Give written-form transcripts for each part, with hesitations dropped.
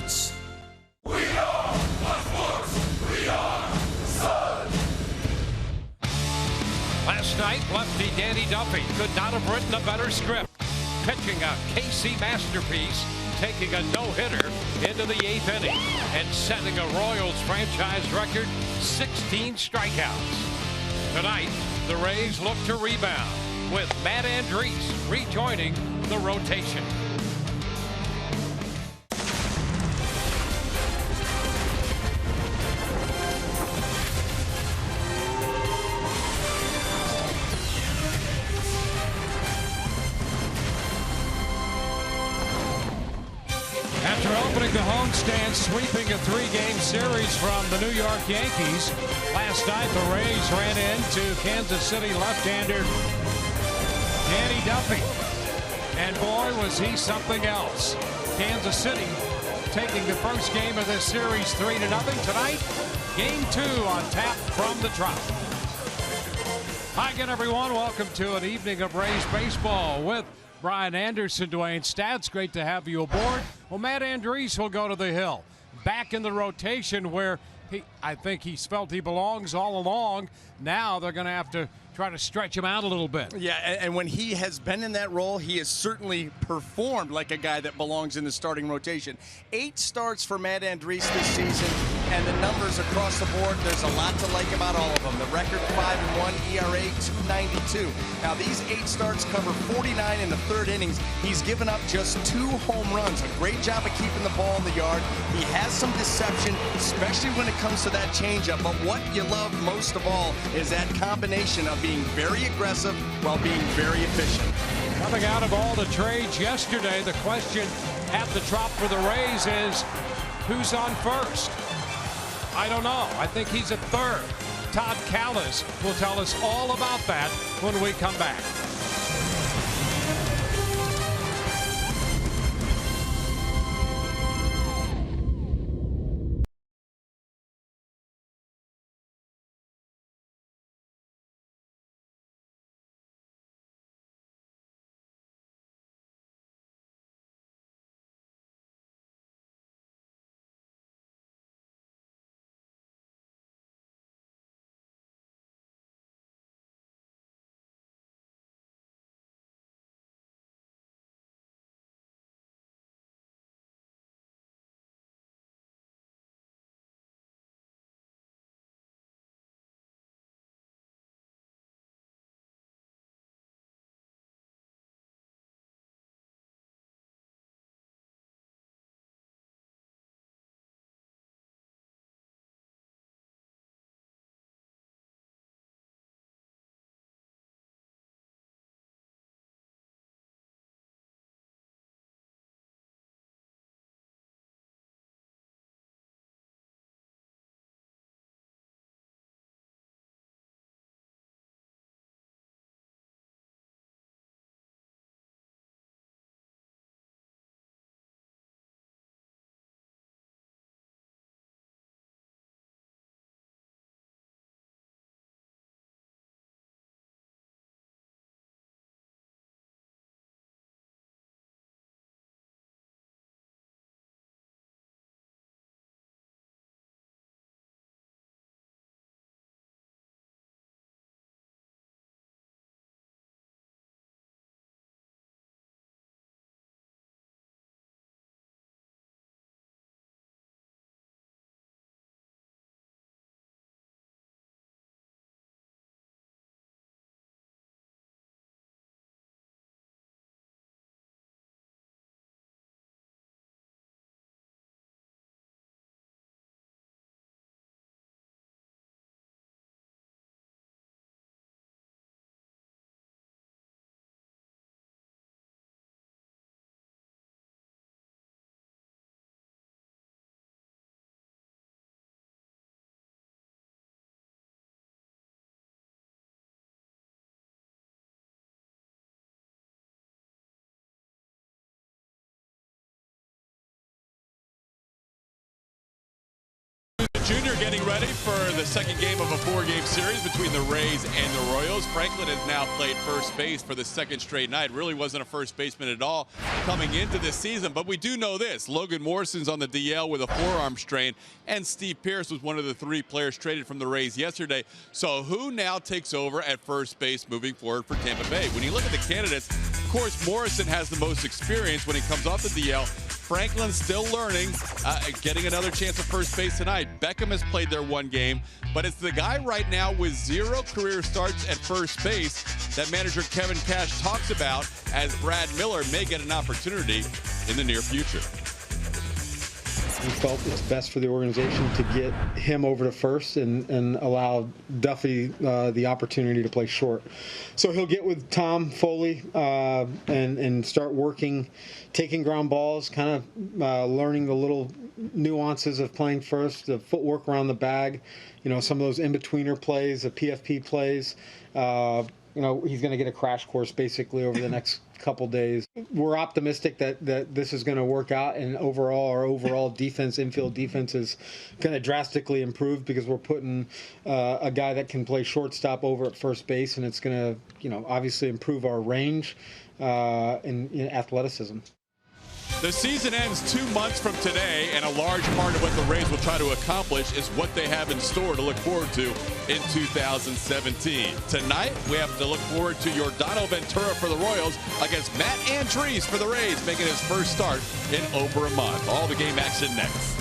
Sports. Last night, lefty Danny Duffy could not have written a better script. Pitching a KC masterpiece, taking a no-hitter into the 8th inning and setting a Royals franchise record 16 strikeouts. Tonight, the Rays look to rebound with Matt Andriese rejoining the rotation. After opening the homestand, sweeping a 3-game series from the New York Yankees, last night the Rays ran into Kansas City left-hander Danny Duffy. And boy, was he something else. Kansas City taking the first game of this series 3-0. Tonight, game 2 on tap from the Trop. Hi again, everyone. Welcome to an evening of Rays baseball with Brian Anderson, Dwayne Stats. Great to have you aboard. Well, Matt Andriese will go to the hill. Back in the rotation where I think he's felt he belongs all along. Now they're going to have to try to stretch him out a little bit. Yeah, and when he has been in that role, he has certainly performed like a guy that belongs in the starting rotation. 8 starts for Matt Andriese this season, and the numbers across the board, there's a lot to like about all of them. The record 5-1, ERA 2.92. Now, these 8 starts cover 49 in the 3rd innings. He's given up just 2 home runs. A great job of keeping the ball in the yard. He has some deception, especially when it comes to that changeup. But what you love most of all is that combination of being very aggressive while being very efficient. Coming out of all the trades yesterday, the question at the Trop for the Rays is, who's on first? I don't know. I think he's at third. Todd Kalas will tell us all about that when we come back. Jr. getting ready for the second game of a 4-game series between the Rays and the Royals. Franklin has now played first base for the second straight night. Really wasn't a first baseman at all coming into this season, but we do know this. Logan Morrison's on the DL with a forearm strain, and Steve Pearce was one of the 3 players traded from the Rays yesterday. So who now takes over at first base moving forward for Tampa Bay? When you look at the candidates, of course, Morrison has the most experience when he comes off the DL. Franklin's still learning, getting another chance at first base tonight. Beckham has played their 1 game, but it's the guy right now with 0 career starts at first base that manager Kevin Cash talks about, as Brad Miller may get an opportunity in the near future. We felt it's best for the organization to get him over to first and allow Duffy the opportunity to play short. So he'll get with Tom Foley and start working, taking ground balls, kind of learning the little nuances of playing first, the footwork around the bag, some of those in-betweener plays, the PFP plays. He's going to get a crash course basically over the next couple days. We're optimistic that this is going to work out, and our overall defense, infield defense, is going to drastically improve because we're putting a guy that can play shortstop over at first base, and it's going to, obviously improve our range and athleticism. The season ends 2 months from today, and a large part of what the Rays will try to accomplish is what they have in store to look forward to in 2017. Tonight, we have to look forward to Yordano Ventura for the Royals against Matt Andriese for the Rays, making his first start in over a month. All the game action next.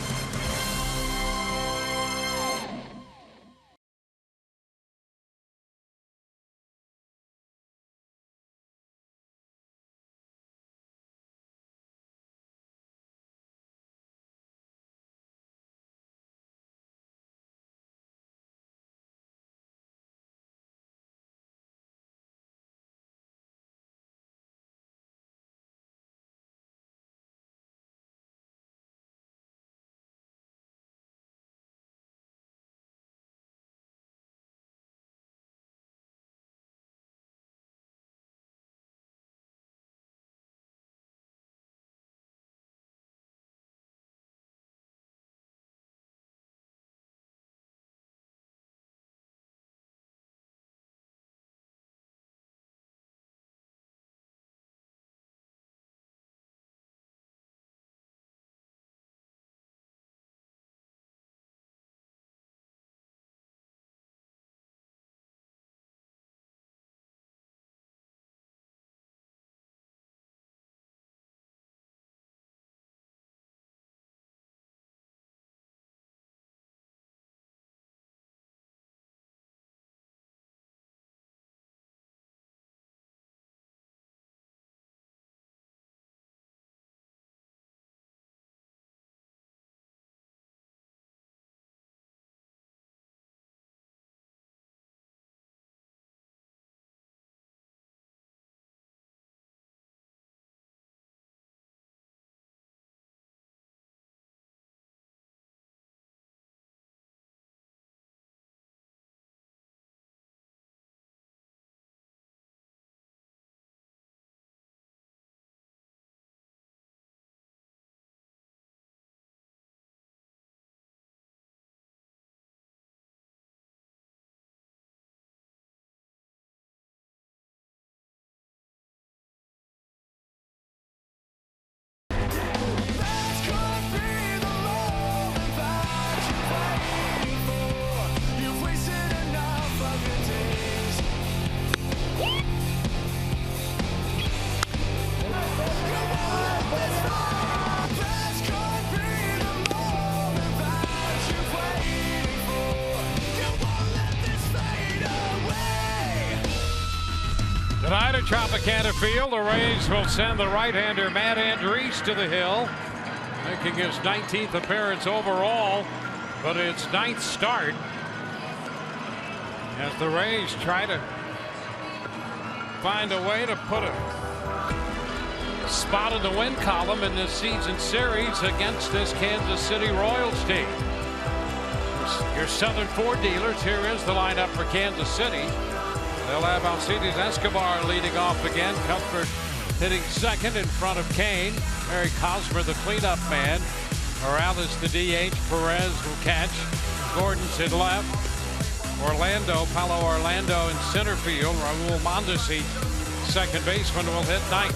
Tonight at Tropicana Field, the Rays will send the right-hander Matt Andriese to the hill, making his 19th appearance overall, but its 9th start as the Rays try to find a way to put a spot in the win column in this season series against this Kansas City Royals team. Your Southern Ford dealers, here is the lineup for Kansas City. They'll have Alcides Escobar leading off again. Cuthbert hitting second in front of Kane. Eric Hosmer, the cleanup man. Morales the DH. Perez will catch. Gordon's at left. Paulo Orlando in center field. Raul Mondesi, second baseman, will hit ninth.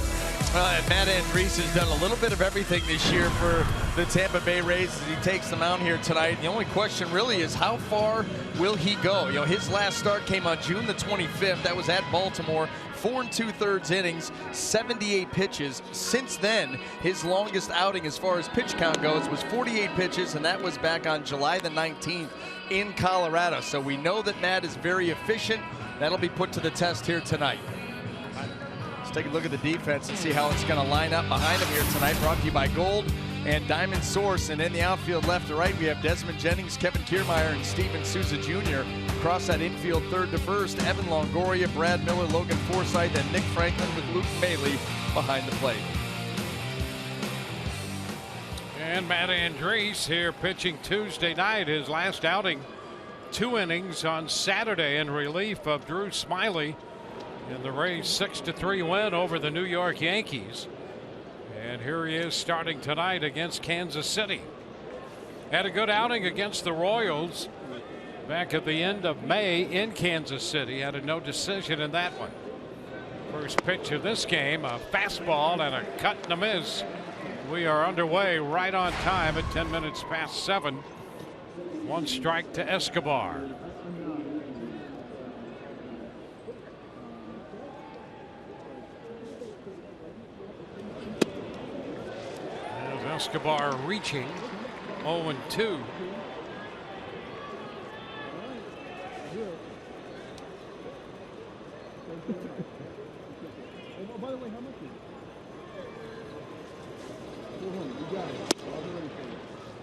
And Matt Andriese has done a little bit of everything this year for the Tampa Bay Rays as he takes them out here tonight. The only question really is how far will he go? You know, his last start came on June the 25th. That was at Baltimore. 4 2/3 innings, 78 pitches. Since then, his longest outing as far as pitch count goes was 48 pitches, and that was back on July the 19th in Colorado. So we know that Matt is very efficient. That'll be put to the test here tonight. Let's take a look at the defense and see how it's going to line up behind him here tonight. Brought to you by Gold and Diamond Source. And in the outfield left to right, we have Desmond Jennings, Kevin Kiermaier, and Steven Souza Jr. Across that infield third to first, Evan Longoria, Brad Miller, Logan Forsythe, and Nick Franklin with Luke Maile behind the plate. And Matt Andriese here pitching Tuesday night, his last outing. 2 innings on Saturday in relief of Drew Smyly in the Rays' 6-3 win over the New York Yankees. And here he is starting tonight against Kansas City. Had a good outing against the Royals back at the end of May in Kansas City. Had a no decision in that one. First pitch of this game, a fastball and a cut and a miss. We are underway right on time at 10 minutes past 7. 1 strike to Escobar. Escobar reaching 0-2.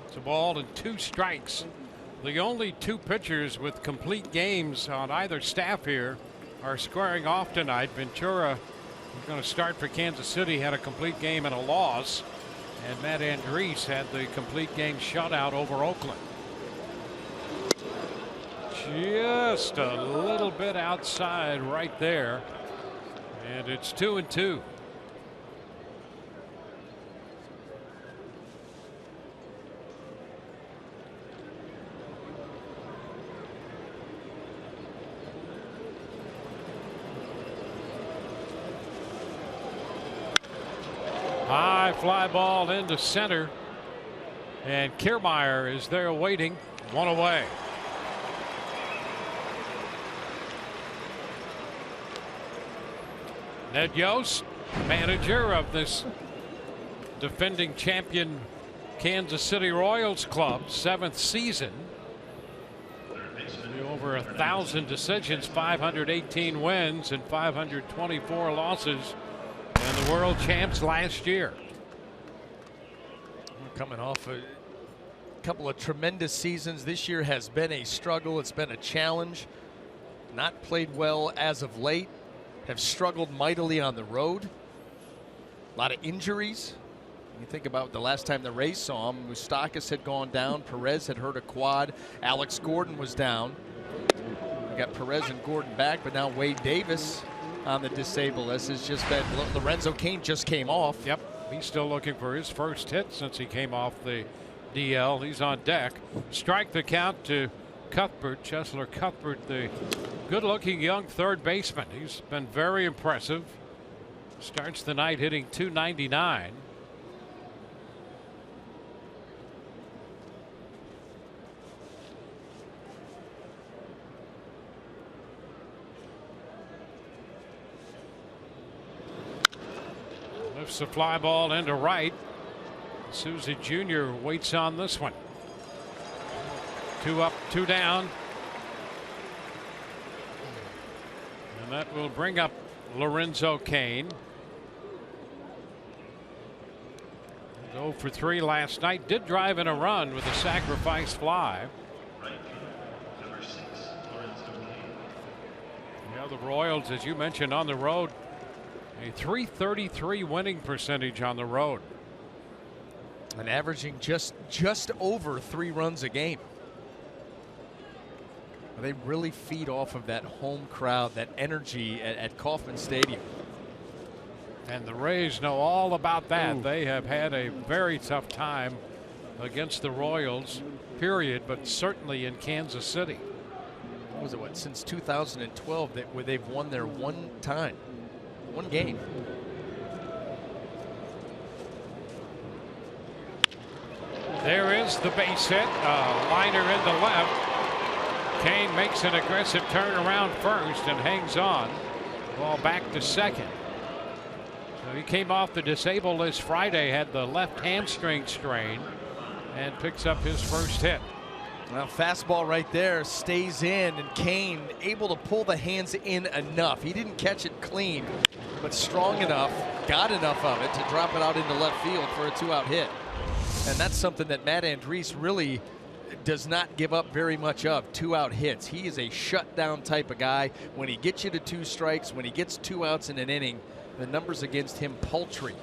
It's a ball and 2 strikes. The only 2 pitchers with complete games on either staff here are squaring off tonight. Ventura, who's going to start for Kansas City, had a complete game and a loss. And Matt Andriese had the complete game shutout over Oakland. Just a little bit outside right there. And it's 2-2. High fly ball into center, and Kiermaier is there waiting. 1 away. Ned Yost, manager of this defending champion Kansas City Royals club, 7th season. Over 1,000 decisions, 518 wins, and 524 losses. And the world champs last year. Coming off a couple of tremendous seasons. This year has been a struggle. It's been a challenge. Not played well as of late. Have struggled mightily on the road. A lot of injuries. You think about the last time the Rays saw him, Moustakas had gone down. Perez had hurt a quad. Alex Gordon was down. We got Perez and Gordon back, but now Wade Davis on the disabled list has just been. Lorenzo Cain just came off. Yep, he's still looking for his first hit since he came off the DL. He's on deck. Strike the count to Cuthbert. Cheslor Cuthbert, the good-looking young third baseman. He's been very impressive. Starts the night hitting .299. Lifts a fly ball into right. Souza Jr. waits on this one. 2 up, 2 down. And that will bring up Lorenzo Cain. 0 for 3 last night. Did drive in a run with a sacrifice fly. Yeah, the Royals, as you mentioned, on the road, a .333 winning percentage on the road. And averaging just over 3 runs a game. They really feed off of that home crowd, that energy at Kauffman Stadium. And the Rays know all about that. Ooh. They have had a very tough time against the Royals, period, but certainly in Kansas City. What was it, since 2012 where they've won there one game. There is the base hit, liner in the left. Cain makes an aggressive turn around first and hangs on. Ball back to second. So he came off the disabled list Friday, had the left hamstring strain, and picks up his first hit. Well, fastball right there stays in, and Cain able to pull the hands in enough. He didn't catch it clean, but strong enough, got enough of it to drop it out into left field for a 2-out hit. And that's something that Matt Andriese really does not give up very much of, 2-out hits. He is a shutdown type of guy. When he gets you to 2 strikes, when he gets 2 outs in an inning, the numbers against him paltry.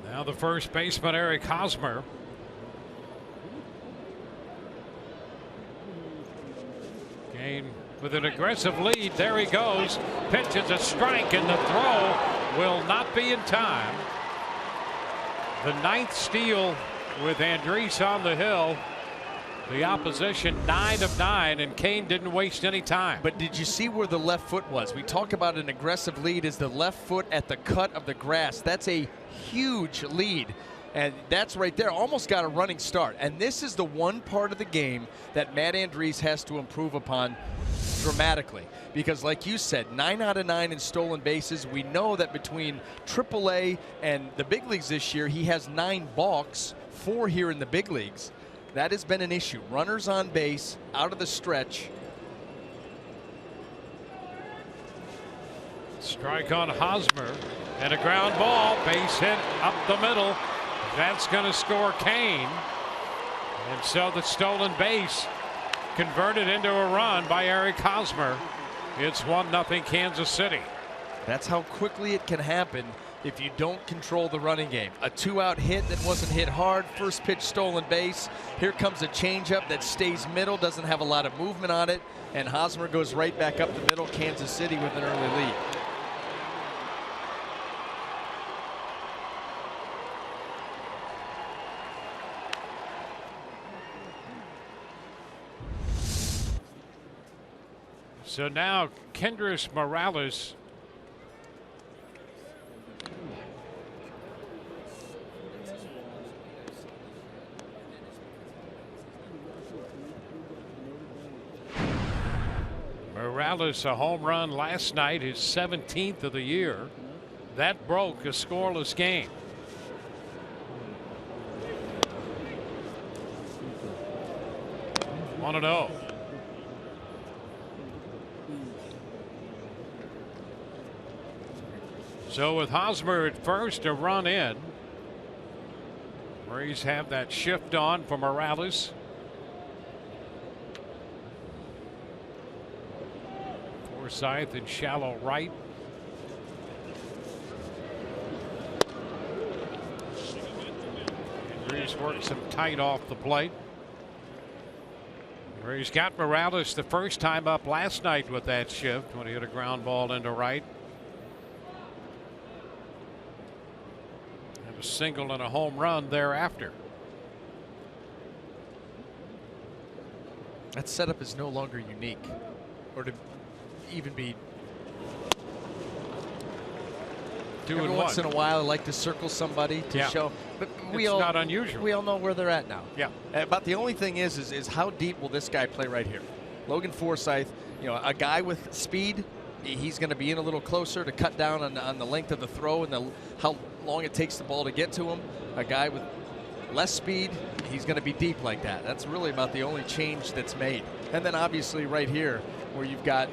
Now the first baseman, Eric Hosmer. Cain with an aggressive lead. There he goes. Pitch is a strike, and the throw will not be in time. The 9th steal with Andriese on the hill. The opposition 9 of 9, and Cain didn't waste any time. But did you see where the left foot was? We talk about an aggressive lead as the left foot at the cut of the grass. That's a huge lead. And that's right there, almost got a running start. And this is the one part of the game that Matt Andriese has to improve upon dramatically. Because like you said, 9 out of 9 in stolen bases. We know that between AAA and the big leagues this year, he has 9 balks, 4 here in the big leagues. That has been an issue. Runners on base, out of the stretch. Strike on Hosmer, and a ground ball, base hit up the middle. That's going to score Cain. And so the stolen base converted into a run by Eric Hosmer. It's 1-0 Kansas City. That's how quickly it can happen if you don't control the running game. A 2-out hit that wasn't hit hard, first pitch stolen base. Here comes a changeup that stays middle, doesn't have a lot of movement on it, and Hosmer goes right back up the middle. Kansas City with an early lead. So now Kendrys Morales a home run last night, his 17th of the year. That broke a scoreless game. One and 0. So with Hosmer at first, a run in. Rays have that shift on for Morales. Forsythe in shallow right. Andriese works him tight off the plate. Rays got Morales the first time up last night with that shift when he hit a ground ball into right. A single and a home run thereafter. That setup is no longer unique, or to even be. Every once in a while, I like to circle somebody to show, but it's not unusual. We all know where they're at now. Yeah. But the only thing is how deep will this guy play right here? Logan Forsythe, you know, a guy with speed. He's going to be in a little closer to cut down on the length of the throw and how long it takes the ball to get to him. A guy with less speed, he's going to be deep like that. That's really about the only change that's made. And then obviously right here where you've got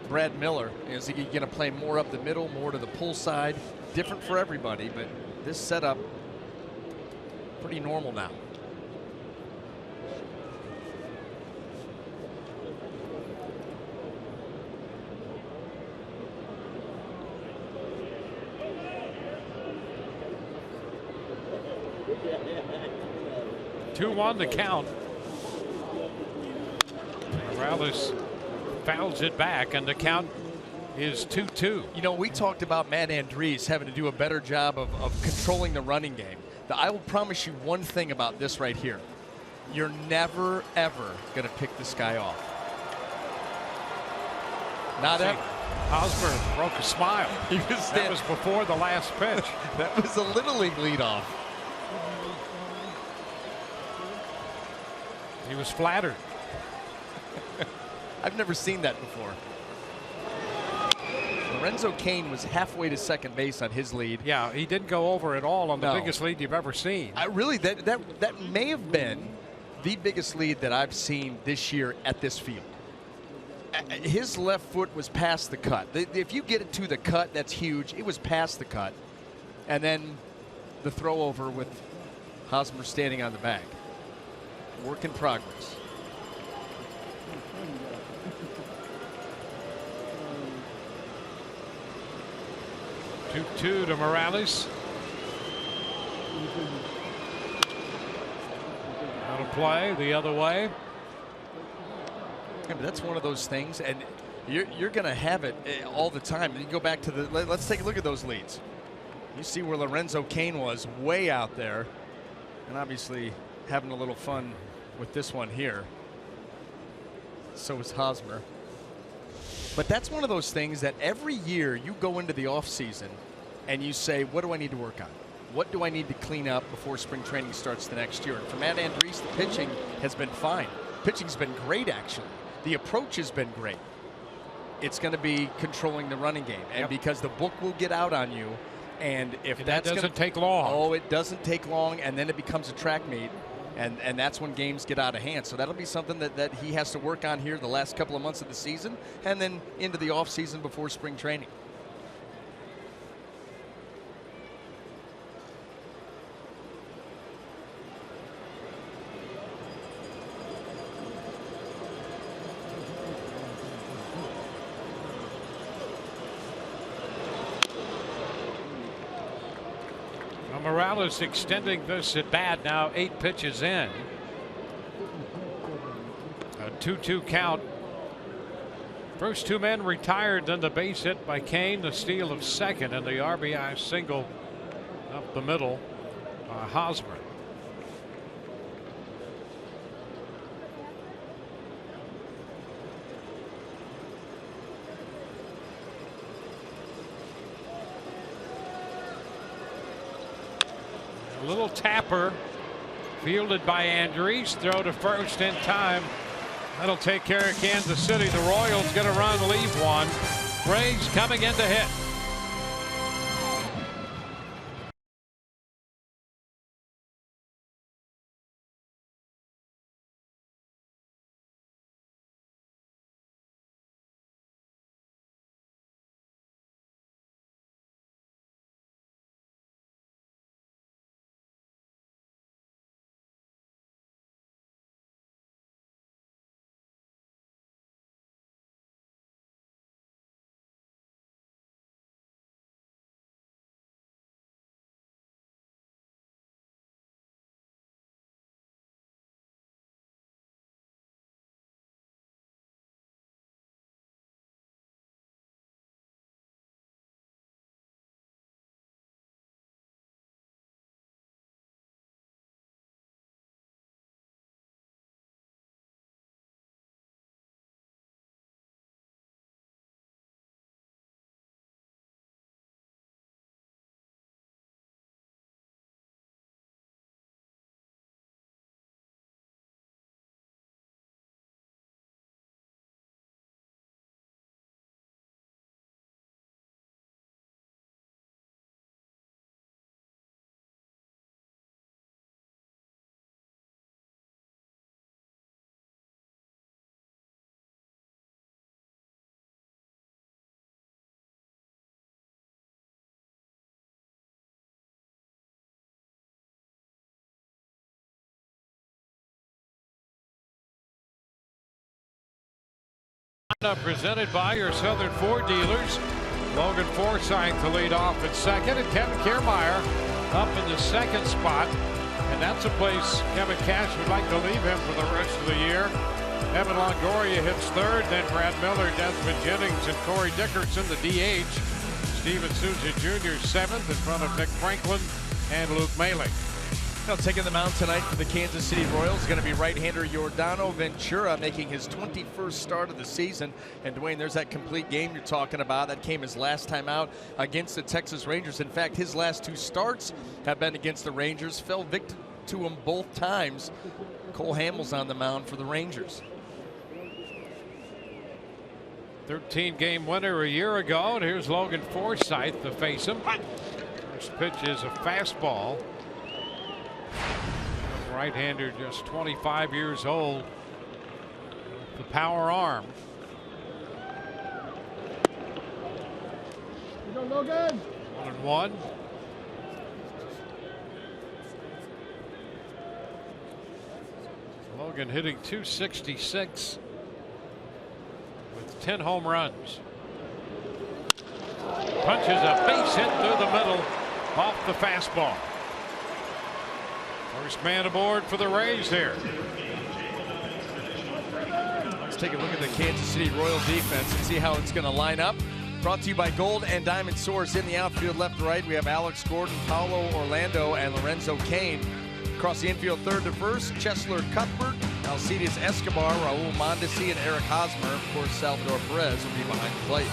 Brad Miller, is he going to play more up the middle, more to the pull side? Different for everybody, but this setup pretty normal now. Two-1 the count. Morales fouls it back, and the count is 2-2. You know, we talked about Matt Andriese having to do a better job of controlling the running game. I will promise you one thing about this right here. You're never, ever going to pick this guy off. Not ever. Hosmer broke a smile. That was before the last pitch. That was a Little League leadoff. He was flattered. I've never seen that before. Lorenzo Cain was halfway to second base on his lead. Yeah, he didn't go over at all on the biggest lead you've ever seen. Really, that may have been the biggest lead that I've seen this year at this field. His left foot was past the cut. If you get it to the cut, that's huge. It was past the cut. And then the throw over with Hosmer standing on the bag. Work in progress. Two to Morales. Out of play the other way. Yeah, but that's one of those things, and you're going to have it all the time. You go back to let's take a look at those leads. You see where Lorenzo Cain was, way out there, and obviously having a little fun with this one here. So is Hosmer. But that's one of those things that every year you go into the offseason and you say, what do I need to work on? What do I need to clean up before spring training starts the next year? And for Matt Andriese, the pitching has been fine. Pitching's been great, actually. The approach has been great. It's going to be controlling the running game. And because the book will get out on you, and if that doesn't take long. Oh, it doesn't take long, and then it becomes a track meet. And that's when games get out of hand. So that'll be something that he has to work on here the last couple of months of the season and then into the offseason before spring training. Morales extending this at bat now, 8 pitches in. A 2-2 count. First two men retired, then the base hit by Cain, the steal of second, and the RBI single up the middle by Hosmer. A little tapper fielded by Andriese. Throw to first in time. That'll take care of Kansas City. The Royals going to run, leave one. Rays coming in to hit. Presented by your Southern Ford dealers. Logan Forsythe to lead off at second, and Kevin Kiermaier up in the second spot. And that's a place Kevin Cash would like to leave him for the rest of the year. Evan Longoria hits third, then Brad Miller, Desmond Jennings, and Corey Dickerson, the DH. Steven Souza Jr. seventh in front of Nick Franklin and Luke Maile. Now taking the mound tonight for the Kansas City Royals is going to be right-hander Yordano Ventura, making his 21st start of the season. And Dwayne, there's that complete game you're talking about. That came his last time out against the Texas Rangers. In fact, his last 2 starts have been against the Rangers. Fell victim to him both times. Cole Hamels on the mound for the Rangers. 13-game winner a year ago, and here's Logan Forsythe to face him. First pitch is a fastball. Right-hander, just 25 years old. The power arm. 1-1. Logan hitting .266 with 10 home runs. Punches a base hit through the middle off the fastball. First man aboard for the Rays here. Let's take a look at the Kansas City Royal defense and see how it's going to line up. Brought to you by Gold and Diamond Source. In the outfield, left to right, we have Alex Gordon, Paulo Orlando, and Lorenzo Cain. Across the infield, third to first, Cheslor Cuthbert, Alcides Escobar, Raul Mondesi, and Eric Hosmer. Of course, Salvador Perez will be behind the plate.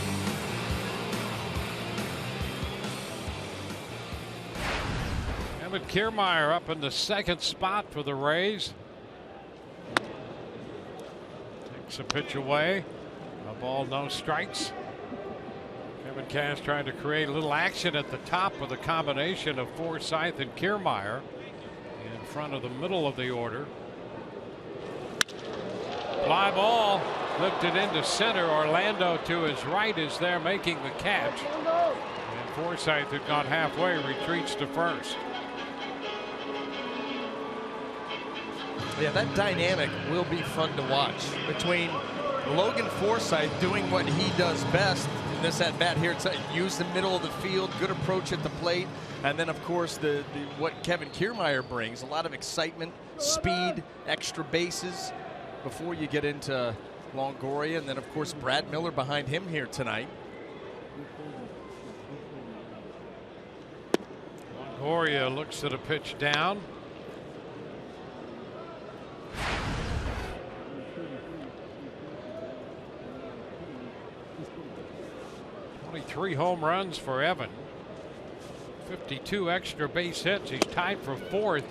Evan Kiermaier up in the second spot for the Rays. Takes a pitch away. A ball, no strikes. Kevin Cash trying to create a little action at the top with a combination of Forsythe and Kiermaier in front of the middle of the order. Fly ball lifted into center. Orlando to his right is there making the catch. And Forsythe, had gone halfway, retreats to first. Yeah, that dynamic will be fun to watch between Logan Forsythe doing what he does best in this at bat here, to use the middle of the field, good approach at the plate, and then of course what Kevin Kiermaier brings, a lot of excitement, speed, extra bases before you get into Longoria, and then of course Brad Miller behind him here tonight. Longoria looks at a pitch down. 23 home runs for Evan. 52 extra base hits. He's tied for fourth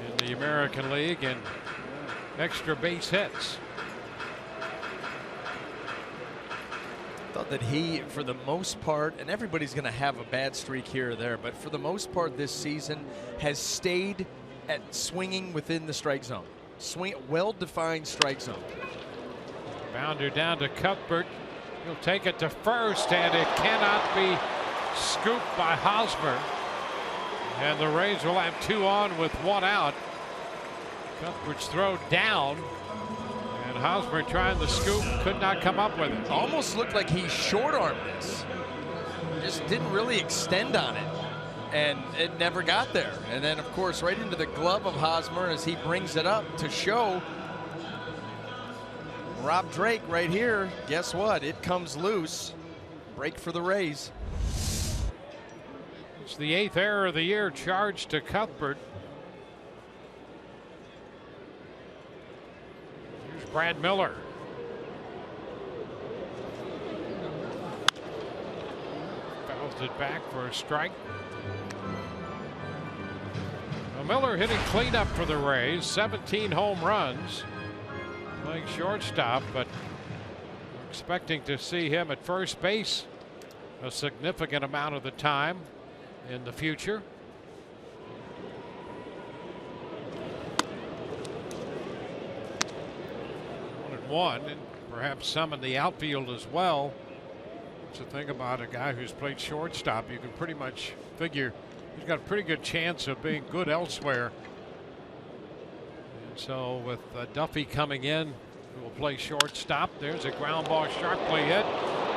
in the American League in extra base hits. Thought that he, for the most part, and everybody's going to have a bad streak here or there, but for the most part this season has stayed at swinging within the strike zone. Well-defined strike zone. Bounder down to Cuthbert. He'll take it to first, and it cannot be scooped by Hosmer. And the Rays will have 2 on with 1 out. Cuthbert's throw down, and Hosmer trying the scoop, could not come up with it. Almost looked like he short-armed this. Just didn't really extend on it, and it never got there. And then, of course, right into the glove of Hosmer as he brings it up to show Rob Drake right here. Guess what? It comes loose. Break for the Rays. It's the 8th error of the year charged to Cuthbert. Here's Brad Miller. Fouls it back for a strike. Well, Miller hitting cleanup for the Rays. 17 home runs. Playing shortstop, but we're expecting to see him at first base a significant amount of the time in the future. One, and perhaps some in the outfield as well. That's the thing about a guy who's played shortstop. You can pretty much figure he's got a pretty good chance of being good elsewhere. So with Duffy coming in, who will play shortstop. There's a ground ball sharply hit.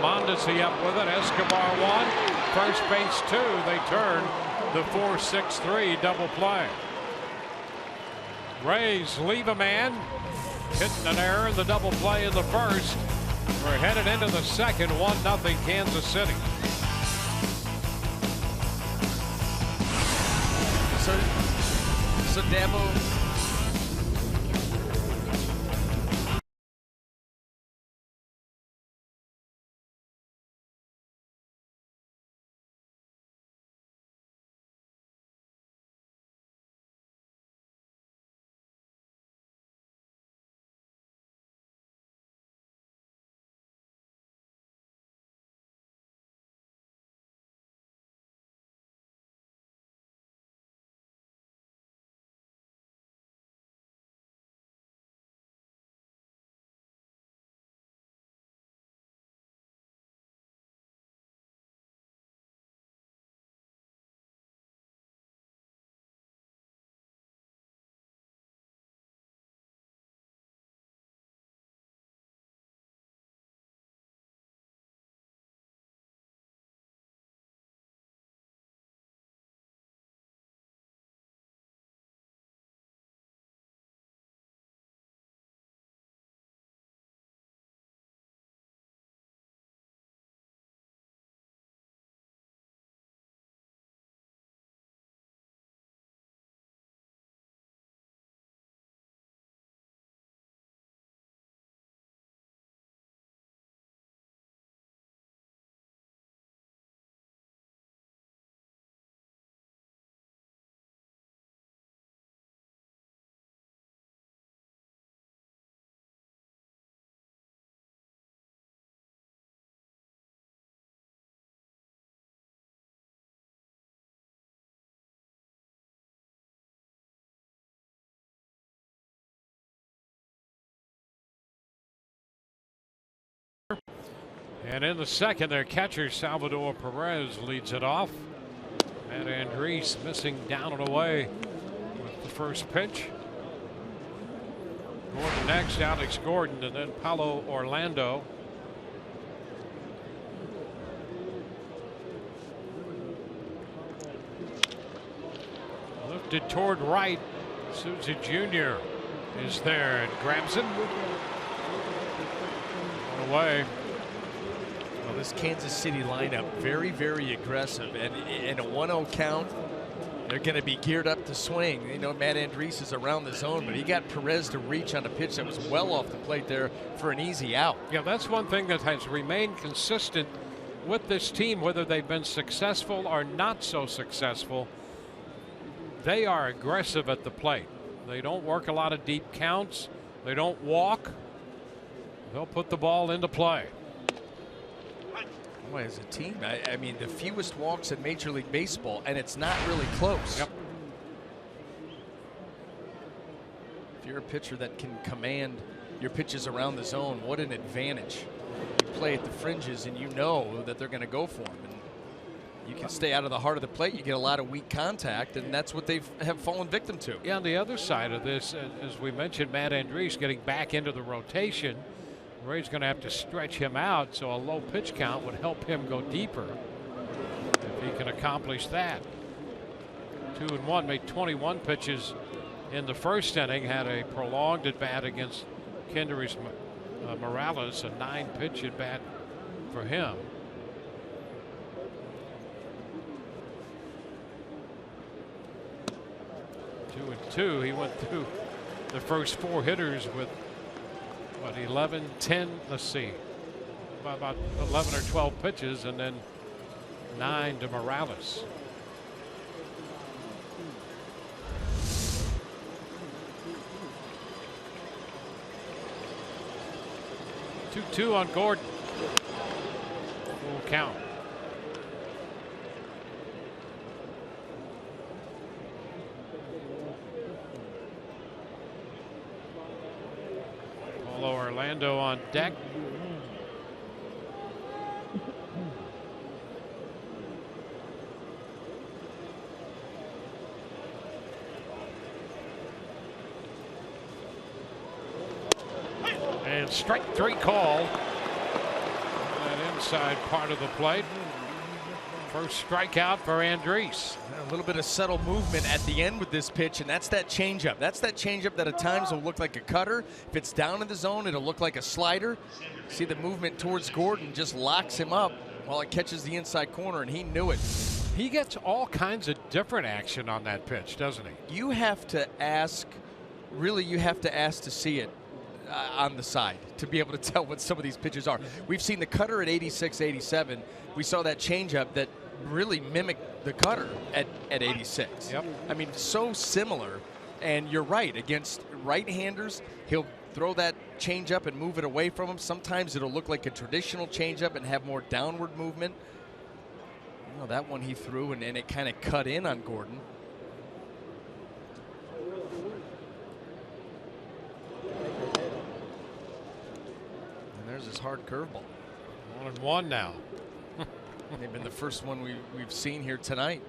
Mondesi up with it. Escobar 1. First base 2. They turn the 4-6-3 double play. Rays leave a man. Hitting an error in the double play in the first. We're headed into the second, 1-0 Kansas City. So Dabo. And in the second, their catcher Salvador Perez leads it off. Matt Andriese missing down and away with the first pitch. Gordon next, Alex Gordon, and then Paulo Orlando. Lifted toward right. Souza Jr. is there and grabs it. On away. Well, this Kansas City lineup, very, very aggressive. And in a 1-0 count, they're going to be geared up to swing. You know, Matt Andriese is around the zone, but he got Perez to reach on a pitch that was well off the plate there for an easy out. Yeah, that's one thing that has remained consistent with this team, whether they've been successful or not so successful. They are aggressive at the plate. They don't work a lot of deep counts. They don't walk. They'll put the ball into play. Boy, as a team, I mean, the fewest walks in Major League Baseball, and it's not really close. Yep. If you're a pitcher that can command your pitches around the zone, what an advantage. You play at the fringes, and you know that they're going to go for them. And you can stay out of the heart of the plate. You get a lot of weak contact, and that's what they have fallen victim to. Yeah, on the other side of this, as we mentioned, Matt Andriese getting back into the rotation. Ray's going to have to stretch him out, so a low pitch count would help him go deeper if he can accomplish that. 2-1, made 21 pitches in the first inning, had a prolonged at bat against Kendrys Morales, a 9-pitch at bat for him. Two and two, he went through the first 4 hitters with what, 11, 10, let's see, about 11 or 12 pitches, and then 9 to Morales. Two on Gordon. Full count. Orlando on deck. And strike 3 call. That inside part of the plate. First strikeout for Andriese. A little bit of subtle movement at the end with this pitch, and that's that changeup. That's that changeup that at times will look like a cutter. If it's down in the zone, it'll look like a slider. See the movement towards Gordon just locks him up while it catches the inside corner, and he knew it. He gets all kinds of different action on that pitch, doesn't he? You have to ask, really, you have to ask to see it on the side to be able to tell what some of these pitches are. We've seen the cutter at 86, 87. We saw that changeup that really mimicked the cutter at 86. Yep. I mean, so similar. And you're right, against right-handers, he'll throw that changeup and move it away from him. Sometimes it'll look like a traditional changeup and have more downward movement. You know, that one he threw and it kind of cut in on Gordon. And there's his hard curveball. 1-1 now. They've been the first one we've seen here tonight.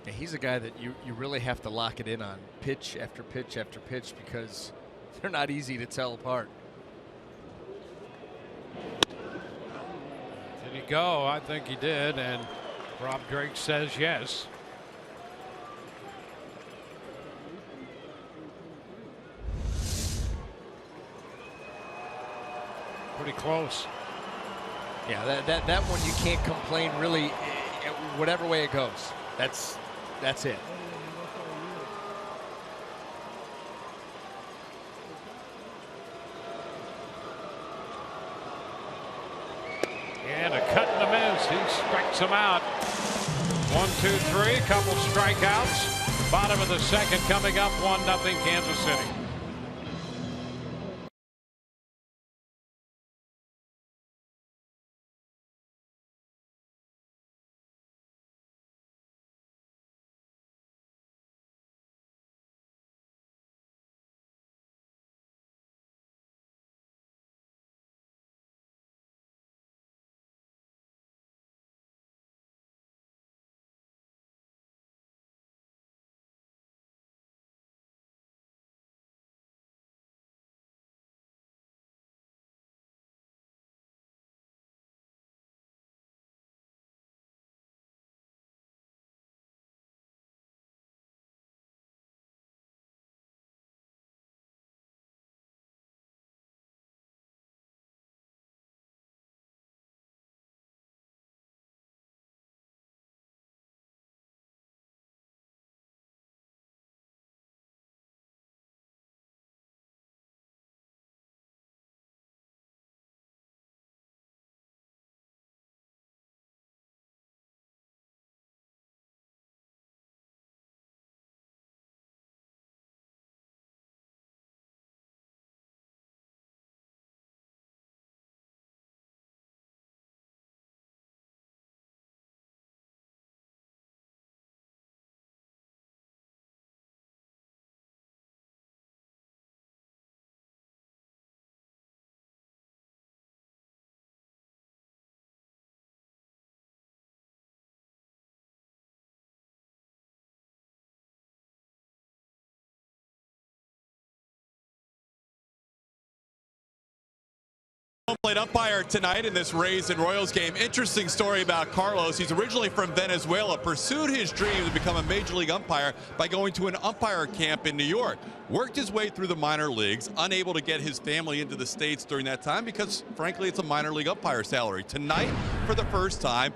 Yeah, he's a guy that you really have to lock it in on pitch after pitch after pitch because they're not easy to tell apart. Did he go? I think he did, and Rob Drake says yes. Pretty close. Yeah, that one you can't complain really, whatever way it goes. That's it. And a cut and a miss. He strikes him out. 1, 2, 3. Couple strikeouts. Bottom of the second coming up. 1-0 Kansas City. Plate umpire tonight in this Rays and Royals game. Interesting story about Carlos. He's originally from Venezuela, pursued his dream to become a major league umpire by going to an umpire camp in New York. Worked his way through the minor leagues, unable to get his family into the States during that time because, frankly, it's a minor league umpire salary. Tonight, for the first time,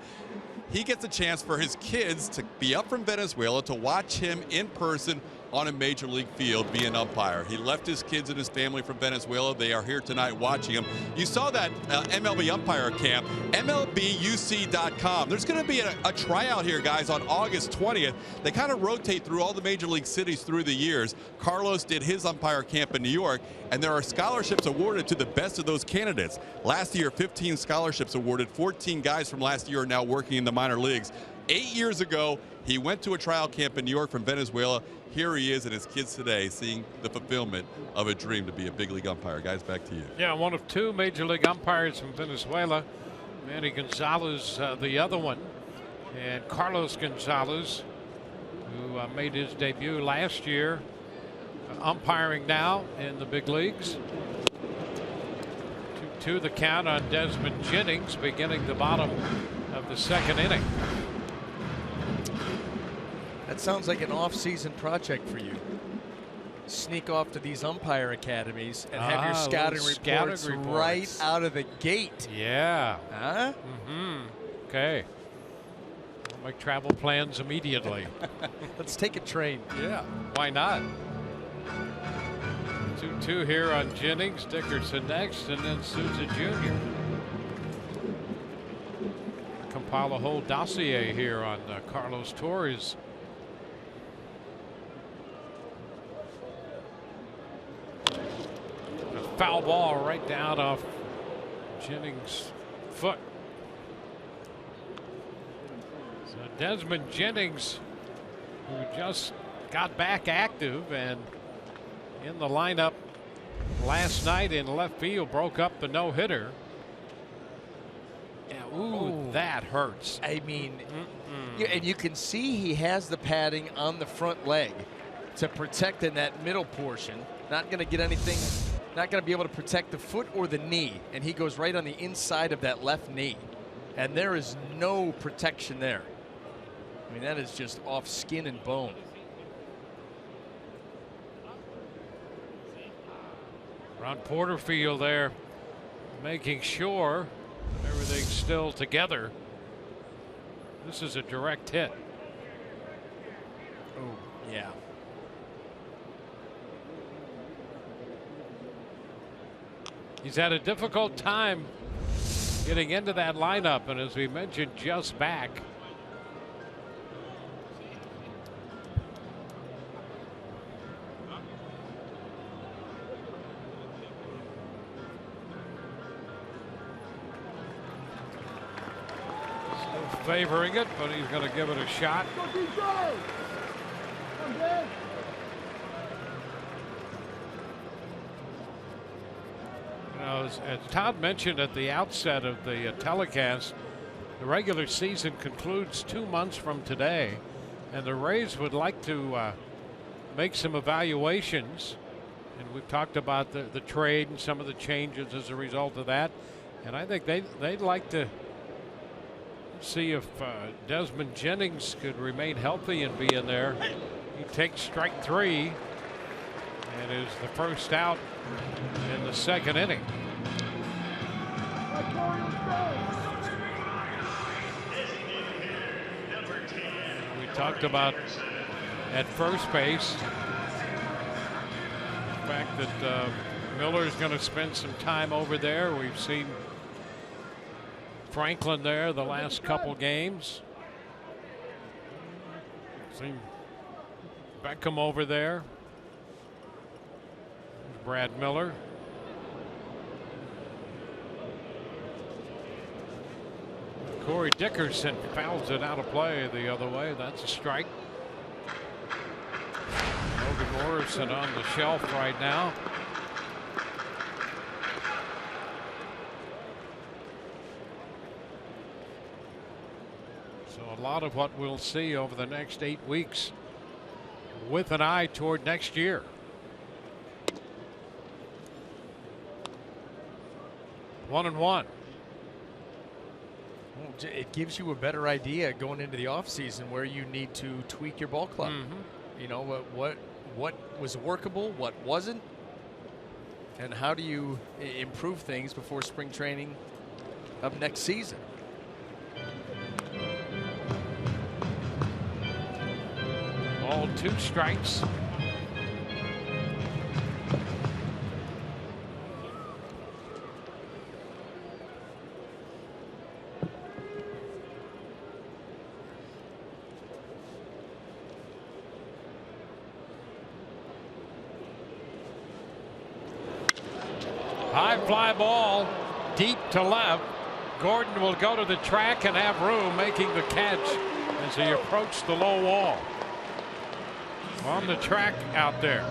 he gets a chance for his kids to be up from Venezuela to watch him in person on a major league field be an umpire. He left his kids and his family from Venezuela. They are here tonight watching him. You saw that MLB umpire camp, MLBUC.com. There's going to be a tryout here, guys, on August 20th. They kind of rotate through all the major league cities through the years. Carlos did his umpire camp in New York, and there are scholarships awarded to the best of those candidates. Last year, 15 scholarships awarded. 14 guys from last year are now working in the minor leagues. 8 years ago, he went to a trial camp in New York from Venezuela. Here he is and his kids today seeing the fulfillment of a dream to be a big league umpire. Guys, back to you. Yeah, one of two major league umpires from Venezuela. Manny Gonzalez, the other one. And Carlos Gonzalez, who made his debut last year, umpiring now in the big leagues. 2-2 the count on Desmond Jennings, beginning the bottom of the second inning. That sounds like an off-season project for you. Sneak off to these umpire academies and have your scouting reports right out of the gate. Yeah. Huh? Okay. I'll make travel plans immediately. Let's take a train. Yeah, why not? 2-2 here on Jennings. Dickerson next, and then Souza Jr. Compile a whole dossier here on Carlos Torres. A foul ball right down off Jennings' foot. So Desmond Jennings, who just got back active and in the lineup last night in left field, broke up the no-hitter. Yeah, ooh, that hurts. I mean, yeah, and you can see he has the padding on the front leg to protect in that middle portion. Not going to get anything, not going to be able to protect the foot or the knee. And he goes right on the inside of that left knee. And there is no protection there. I mean, that is just off skin and bone. Ron Porterfield there making sure everything's still together. This is a direct hit. Oh, yeah. He's had a difficult time getting into that lineup, and as we mentioned, just back. Still favoring it, but he's going to give it a shot. As Todd mentioned at the outset of the telecast, the regular season concludes 2 months from today, and the Rays would like to make some evaluations. And we've talked about the trade and some of the changes as a result of that. And I think they'd like to see if Desmond Jennings could remain healthy and be in there. He takes strike 3 and is the first out in the second inning. We talked about at first base the fact that Miller is going to spend some time over there. We've seen Franklin there the last couple games. Seen Beckham over there. Brad Miller. Corey Dickerson fouls it out of play the other way. That's a strike. Logan Morrison on the shelf right now. So a lot of what we'll see over the next 8 weeks with an eye toward next year. 1-1. It gives you a better idea going into the offseason where you need to tweak your ball club. You know, what was workable, what wasn't, and how do you improve things before spring training of next season. All 2 strikes. High fly ball deep to left. Gordon will go to the track and have room, making the catch as he approached the low wall. On the track out there.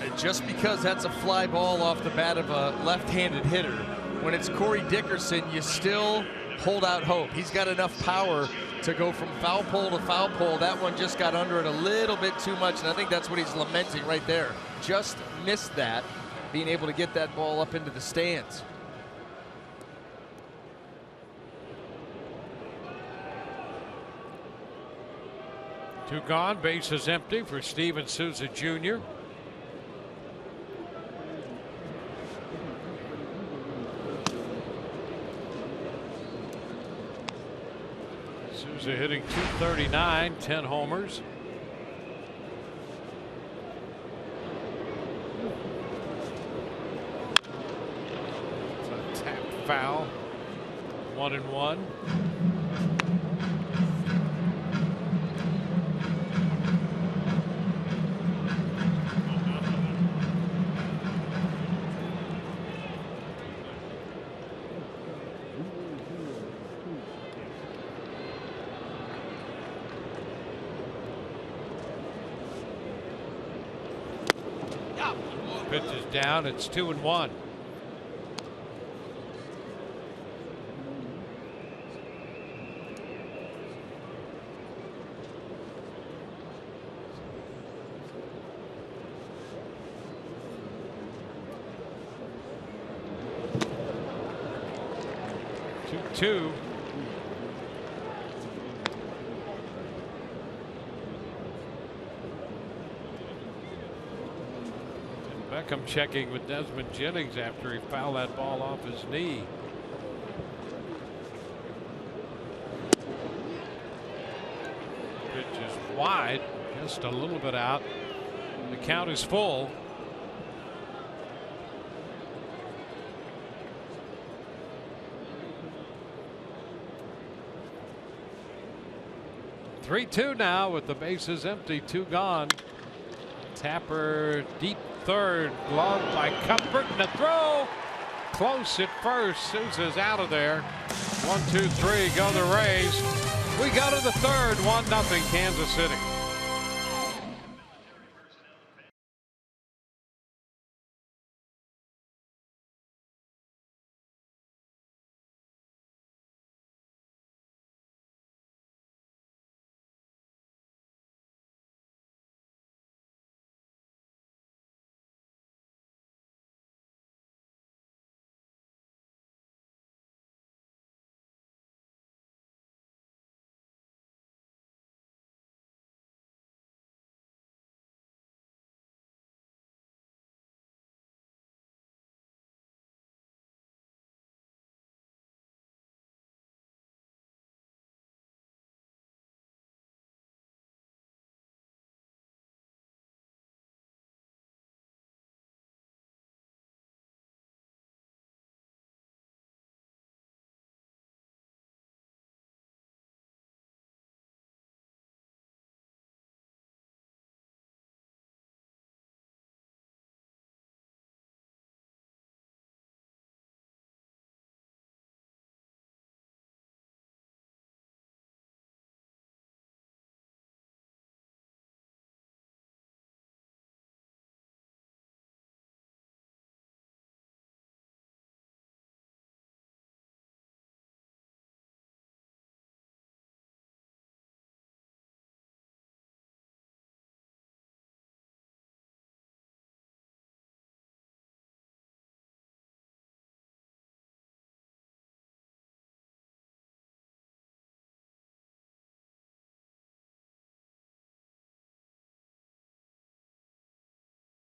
And just because that's a fly ball off the bat of a left-handed hitter, when it's Corey Dickerson, you still hold out hope. He's got enough power to go from foul pole to foul pole. That one just got under it a little bit too much, and I think that's what he's lamenting right there. Just missed that, being able to get that ball up into the stands. Two gone, bases empty for Steven Souza Jr. Souza hitting .239, 10 homers. It's a tapped foul. 1-1. Pitch is down. It's 2-1. Two. Beckham checking with Desmond Jennings after he fouled that ball off his knee. Pitch is wide, just a little bit out. The count is full. Three-two now with the bases empty, two gone. Tapper deep third, glove by Cuthbert, and a throw close at first. Souza's out of there. 1-2-3, go the Rays. We go to the third, 1-0 Kansas City.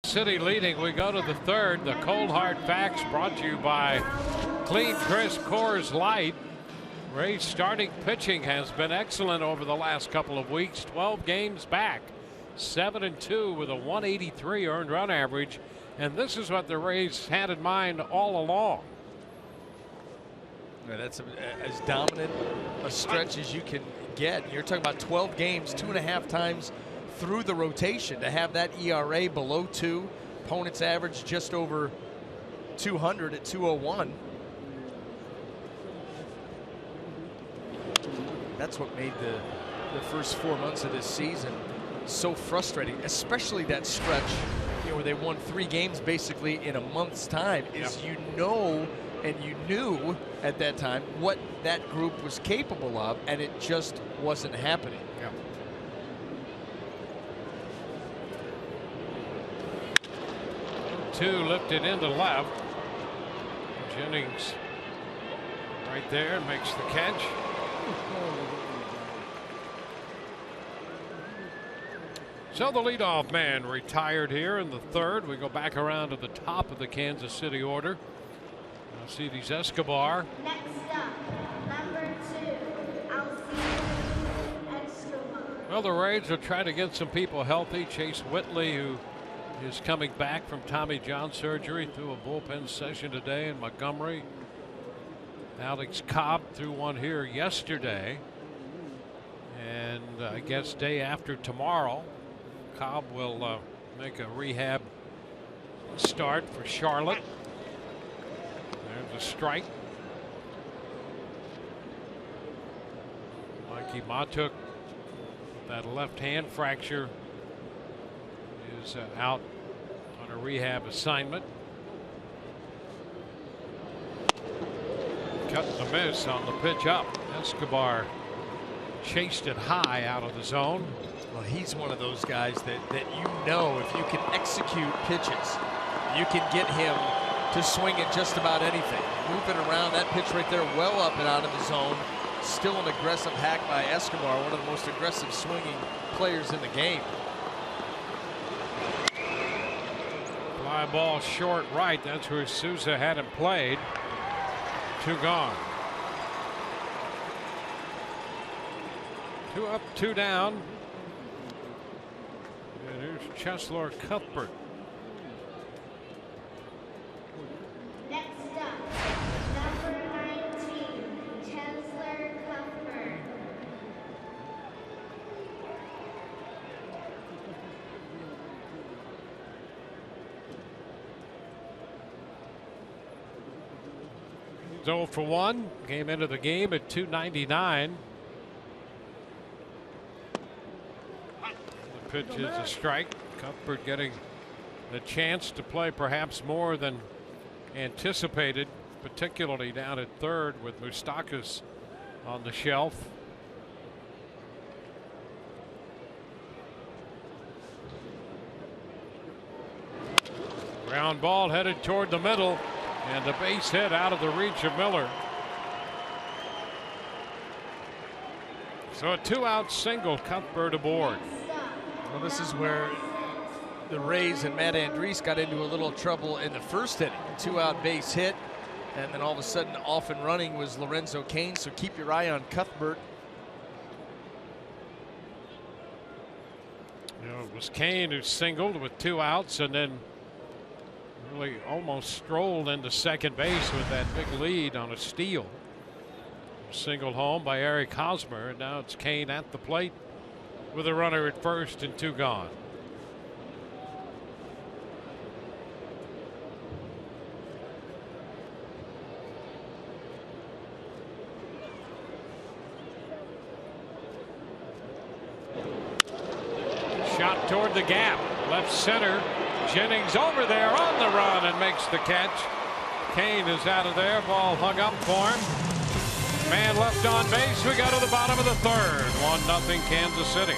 City leading. We go to the third. The cold hard facts brought to you by Clean Crisp Coors Light. Ray's starting pitching has been excellent over the last couple of weeks. 12 games back, 7-2 with a 183 earned run average, and this is what the Rays had in mind all along. Yeah, that's as dominant a stretch as you can get. You're talking about 12 games, 2.5 times through the rotation to have that ERA below 2. Opponent's average just over 200 at 201. That's what made the first 4 months of this season so frustrating, especially that stretch, you know, where they won 3 games basically in a month's time. Is you know, and you knew at that time what that group was capable of, and it just wasn't happening. Yeah. Two lifted into left. Jennings right there makes the catch. So the leadoff man retired here in the third. We go back around to the top of the Kansas City order. Alcides Escobar. Next up, number 2, Alcides Escobar. Well, the Rays are trying to get some people healthy. Chase Whitley, who is coming back from Tommy John surgery, threw a bullpen session today in Montgomery. Alex Cobb threw one here yesterday. And I guess day after tomorrow, Cobb will make a rehab start for Charlotte. There's a strike. Mikey Matuk, that left hand fracture, is out on a rehab assignment. Cut and a miss on the pitch up. Escobar chased it high out of the zone. Well, he's one of those guys that you know, if you can execute pitches, you can get him to swing at just about anything. Move it around, that pitch right there, well up and out of the zone. Still an aggressive hack by Escobar, one of the most aggressive swinging players in the game. Fly ball short right. That's where Souza had him played. 2 gone. 2 up, 2 down. And here's Cheslor Cuthbert. Next up, number 19, Cheslor Cuthbert. He's 0 for 1. Came into the game at 299. The pitch is a strike. Cuthbert getting the chance to play perhaps more than anticipated, particularly down at third with Moustakas on the shelf. Ground ball headed toward the middle, and a base hit out of the reach of Miller. So a 2-out single, Cuthbert aboard. Well, this is where the Rays and Matt Andriese got into a little trouble in the first inning. 2-out base hit, and then all of a sudden off and running was Lorenzo Cain, so keep your eye on Cuthbert. You know, it was Cain who singled with 2 outs and then really almost strolled into second base with that big lead on a steal. Singled home by Eric Hosmer, and now it's Cain at the plate with a runner at first and 2 gone. Shot toward the gap, left center. Jennings over there on the run and makes the catch. Cain is out of there. Ball hung up for him. Man left on base. We go to the bottom of the third. 1-0 Kansas City.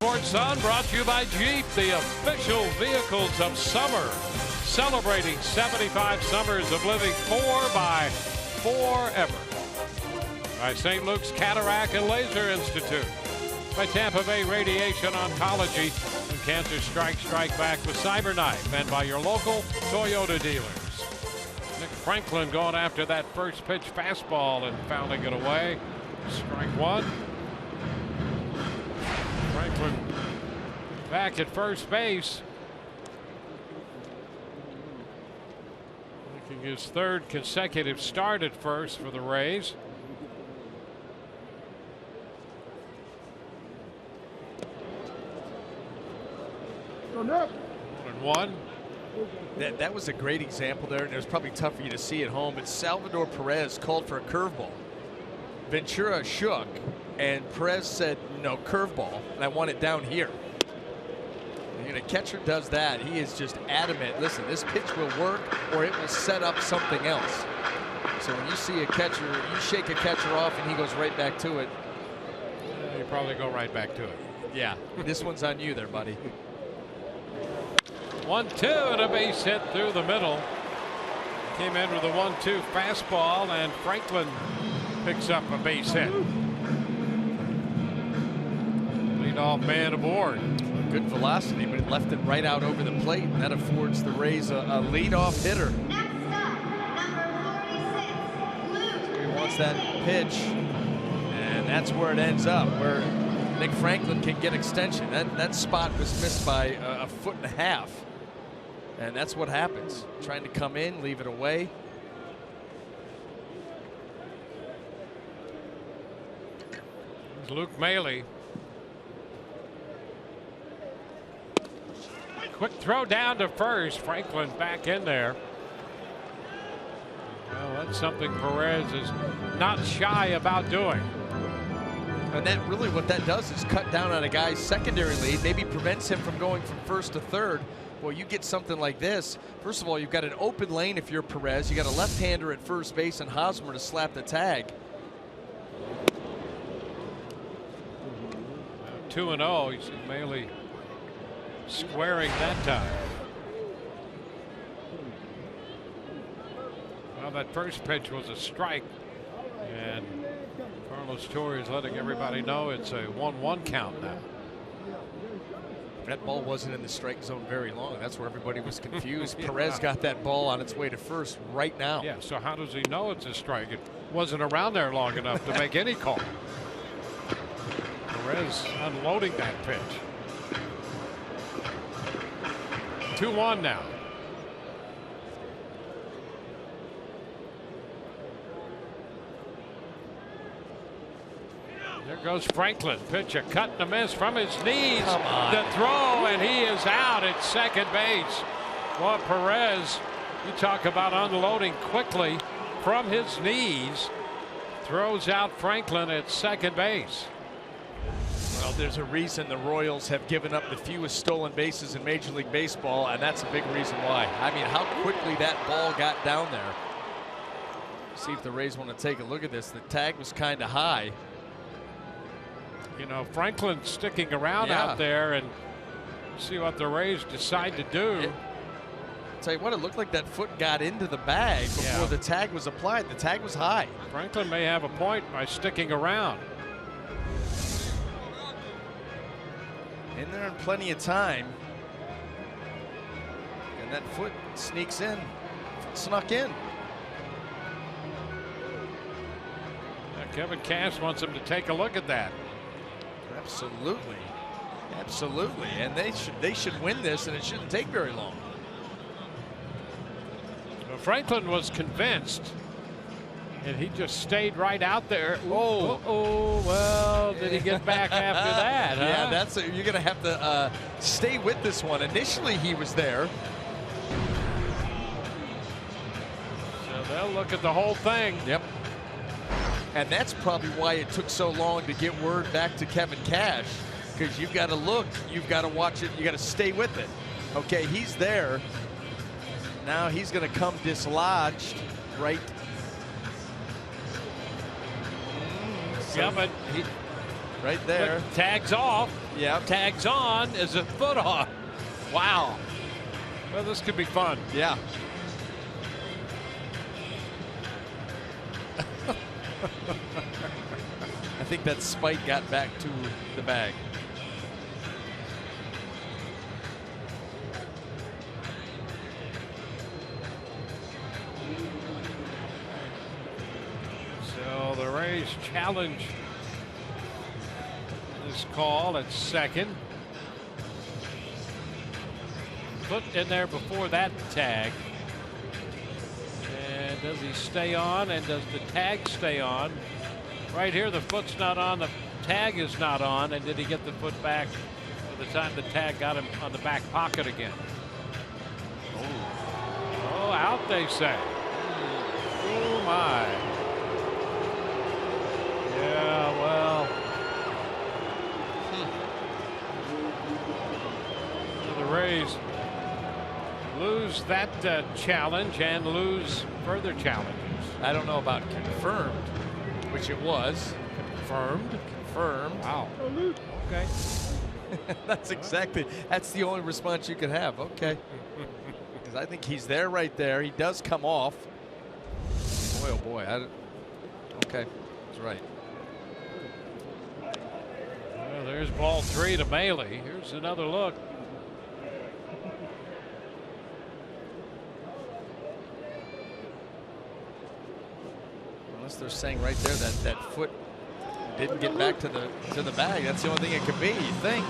Sports Sun brought to you by Jeep, the official vehicles of summer. Celebrating 75 summers of living 4x forever. By St. Luke's Cataract and Laser Institute. By Tampa Bay Radiation Oncology. When cancer strikes, strike back with CyberKnife. And by your local Toyota dealers. Nick Franklin going after that first pitch fastball and fouling it away. Strike one. Franklin back at first base. Making his third consecutive start at first for the Rays. One. That was a great example there, and it was probably tough for you to see at home, but Salvador Perez called for a curveball. Ventura shook, and Perez said, no, curveball, and I want it down here. And a catcher does that. He is just adamant. Listen, this pitch will work, or it will set up something else. So when you see a catcher, you shake a catcher off, and he goes right back to it. You probably go right back to it. Yeah, this one's on you there, buddy. 1-2 and a base hit through the middle. Came in with a 1-2 fastball, and Franklin picks up a base hit. Leadoff man aboard. Good velocity, but it left it right out over the plate, and that affords the Rays a leadoff hitter. Next up, number 46, Luke. He wants that pitch, and that's where it ends up, where Nick Franklin can get extension. That spot was missed by a foot and a half. And that's what happens. Trying to come in, leave it away. Here's Luke Maile. Quick throw down to first. Franklin back in there. Well, that's something Perez is not shy about doing. And that really what that does is cut down on a guy's secondary lead, maybe prevents him from going from first to third. Well, you get something like this. First of all, you've got an open lane if you're Perez. You got a left-hander at first base and Hosmer to slap the tag. 2-0. You see Maile squaring that time. Well, that first pitch was a strike, and Carlos Torres letting everybody know it's a 1-1 count now. That ball wasn't in the strike zone very long. That's where everybody was confused. Perez got that ball on its way to first right now. Yeah, so how does he know it's a strike? It wasn't around there long enough to make any call. Perez unloading that pitch. 2-1 now. There goes Franklin. Pitch, a cut and a miss from his knees. The throw, and he is out at second base. Well, Perez, you talk about unloading quickly from his knees. Throws out Franklin at second base. Well, there's a reason the Royals have given up the fewest stolen bases in Major League Baseball, and that's a big reason why. I mean, how quickly that ball got down there. See if the Rays want to take a look at this. The tag was kind of high. You know, Franklin sticking around out there, and see what the Rays decide to do. Tell you what, it looked like that foot got into the bag before the tag was applied. The tag was high. Franklin may have a point by sticking around. In there in plenty of time. And that foot sneaks in. Snuck in. Kevin Cash wants him to take a look at that. Absolutely. Absolutely. And they should win this, and it shouldn't take very long. Well, Franklin was convinced, and he just stayed right out there. Oh, well, did he get back after that? Yeah, you're going to have to stay with this one. Initially, he was there. So they'll look at the whole thing. Yep. And that's probably why it took so long to get word back to Kevin Cash, because you've got to look, you've got to watch it, you got to stay with it. Okay, he's there. Now he's going to come dislodged right. Yeah, but right there. Look, tags off. Yep. Tags on. Is a foot off. Wow. Well, this could be fun. Yeah. I think that spike got back to the bag. So the Rays challenge this call at second. Foot in there before that tag. And does he stay on? And does the tag stay on? Right here, the foot's not on. The tag is not on. And did he get the foot back by the time the tag got him on the back pocket again? Oh, out they say. Oh, my. Yeah, well. The Rays lose that challenge and lose further challenges. I don't know about confirmed, which it was. Confirmed? Confirmed. Wow. Okay. That's the only response you can have. Okay. Because I think he's there right there. He does come off. Boy, oh boy. Okay. That's right. Well, there's ball 3 to Maile. Here's another look. Unless they're saying right there that that foot didn't get back to the bag. That's the only thing it could be, you think.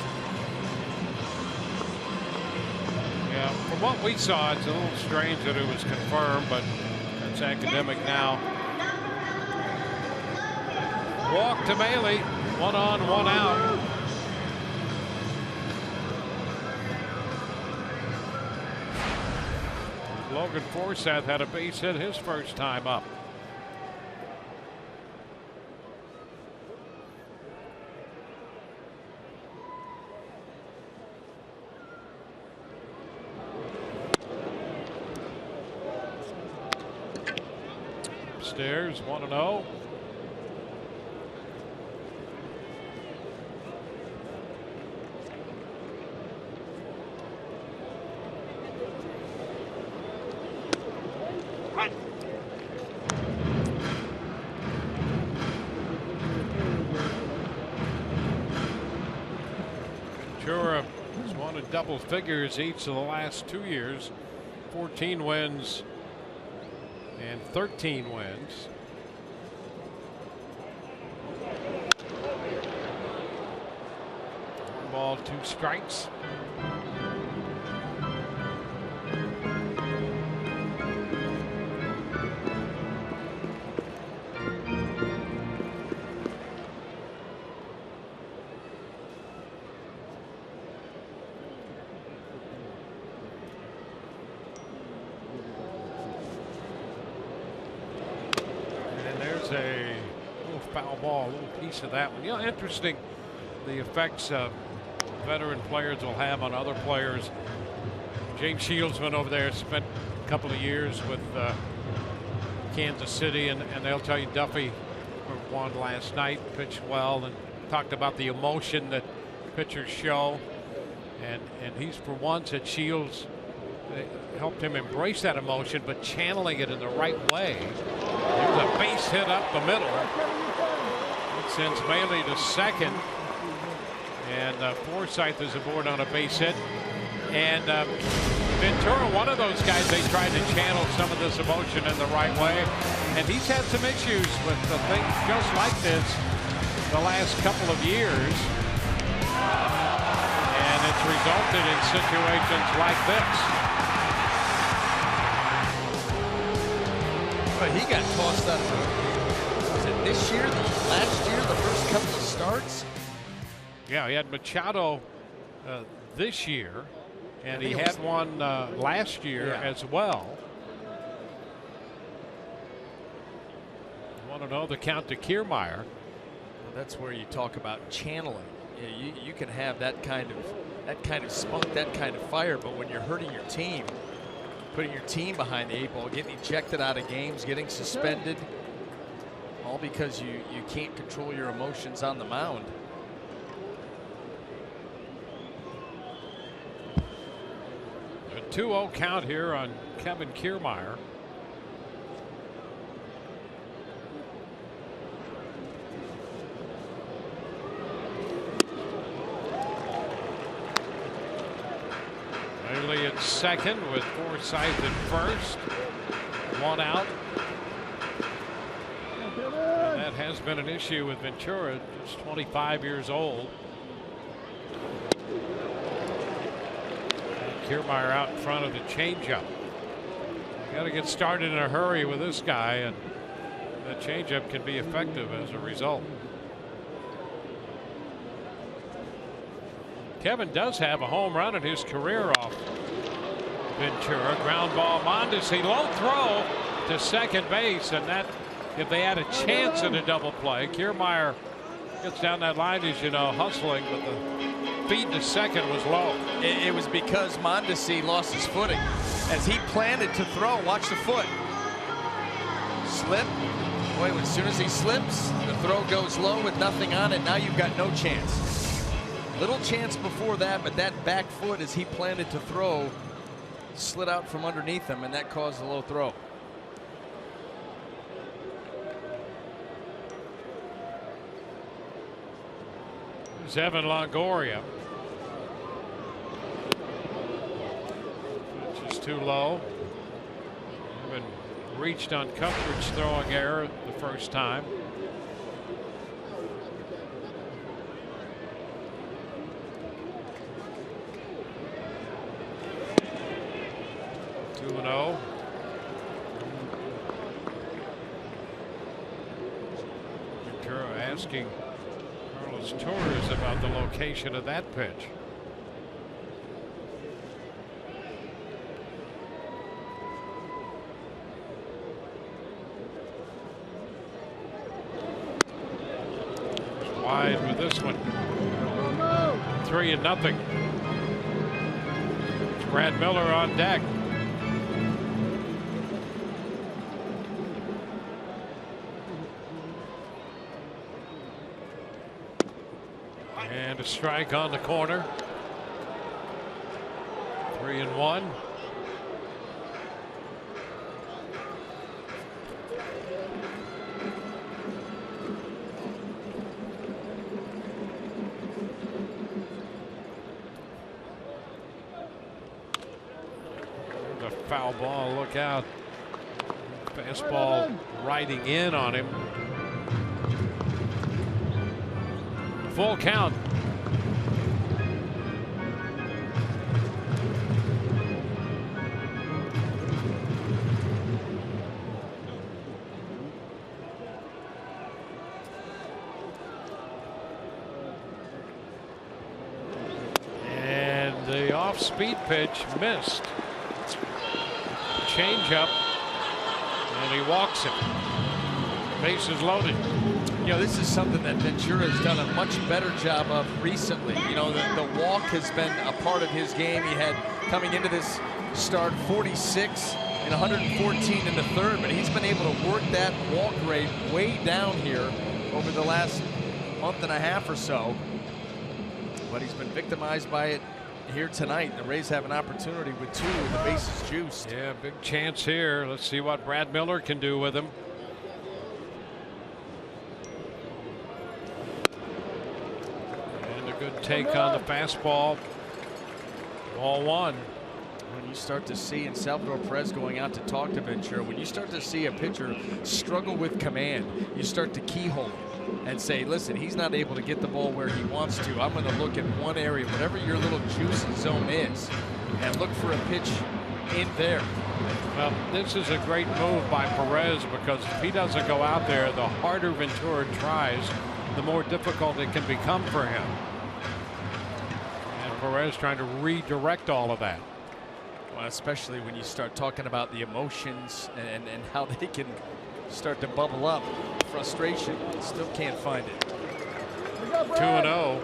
Yeah, from what we saw, it's a little strange that it was confirmed, but that's academic now. Walk to Maile. 1 on, 1 out. Logan Forsythe had a base hit his first time up. Upstairs, 1-0. Ventura has won in double figures each of the last 2 years. 14 wins and 13 wins. One ball, 2 strikes. A little foul ball, a little piece of that one. You know, interesting the effects veteran players will have on other players. James Shields went over there, spent a couple of years with Kansas City, and they'll tell you Duffy won last night, pitched well, and talked about the emotion that pitchers show. And he's for once at Shields helped him embrace that emotion, but channeling it in the right way. There's a base hit up the middle. It sends Maile to second. And Forsythe is aboard on a base hit. And Ventura, one of those guys, they tried to channel some of this emotion in the right way. And he's had some issues with the things just like this the last couple of years. And it's resulted in situations like this. But he got tossed out of was it this year, last year, the first couple of starts? Yeah, he had Machado this year, and he had one last year as well. You want to know the count to Kiermaier? Well, that's where you talk about channeling. Yeah, you can have that kind of spunk, that kind of fire, but when you're hurting your team, putting your team behind the 8 ball, getting ejected out of games, getting suspended, all because you can't control your emotions on the mound. 2-0 count here on Kevin Kiermaier. Bailey at second with Forsythe at first. 1 out. And that has been an issue with Ventura, just 25 years old. Kiermaier out in front of the changeup. Got to get started in a hurry with this guy, and the changeup can be effective as a result. Kevin does have a home run in his career off Ventura. Ground ball, Mondesi, low throw to second base, and that, if they had a chance at a double play, Kiermaier gets down that line, as you know, hustling, but the feed to second was low. It was because Mondesi lost his footing. As he planted to throw, watch the foot. Slip. Boy, as soon as he slips, the throw goes low with nothing on it. Now you've got no chance. Little chance before that, but that back foot as he planted to throw slid out from underneath him, and that caused a low throw. There's Evan Longoria. Which is too low. Evan reached on Cuthbert's throwing error the first time. Ventura asking Carlos Torres about the location of that pitch. Wide with this one. 3-0. It's Brad Miller on deck. And a strike on the corner. 3-1. The foul ball, look out. Fastball riding in on him. Full count. And the off-speed pitch missed. Change-up, and he walks it. Bases loaded. You know, this is something that Ventura has done a much better job of recently. You know, the walk has been a part of his game. He had, coming into this start, 46 and 114 in the third, but he's been able to work that walk rate way down here over the last month and a half or so. But he's been victimized by it here tonight. The Rays have an opportunity with 2 with the bases juiced. Yeah, big chance here. Let's see what Brad Miller can do with him. Good take on the fastball. Ball 1. When you start to see, and Salvador Perez going out to talk to Ventura, when you start to see a pitcher struggle with command, you start to keyhole and say, listen, he's not able to get the ball where he wants to. I'm going to look at one area, whatever your little juicy zone is, and look for a pitch in there. Well, this is a great move by Perez, because if he doesn't go out there, the harder Ventura tries, the more difficult it can become for him. Perez trying to redirect all of that. Well, especially when you start talking about the emotions and how they can start to bubble up. Frustration. Still can't find it. 2-0.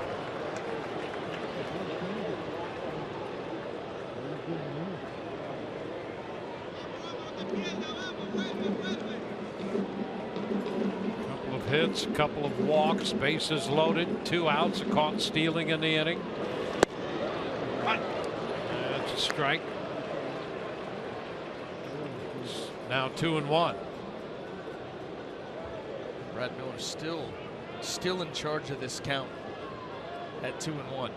Couple of hits, a couple of walks, bases loaded, 2 outs, a caught stealing in the inning. That's a strike. now 2-1. Brad Miller still in charge of this count at 2-1.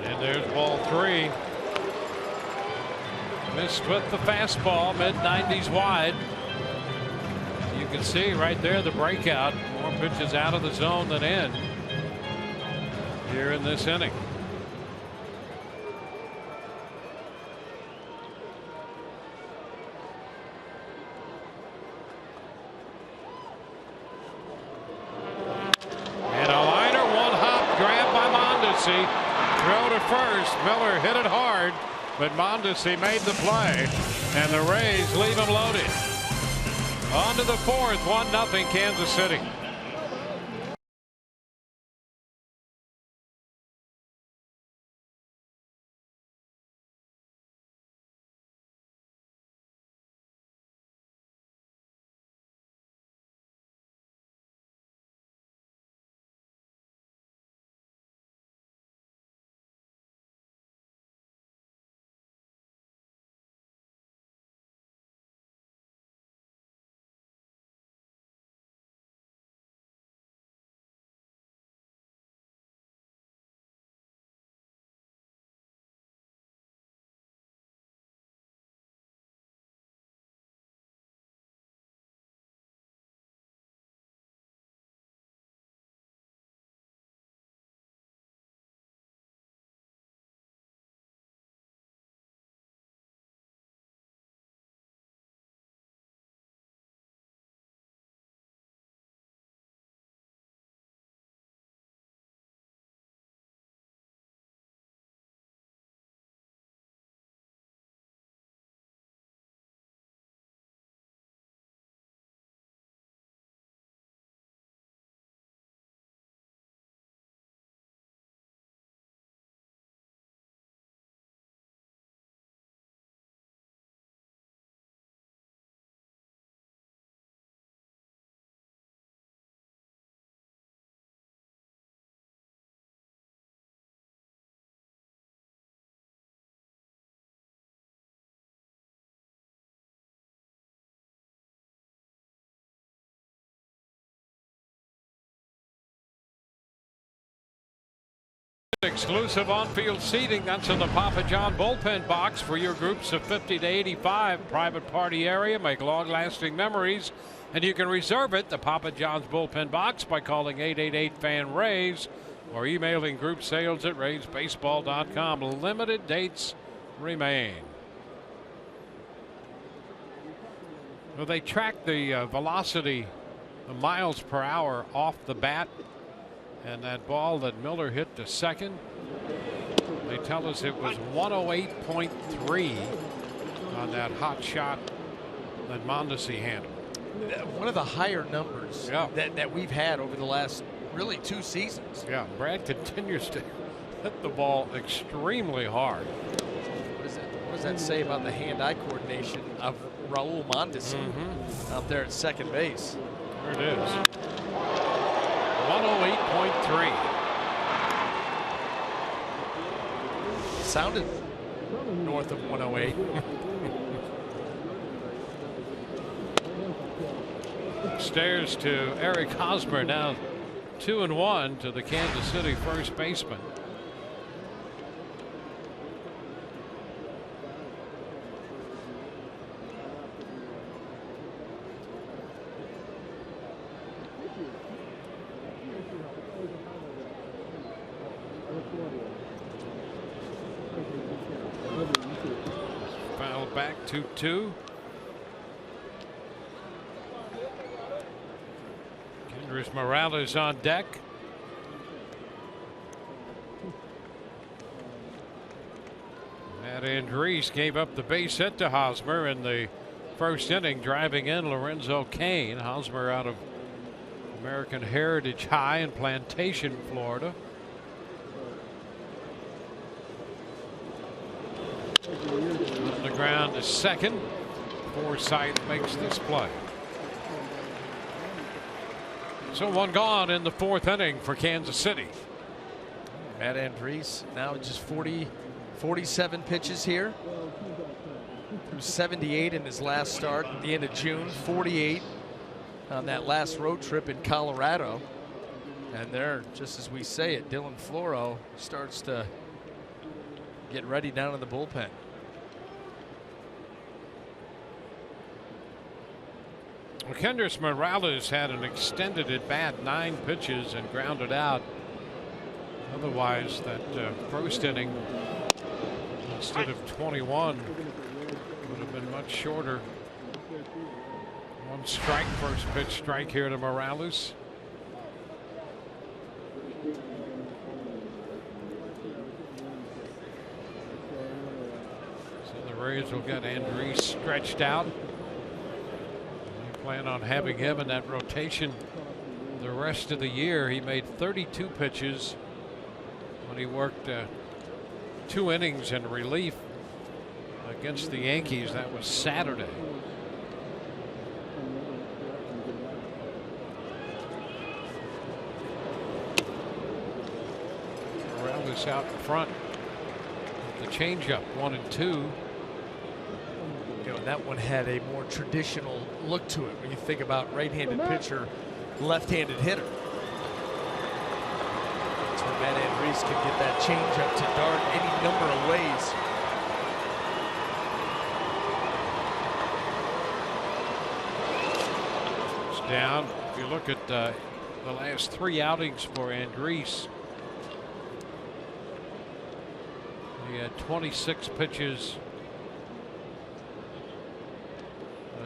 And there's ball 3. Missed with the fastball, mid-90s wide. You can see right there the breakout. More pitches out of the zone than in here in this inning. And a liner, one hop grab by Mondesi. Throw to first. Miller hit it hard, but Mondesi made the play, and the Rays leave him loaded. On to the fourth, 1-0 Kansas City. Exclusive on-field seating. That's in the Papa John bullpen box for your groups of 50 to 85. Private party area. Make long-lasting memories. And you can reserve it, the Papa John's bullpen box, by calling 888-FAN-RAYS or emailing group sales at raysbaseball.com. Limited dates remain. Well, they track the velocity of miles per hour off the bat. And that ball that Miller hit to second, they tell us it was 108.3 on that hot shot that Mondesi handled. One of the higher numbers that we've had over the last really 2 seasons. Yeah, Brad continues to hit the ball extremely hard. What does that say about the hand-eye coordination of Raul Mondesi out there at second base? There it is. 108.3. Sounded north of 108. Stairs to Eric Hosmer, now 2-1 to the Kansas City first baseman. Foul back 2-2. Kendrys Morales on deck. Matt Andriese gave up the base hit to Hosmer in the first inning, driving in Lorenzo Cain. Hosmer out of American Heritage High in Plantation, Florida. On the ground to second. Forsythe makes this play. So one gone in the 4th inning for Kansas City. Matt Andriese now just 47 pitches here. Threw 78 in his last start at the end of June, 48 on that last road trip in Colorado. And there, just as we say it, Dylan Floro starts to get ready down in the bullpen. Well, Kendrys Morales had an extended at bat, 9 pitches and grounded out. Otherwise, that first inning, instead of 21, would have been much shorter. 1 strike, first pitch strike here to Morales. So the Rays will get Andriese stretched out. They plan on having him in that rotation the rest of the year. He made 32 pitches when he worked 2 innings in relief against the Yankees. That was Saturday. Morales out in front. The changeup, 1 and 2. You know, that one had a more traditional look to it when you think about right-handed pitcher, left-handed hitter. That's where Matt Andriese can get that changeup to dart any number of ways. It's down. If you look at the last 3 outings for Andriese, he had 26 pitches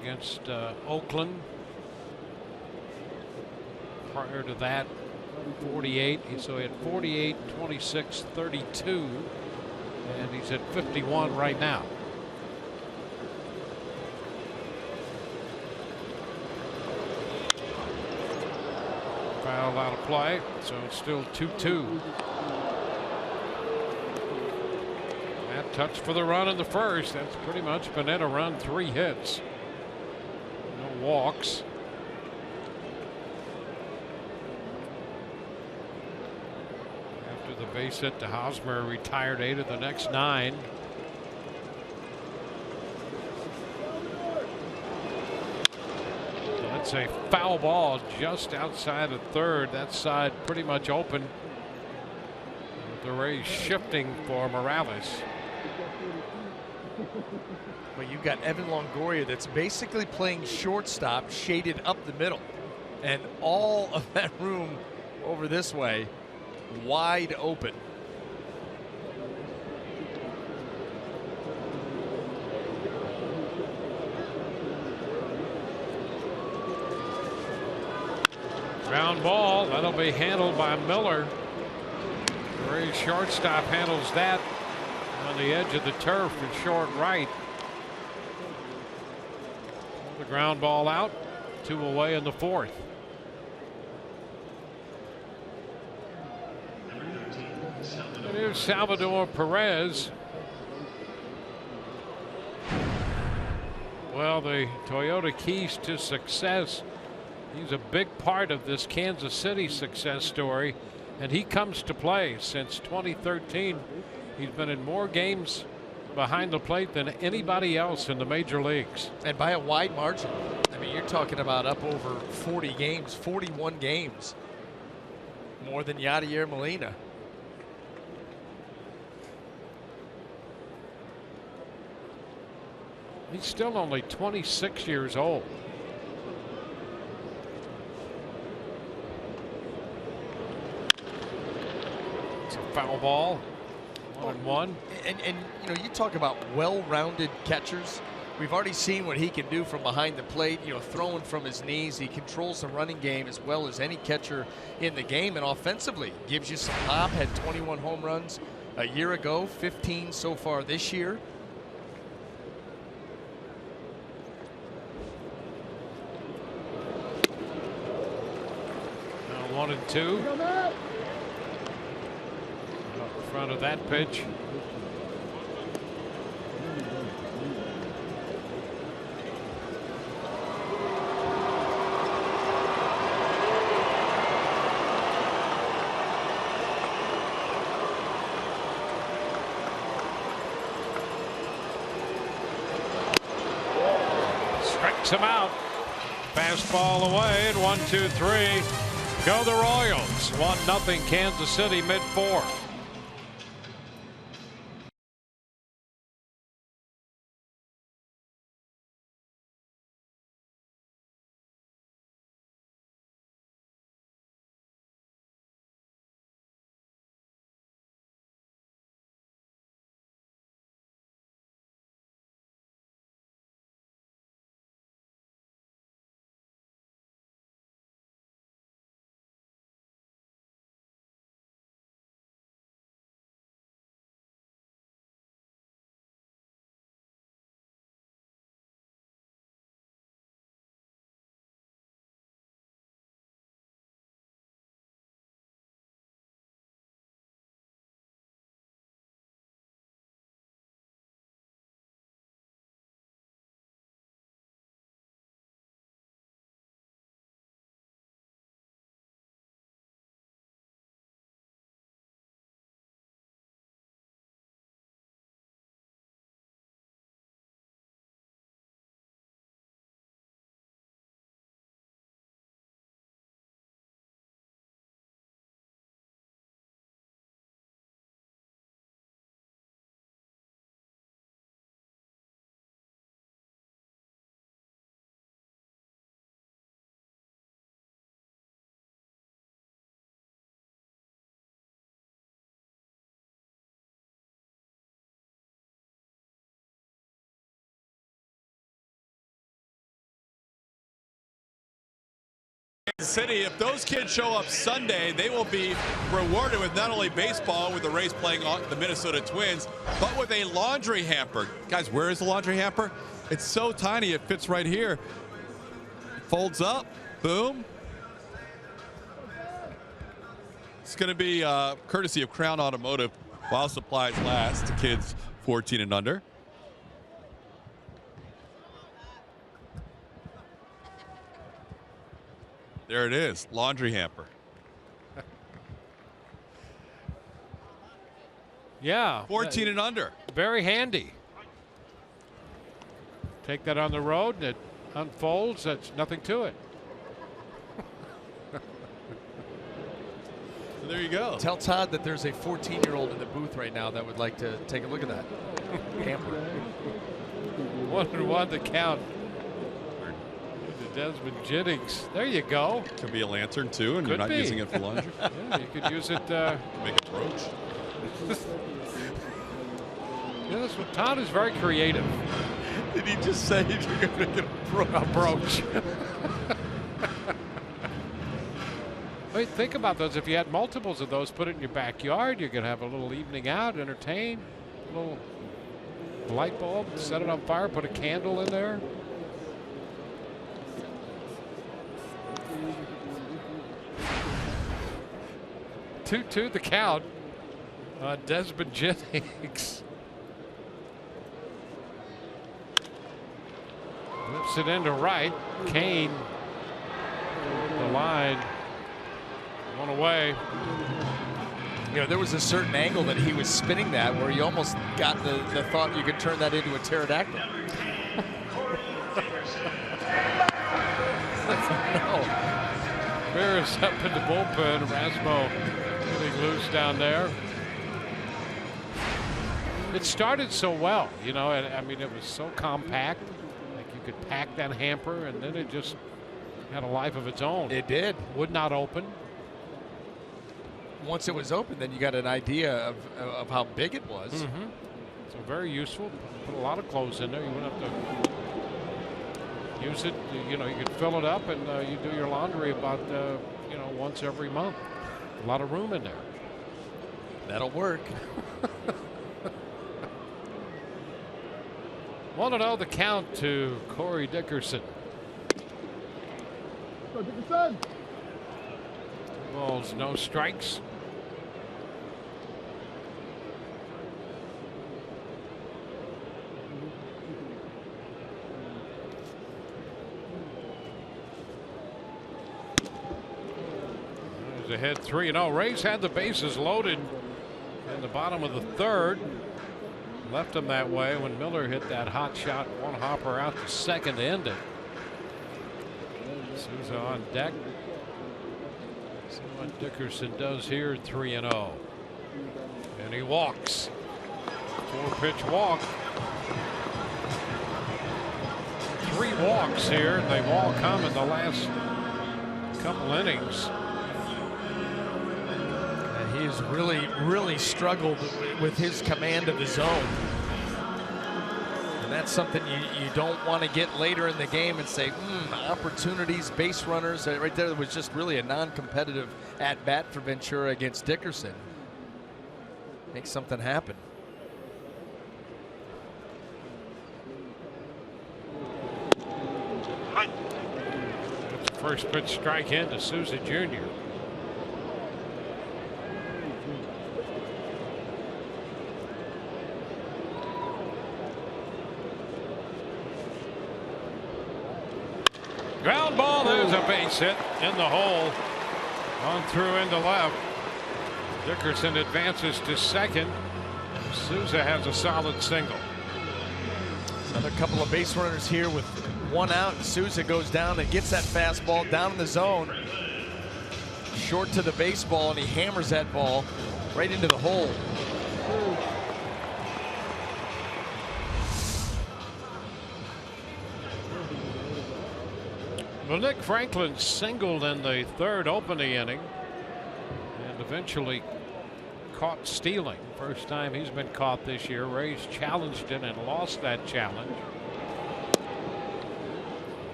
against Oakland. Prior to that, 48. So he had 48, 26, 32, and he's at 51 right now. Foul out of play, so it's still 2-2. That touch for the run in the first. That's pretty much been it. A run, 3 hits. No walks. After the base hit to Hosmer, retired 8 of the next 9. That's a foul ball just outside of third. That side pretty much open. The Rays shifting for Morales. Well, you've got Evan Longoria that's basically playing shortstop, shaded up the middle, and all of that room over this way wide open. Ground ball, that'll be handled by Miller. The Rays shortstop handles that on the edge of the turf in short right. The ground ball out, 2 away in the 4th. And here's Salvador Perez. Well, the Toyota keys to success. He's a big part of this Kansas City success story, and he comes to play. Since 2013, he's been in more games behind the plate than anybody else in the major leagues. And by a wide margin. I mean, you're talking about up over 40 games, 41 games. More than Yadier Molina. He's still only 26 years old. It's a foul ball. 1-1. And you know, you talk about well-rounded catchers. We've already seen what he can do from behind the plate, you know, throwing from his knees. He controls the running game as well as any catcher in the game, and offensively gives you some pop. Had 21 home runs a year ago, 15 so far this year. Now 1-2. Up in front of that pitch. Strikes him out. Fastball away, and 1-2-3. Go the Royals. 1-0 Kansas City mid-4th. City, if those kids show up Sunday, they will be rewarded with not only baseball with the Rays playing on the Minnesota Twins, but with a laundry hamper. Guys, where is the laundry hamper? It's so tiny, it fits right here. It folds up, boom. It's going to be courtesy of Crown Automotive while supplies last to kids 14 and under. There it is, laundry hamper. Yeah. 14 and under. Very handy. Take that on the road, and it unfolds. That's nothing to it. So there you go. Tell Todd that there's a 14-year-old in the booth right now that would like to take a look at that. Hamper. 1-1 the count. Desmond Jennings. There you go. Could be a lantern too, and you're not using it for laundry. Yeah, you could use it. Make a brooch. Yeah, that's what Todd is very creative. Did he just say you're going to get A brooch. I mean, think about those. If you had multiples of those, put it in your backyard. You could have a little evening out, entertain, a little light bulb, set it on fire, put a candle in there. Two the count. Desmond Jennings. Lifts it into right. Kane. The line. One away. You know, there was a certain angle that he was spinning that where you almost got the thought you could turn that into a pterodactyl. No. Bears up in the bullpen. Rasmo getting loose down there. It started so well, you know, and I mean, it was so compact. Like you could pack that hamper, and then it just had a life of its own. It did. Would not open. Once it was open, then you got an idea of how big it was. Mm-hmm. So very useful. Put a lot of clothes in there. You wouldn't have to use it. You know, you could fill it up, and you do your laundry about you know, once every month. A lot of room in there. That'll work. 1-0 the count to Corey Dickerson. Go Dickerson. Balls, no strikes. There's ahead 3-0. Rays had the bases loaded in the bottom of the third. Left them that way when Miller hit that hot shot, one hopper out to second to end it. Souza on deck. See what Dickerson does here. 3-0. And he walks. 4-pitch walk. 3 walks here. They've all come in the last couple innings. And he's really struggled with his command of the zone. And that's something you don't want to get later in the game and say, opportunities, base runners. Right there was just really a non-competitive at-bat for Ventura against Dickerson. Make something happen. That's the first pitch strike into Souza Jr. Ground ball. There's a base hit in the hole. On through into left. Dickerson advances to second. Souza has a solid single. Another couple of base runners here with 1 out. And Souza goes down and gets that fastball down in the zone. Short to the baseball, and he hammers that ball right into the hole. Well, Nick Franklin singled in the 3rd opening inning and eventually caught stealing. First time he's been caught this year. Rays challenged it and lost that challenge.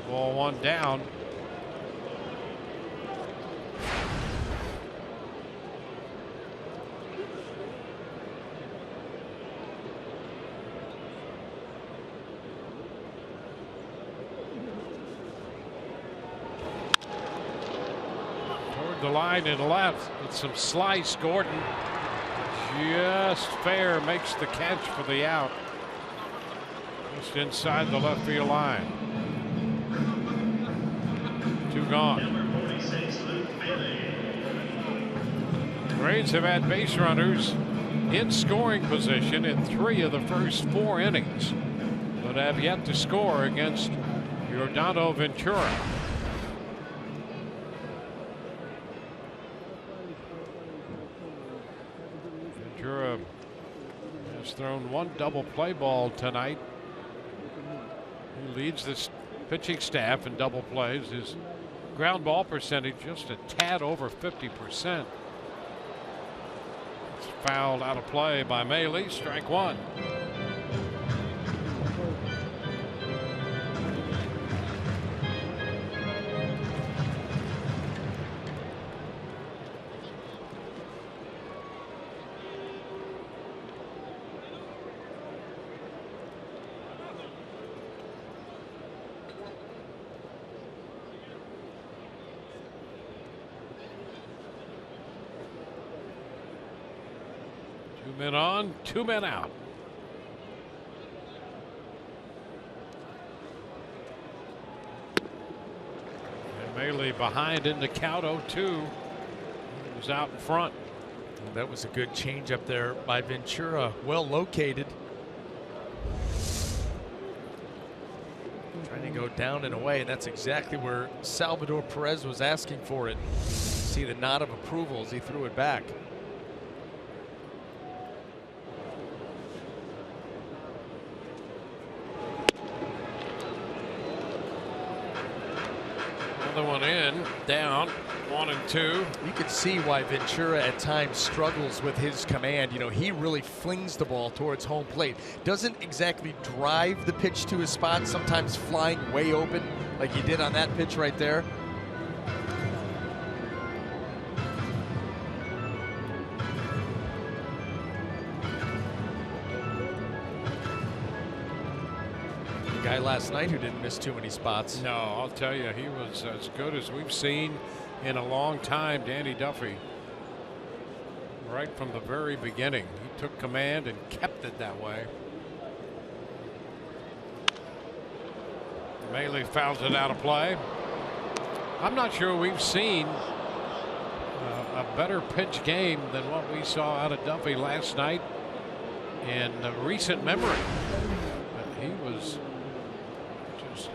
Ball 1 down. The line and left with some slice. Gordon just fair makes the catch for the out. Just inside the left field line. 2 gone. Rays have had base runners in scoring position in 3 of the first 4 innings, but have yet to score against Yordano Ventura. Ventura has thrown 1 double play ball tonight. He leads this pitching staff in double plays. His ground ball percentage just a tad over 50%. It's fouled out of play by Maile. Strike 1. Men on, 2 men out. And Maile behind in the count. 0-2. He was out in front. Well, that was a good change up there by Ventura. Well located. Trying to go down and away. That's exactly where Salvador Perez was asking for it. See the nod of approval as he threw it back. Another one in, down, 1 and 2. You can see why Ventura at times struggles with his command. You know, he really flings the ball towards home plate. Doesn't exactly drive the pitch to his spot, sometimes flying way open like he did on that pitch right there. Guy last night who didn't miss too many spots. No, I'll tell you, he was as good as we've seen in a long time. Danny Duffy, right from the very beginning, he took command and kept it that way. Maile fouls it out of play. I'm not sure we've seen a better pitch game than what we saw out of Duffy last night in recent memory. But he was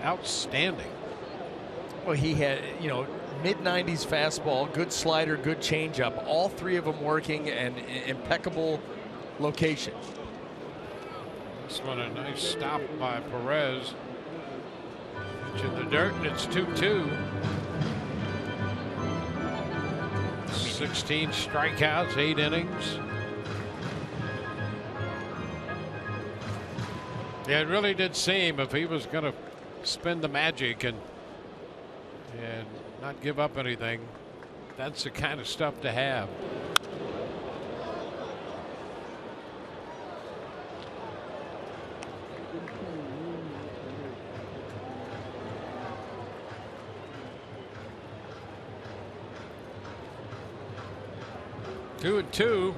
outstanding. Well, he had, mid-90s fastball, good slider, good changeup. All three of them working and impeccable location. This one a nice stop by Perez. Pitch in the dirt, and it's 2-2. 16 strikeouts, 8 innings. Yeah, it really did seem if he was going to spin the magic and not give up anything, that's the kind of stuff to have. Two and two.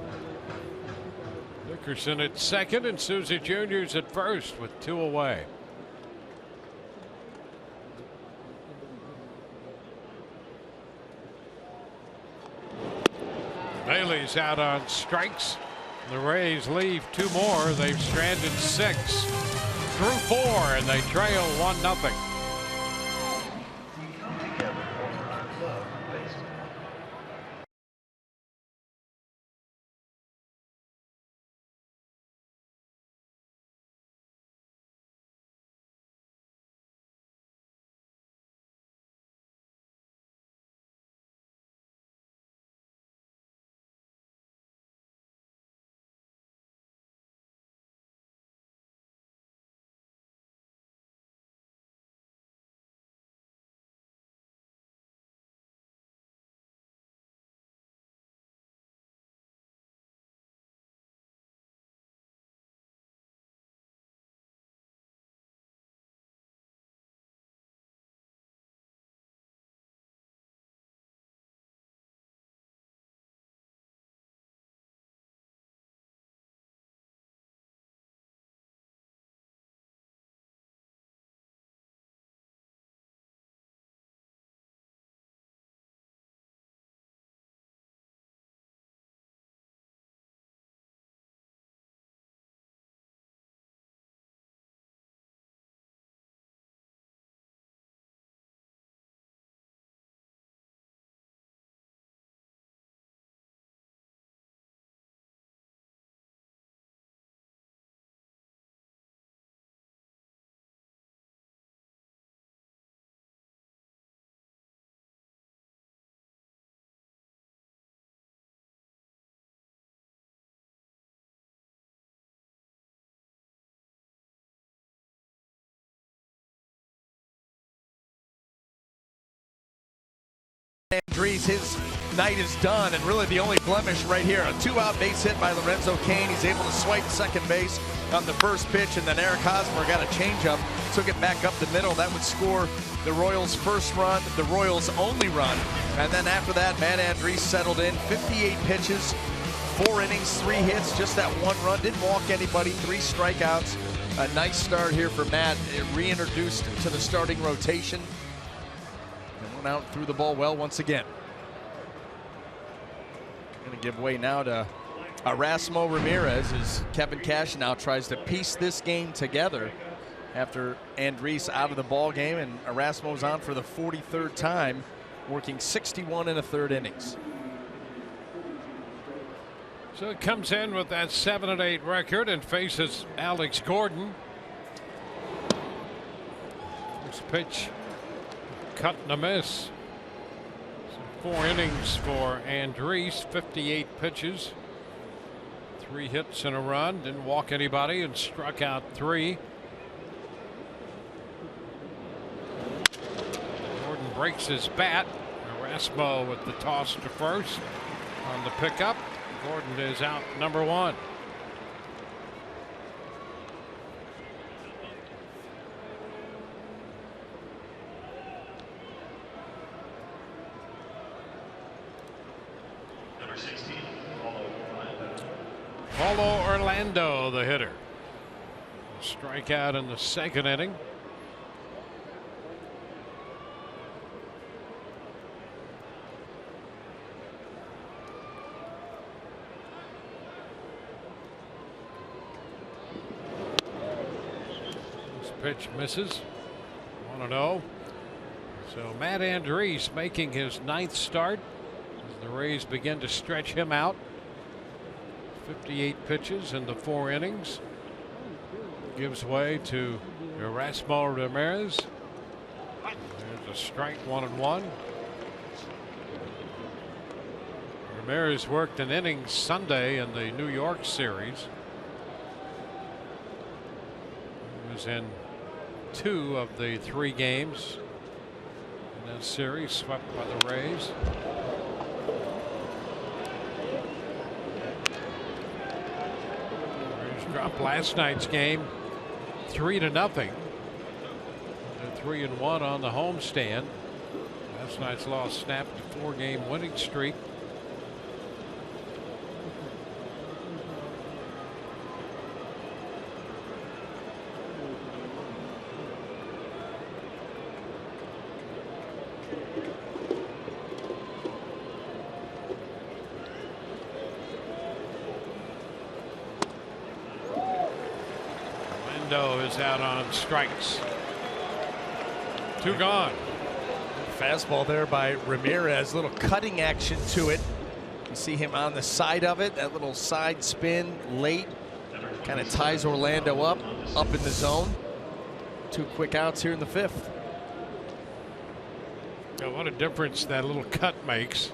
Dickerson at second and Souza Jr.'s at first with 2 away. Bailey's out on strikes. The Rays leave 2 more. They've stranded 6 through 4, and they trail 1-0. Andriese, his night is done, and really the only blemish right here, a 2-out base hit by Lorenzo Cain. He's able to swipe second base on the first pitch, and then Eric Hosmer got a changeup, took it back up the middle. That would score the Royals' first run, the Royals' only run. And then after that, Matt Andriese settled in, 58 pitches, 4 innings, 3 hits, just that 1 run. Didn't walk anybody, 3 strikeouts. A nice start here for Matt, reintroduced to the starting rotation. Out through the ball well once again. Going to give way now to Erasmo Ramirez as Kevin Cash now tries to piece this game together after Andriese out of the ball game, and Erasmo's on for the 43rd time, working 61 1/3 innings. So it comes in with that 7-8 record and faces Alex Gordon. First pitch. Cut and a miss. So 4 innings for Andriese, 58 pitches, 3 hits and a run, didn't walk anybody and struck out 3. Gordon breaks his bat. Erasmo with the toss to first on the pickup. Gordon is out number 1. Paulo Orlando, the hitter. Strikeout in the 2nd inning. This pitch misses. 1-0. So Matt Andriese making his 9th start as the Rays begin to stretch him out. 58 pitches in the 4 innings. Gives way to Erasmo Ramirez. There's a strike, 1-1. Ramirez worked an inning Sunday in the New York series. He was in 2 of the 3 games in that series, swept by the Rays. Rays dropped last night's game 3-0. They're 3-1 on the homestand. Last night's loss snapped a 4-game winning streak. Is out on strikes. 2 gone. Fastball there by Ramirez. Little cutting action to it. You see him on the side of it. That little side spin late kind of ties Orlando up in the zone. 2 quick outs here in the 5th. Yeah, what a difference that little cut makes.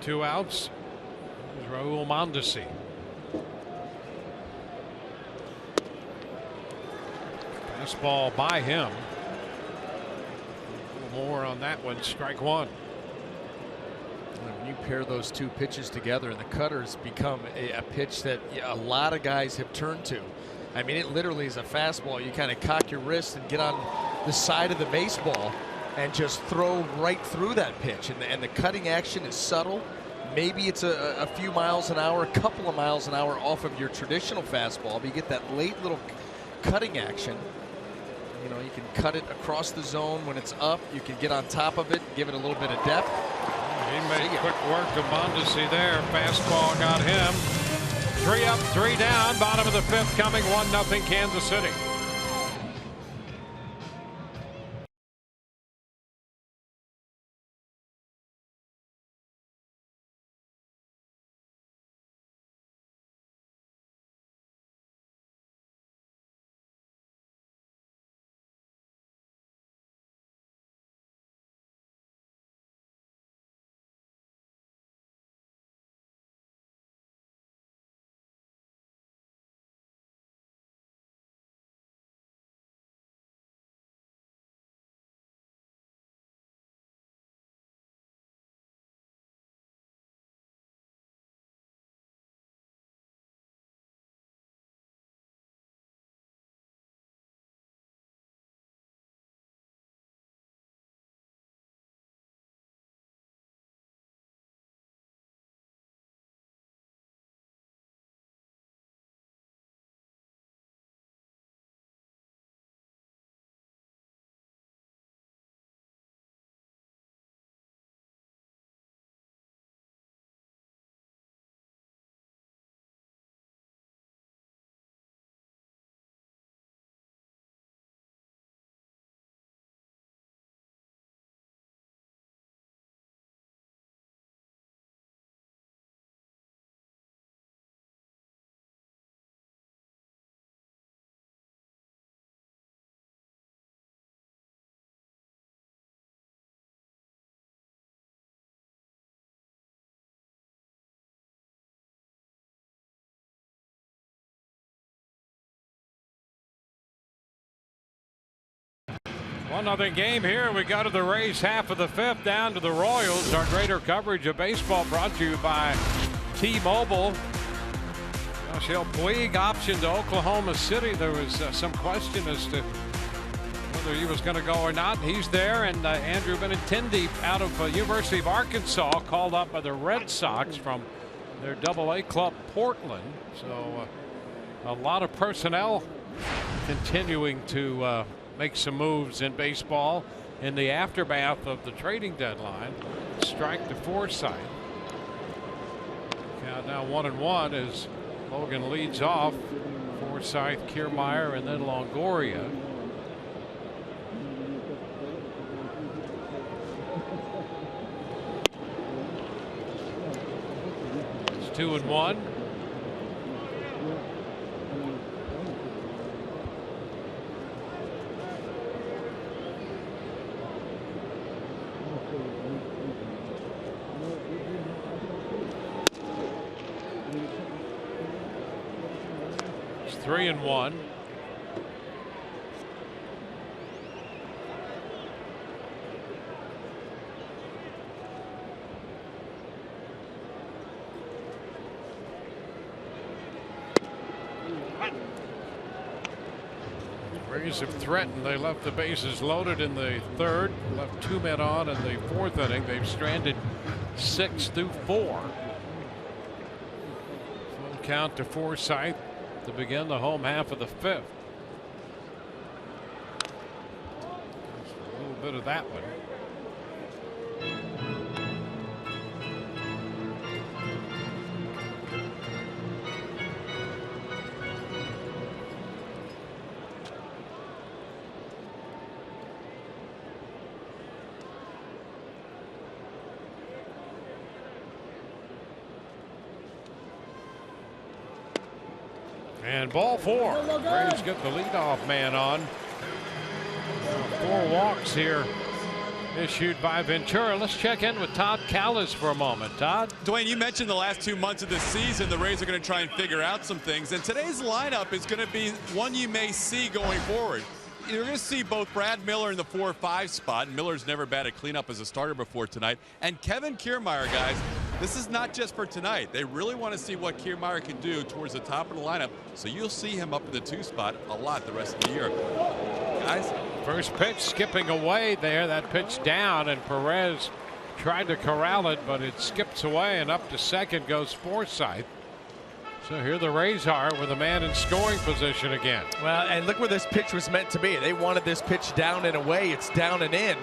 2 outs. There's Raul Mondesi. Fastball by him. A little more on that one. Strike 1. When you pair those 2 pitches together, and the cutter's become a pitch that a lot of guys have turned to. I mean, it literally is a fastball. You kind of cock your wrist and get on the side of the baseball and just throw right through that pitch. And the cutting action is subtle. Maybe it's a few miles an hour, a couple of miles an hour off of your traditional fastball, but you get that late little cutting action. You know, you can cut it across the zone when it's up. You can get on top of it, give it a little bit of depth. He made quick work of Mondesi there. Fastball got him. 3 up, 3 down. Bottom of the 5th coming. 1-0 Kansas City. One other game here. We go to the Rays half of the 5th, down to the Royals. Our greater coverage of baseball brought to you by T-Mobile. Michelle Puig option to Oklahoma City. There was some question as to whether he was going to go or not. He's there, and Andrew Benintendi out of University of Arkansas, called up by the Red Sox from their AA club Portland. So a lot of personnel continuing to make some moves in baseball in the aftermath of the trading deadline. Strike to Forsythe. Count now 1-1 as Logan leads off. Forsythe, Kiermaier, and then Longoria. It's 2-1. It's 3-1. Rays have threatened. They left the bases loaded in the third, left 2 men on in the fourth inning. They've stranded 6 through 4. Full count to Forsythe to begin the home half of the fifth. Just a little bit of that one. And ball 4. Rays get the leadoff man on. 4 walks here issued by Ventura. Let's check in with Todd Kalas for a moment. Todd? Dwayne, you mentioned the last 2 months of the season, the Rays are going to try and figure out some things. And today's lineup is going to be one you may see going forward. You're going to see both Brad Miller in the 4-5 spot. Miller's never batted cleanup as a starter before tonight. And Kevin Kiermaier, guys, this is not just for tonight. They really want to see what Kiermaier can do towards the top of the lineup. So you'll see him up in the 2 spot a lot the rest of the year. Guys. First pitch skipping away there. That pitch down, and Perez tried to corral it, but it skips away, and up to second goes Forsythe. So here the Rays are with a man in scoring position again. Well, and look where this pitch was meant to be. They wanted this pitch down and away. It's down and in.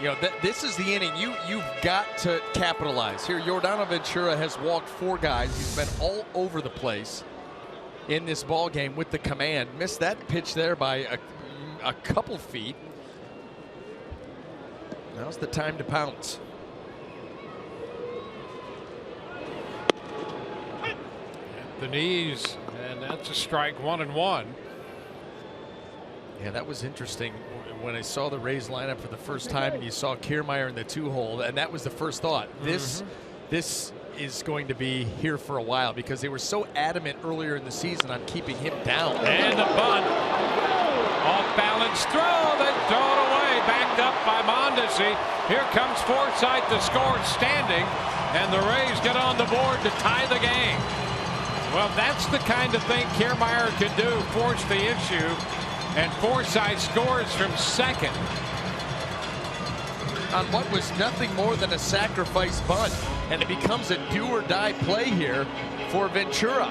You know, this is the inning you've got to capitalize. Here, Yordano Ventura has walked 4 guys. He's been all over the place in this ball game with the command. Missed that pitch there by a couple feet. Now's the time to pounce. The knees, and that's a strike. 1-1. Yeah, that was interesting when I saw the Rays lineup for the first time, and you saw Kiermaier in the 2-hole, and that was the first thought. This is going to be here for a while because they were so adamant earlier in the season on keeping him down. And the bunt. Off balance throw. They throw it away. Backed up by Mondesi. Here comes Forsythe to score standing, and the Rays get on the board to tie the game. Well, that's the kind of thing Kiermaier can do, force the issue, and Forsythe scores from second. On what was nothing more than a sacrifice bunt, and it becomes a do-or-die play here for Ventura.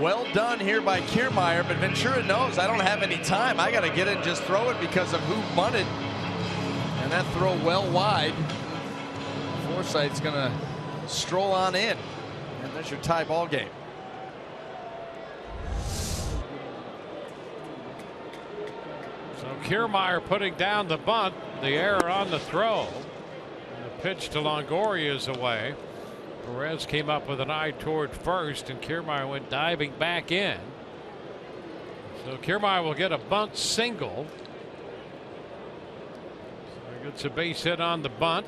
Well done here by Kiermaier, but Ventura knows I don't have any time. I got to get it and just throw it because of who bunted. And that throw well wide. Forsythe's going to stroll on in, and that's your tie ball game. So Kiermaier putting down the bunt, the error on the throw. And the pitch to Longoria is away. Perez came up with an eye toward first, and Kiermaier went diving back in. So Kiermaier will get a bunt single. So he gets a base hit on the bunt.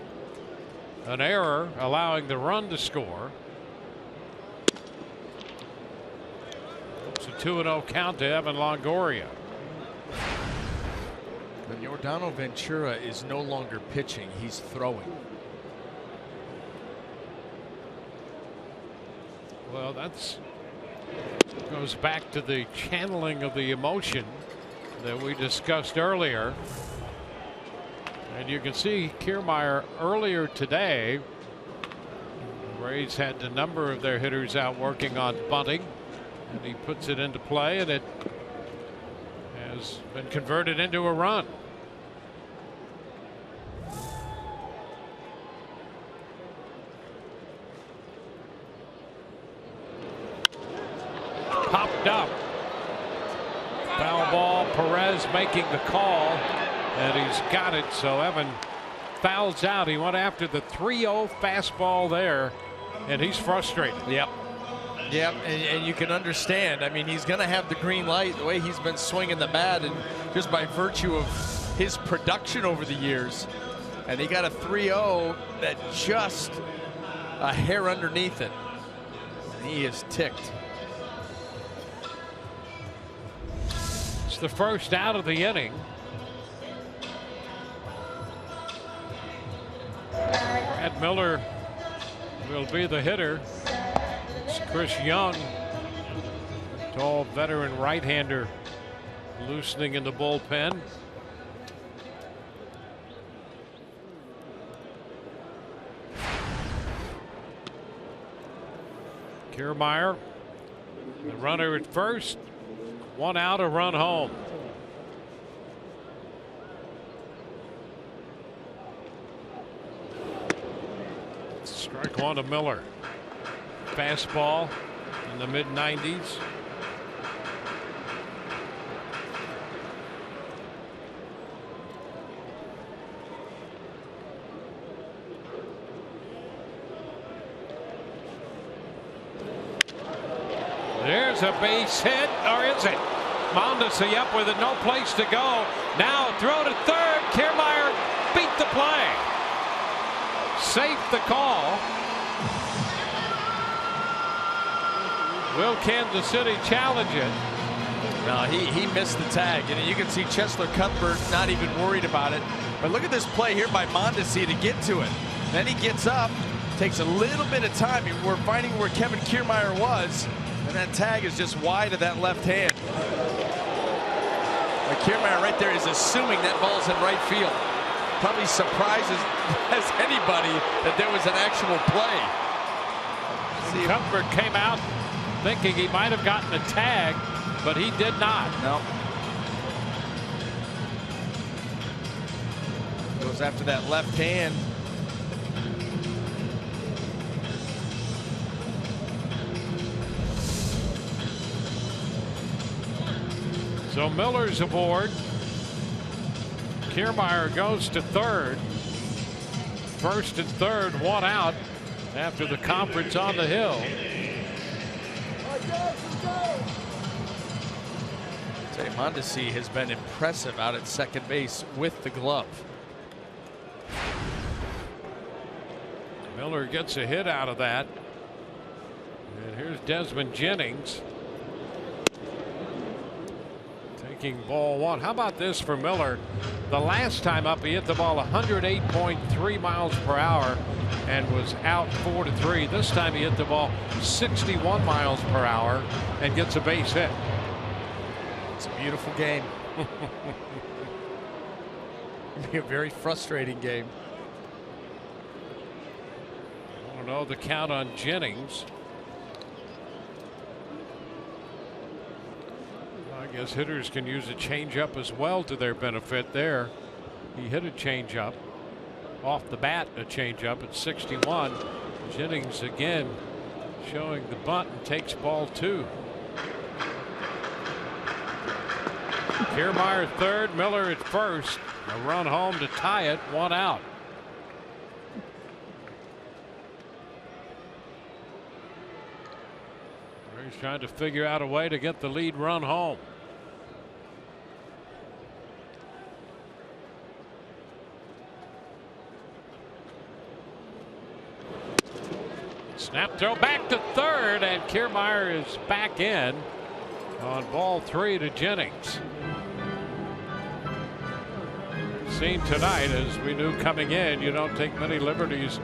An error allowing the run to score. It's a 2-0 count to Evan Longoria. But Yordano Ventura is no longer pitching, he's throwing. Well, that's goes back to the channeling of the emotion that we discussed earlier. And you can see Kiermaier earlier today. The Rays had a number of their hitters out working on bunting, and he puts it into play, and it has been converted into a run. Popped up. Foul ball. Perez making the call, and he's got it. So Evan fouls out. He went after the 3-0 fastball there, and he's frustrated. Yep. Yep, and you can understand. I mean, he's going to have the green light the way he's been swinging the bat, and just by virtue of his production over the years. And he got a 3-0 that just a hair underneath it. And he is ticked. It's the first out of the inning. Brad Miller will be the hitter. It's Chris Young, tall veteran right-hander, loosening in the bullpen. Kiermaier, the runner at first, 1 out, a run home. Strike one to Miller. Fastball in the mid-90s. There's a base hit, or is it? Mondesi up with it, no place to go. Now throw to third. Kiermaier beat the play. Safe the call. Will Kansas City challenge it? No, he missed the tag, and you can see Cheslor Cuthbert not even worried about it. But look at this play here by Mondesi to get to it. Then he gets up, takes a little bit of time. We're finding where Kevin Kiermaier was, and that tag is just wide of that left hand. But Kiermaier right there is assuming that ball's in right field. Probably surprises as anybody that there was an actual play. Cuthbert came out thinking he might have gotten a tag, but he did not. No. Goes after that left hand. So Miller's aboard. Kiermaier goes to third. First and third, 1 out after the conference on the hill. Mondesi has been impressive out at second base with the glove. Miller gets a hit out of that. And here's Desmond Jennings taking ball one. How about this for Miller? The last time up, he hit the ball 108.3 miles per hour and was out 4-3. This time he hit the ball 61 miles per hour and gets a base hit. It's a beautiful game. It'll be a very frustrating game. I don't know the count on Jennings. I guess hitters can use a changeup as well to their benefit there. He hit a changeup off the bat, a changeup at 61. Jennings again showing the bunt and takes ball 2. Kiermaier third, Miller at first. A run home to tie it, 1 out. He's trying to figure out a way to get the lead run home. Snap throw back to third, and Kiermaier is back in on ball 3 to Jennings. Seen tonight, as we knew coming in, you don't take many liberties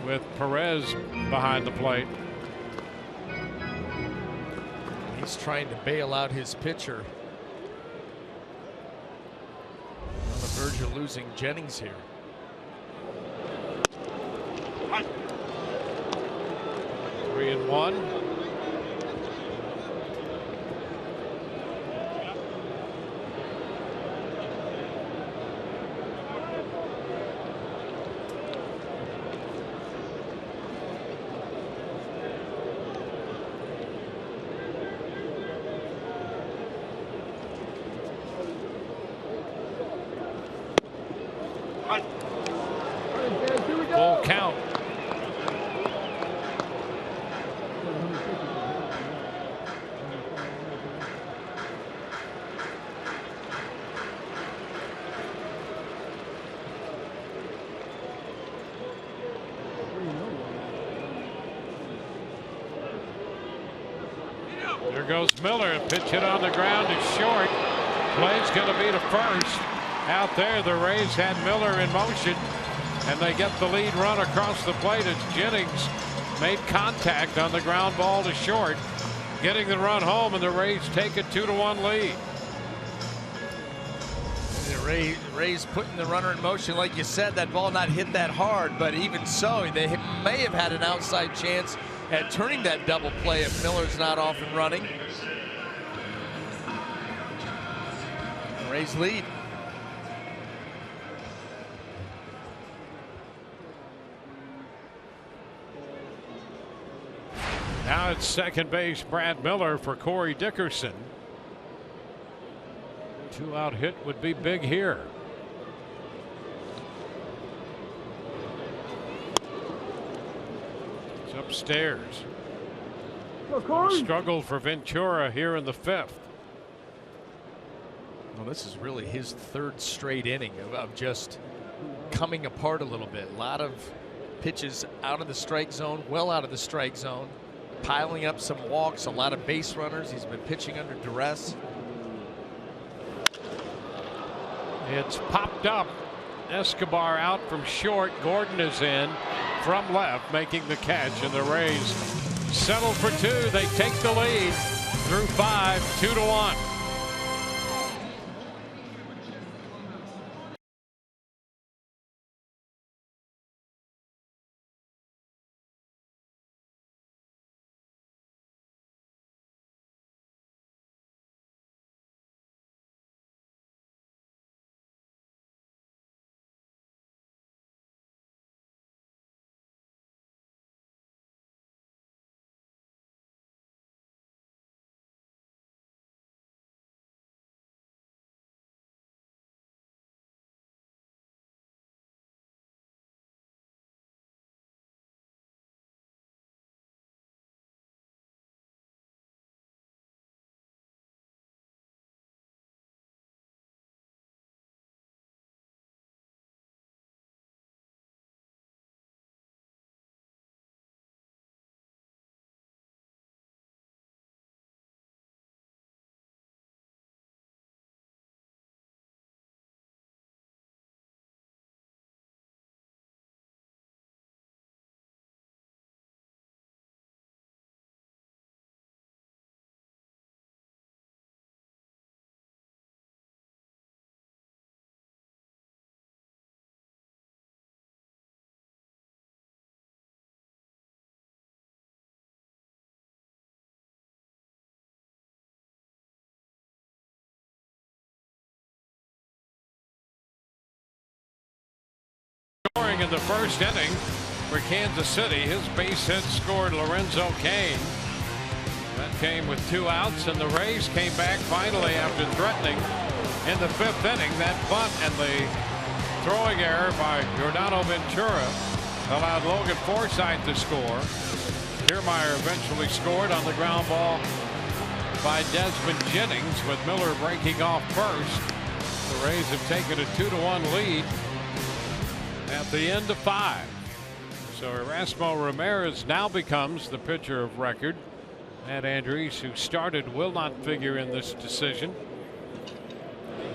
with Perez behind the plate. He's trying to bail out his pitcher. On the verge of losing Jennings here. 3-1. There goes Miller. Pitch hit on the ground is short. Play's going to be to first. Out there, the Rays had Miller in motion, and they get the lead run across the plate as Jennings made contact on the ground ball to short, getting the run home, and the Rays take a 2-1 lead. The Rays putting the runner in motion, like you said. That ball not hit that hard, but even so, they may have had an outside chance at turning that double play if Miller's not off and running. Rays lead. Now it's second base Brad Miller for Corey Dickerson. 2-out hit would be big here. It's upstairs. Struggled for Ventura here in the 5th. Well, this is really his 3rd straight inning of just coming apart a little bit. A lot of pitches out of the strike zone, well out of the strike zone, piling up some walks, a lot of base runners. He's been pitching under duress. It's popped up. Escobar out from short. Gordon is in from left, making the catch, and the Rays settle for 2. They take the lead through 5, 2-1. In the 1st inning for Kansas City, his base hit scored Lorenzo Cain. That came with 2 outs, and the Rays came back finally after threatening in the 5th inning. That bunt and the throwing error by Giordano Ventura allowed Logan Forsythe to score. Kiermaier eventually scored on the ground ball by Desmond Jennings, with Miller breaking off first. The Rays have taken a 2-1 lead at the end of 5. So Erasmo Ramirez now becomes the pitcher of record. Matt Andriese, who started, will not figure in this decision.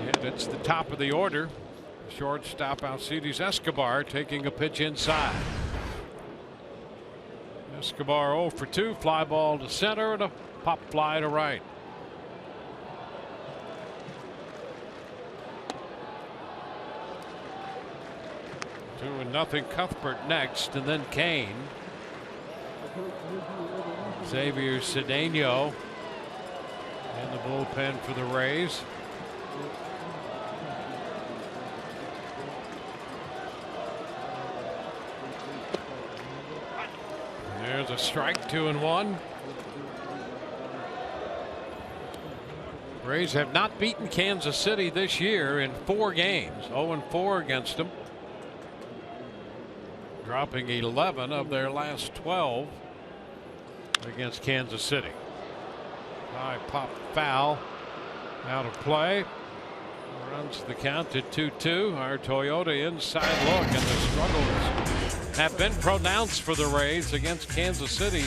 And it's the top of the order. Shortstop Alcides Escobar taking a pitch inside. Escobar 0 for 2, fly ball to center and a pop fly to right. 2-0 Cuthbert next, and then Cain. Xavier Cedeno in the bullpen for the Rays. There's a strike, 2-1. Rays have not beaten Kansas City this year in 4 games. 0-4 against them, dropping 11 of their last 12 against Kansas City. High pop foul out of play. Runs the count to 2-2. Our Toyota inside look, and the struggles have been pronounced for the Rays against Kansas City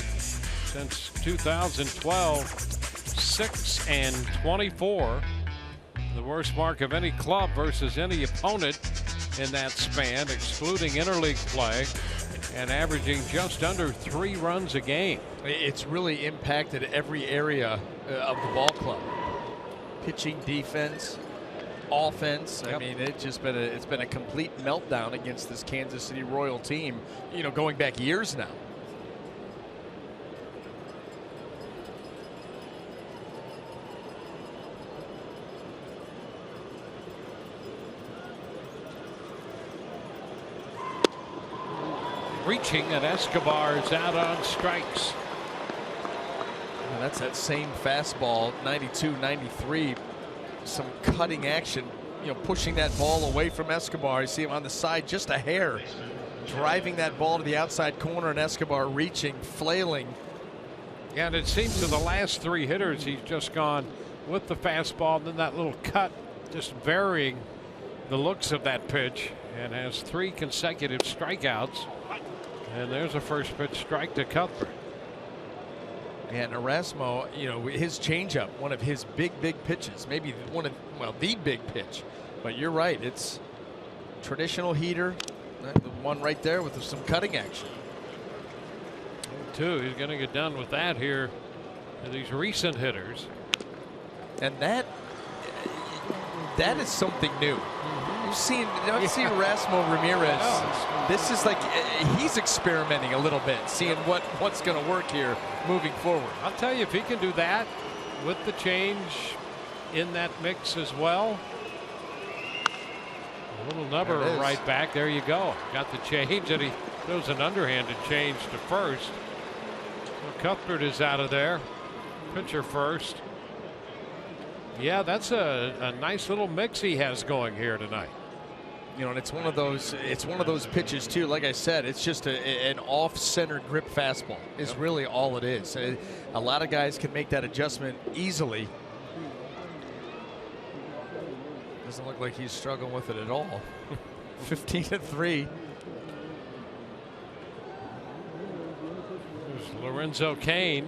since 2012. 26-24. The worst mark of any club versus any opponent in that span, excluding interleague play, and averaging just under 3 runs a game. It's really impacted every area of the ball club. Pitching, defense, offense. I mean, it's been a complete meltdown against this Kansas City Royal team, you know, going back years now. Reaching, and Escobar's out on strikes. And that's that same fastball, 92, 93. Some cutting action, you know, pushing that ball away from Escobar. You see him on the side just a hair, driving that ball to the outside corner, and Escobar reaching, flailing. Yeah, and it seems to the last 3 hitters, he's just gone with the fastball and then that little cut, just varying the looks of that pitch, and has 3 consecutive strikeouts. And there's a first pitch strike to Cuthbert. And Erasmo, you know, his changeup, one of his big pitches, maybe one of, well, the big pitch. But you're right, it's traditional heater, the one right there with some cutting action. 2, he's going to get done with that here to these recent hitters. And that is something new. You've seen Erasmo Ramirez. This is like he's experimenting a little bit, seeing what's going to work here moving forward. I'll tell you, if he can do that with the change in that mix as well. A little number right back. There you go. Got the change, and he throws an underhanded change to first. So Cuthbert is out of there. Pitcher first. Yeah, that's a nice little mix he has going here tonight. You know, and it's one of those pitches too. Like I said, it's just an off-center grip fastball is really all it is. A lot of guys can make that adjustment easily. Doesn't look like he's struggling with it at all. 15-3. There's Lorenzo Cain.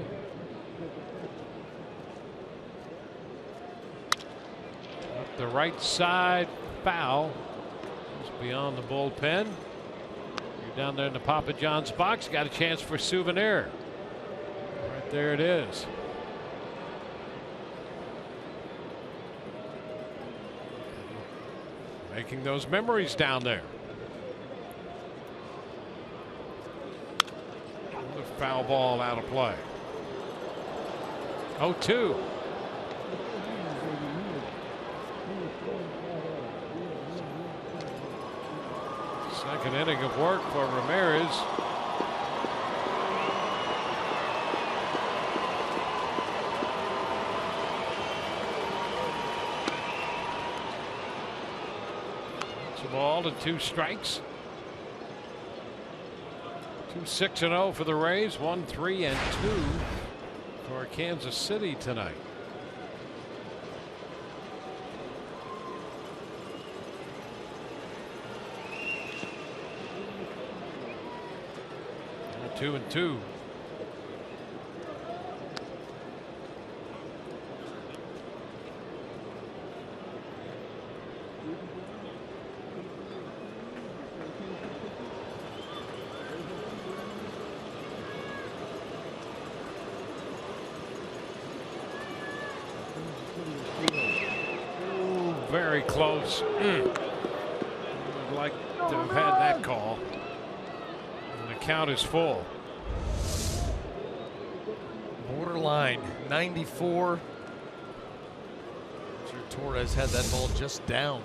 Up the right side, foul. Just beyond the bullpen. You're down there in the Papa John's box. Got a chance for Souvenir. Right there it is. Making those memories down there. The foul ball out of play. 0-2. Second inning of work for Ramirez. It's a ball to 2 strikes. 2-6-0 for the Rays. 1-3-2 for Kansas City tonight. Two and two. Very close. Would like to have had that call. And the count is full. Borderline 94. Torres had that ball just down.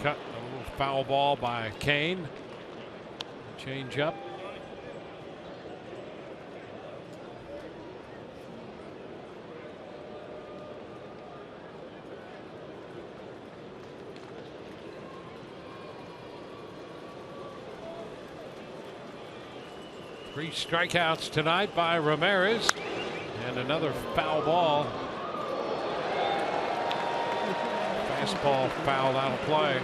Cut, a little foul ball by Cain. Change up. Three strikeouts tonight by Ramirez, and another foul ball. Fastball fouled out of play.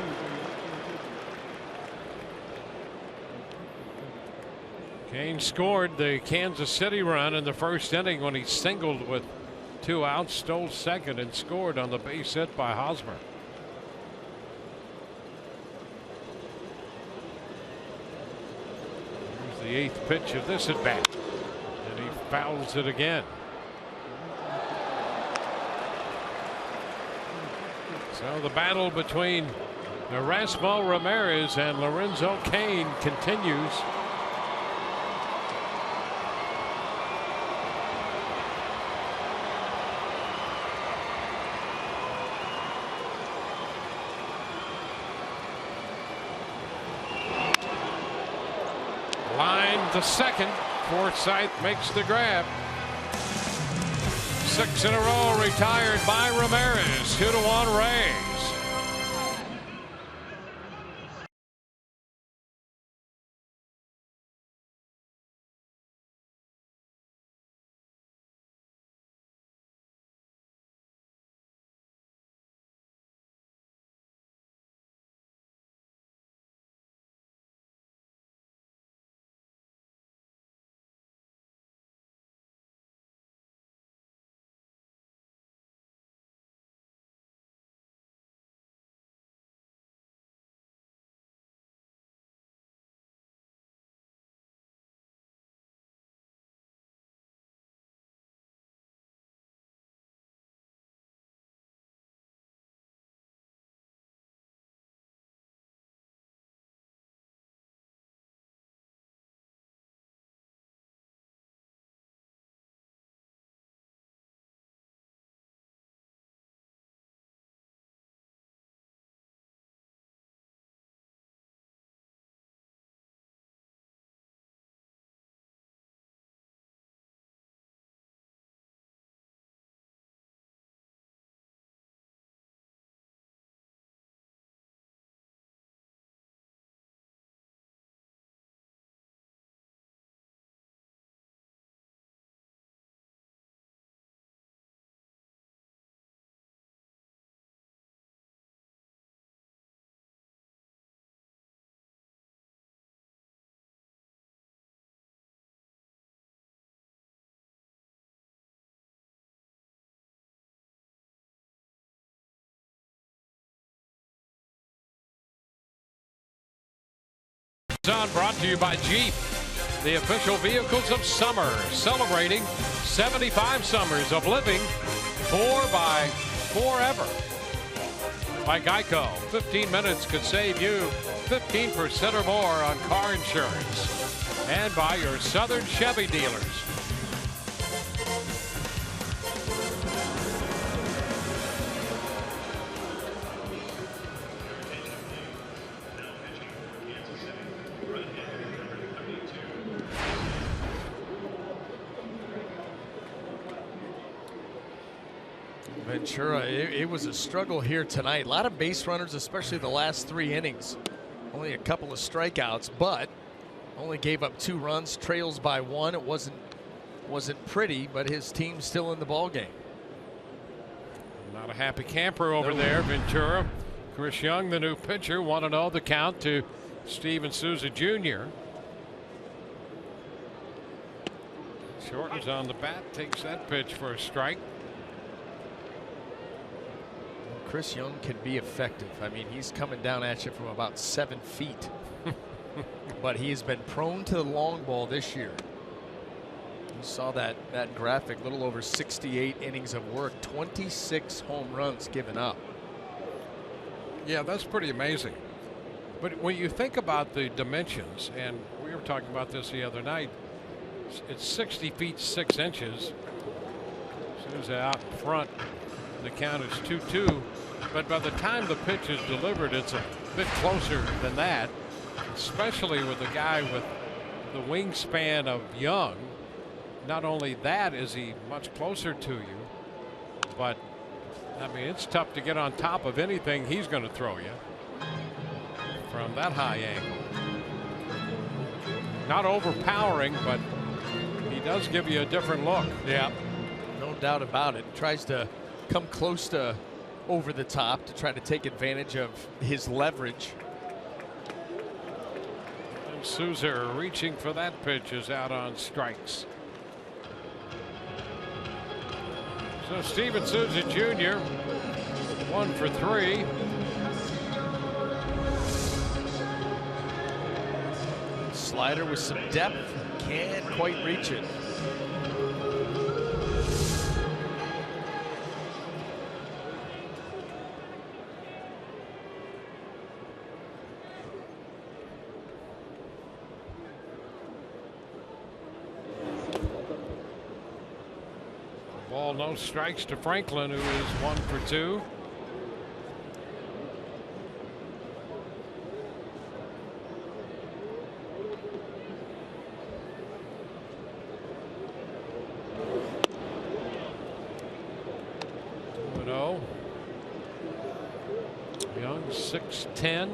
Kane scored the Kansas City run in the first inning when he singled with 2 outs, stole second, and scored on the base hit by Hosmer. Here's the 8th pitch of this at bat, and he fouls it again. So the battle between Erasmo Ramirez and Lorenzo Cain continues. Line to second. Forsythe makes the grab. 6 in a row retired by Ramirez. 2-1 Rays. Brought to you by Jeep, the official vehicles of summer, celebrating 75 summers of living 4x forever. By Geico, 15 minutes could save you 15% or more on car insurance. And by your Southern Chevy dealers. Ventura, it was a struggle here tonight. A lot of base runners, especially the last 3 innings. Only a couple of strikeouts, but only gave up 2 runs, trails by 1. It wasn't pretty, but his team's still in the ball game. Not a happy camper over there, Ventura. Chris Young, the new pitcher, 1-0 the count to Steven Souza Jr. Shortens on the bat, takes that pitch for a strike. Chris Young can be effective. I mean, he's coming down at you from about 7 feet. But he's been prone to the long ball this year. You saw that graphic, little over 68 innings of work, 26 home runs given up. Yeah, that's pretty amazing. But when you think about the dimensions, and we were talking about this the other night, it's 60 feet 6 inches. Souza out in front. The count is 2-2, but by the time the pitch is delivered, it's a bit closer than that, especially with a guy with the wingspan of Young. Not only that is he much closer to you, but I mean, it's tough to get on top of anything he's going to throw you from that high angle. Not overpowering, but he does give you a different look. Yeah, no doubt about it. Tries to come close to over the top to try to take advantage of his leverage. Souza reaching for that pitch is out on strikes. So Steven Souza Jr. 1 for 3. Slider with some depth, can't quite reach it. Ball, no strikes to Franklin, who is 1 for 2. Young, 6'10".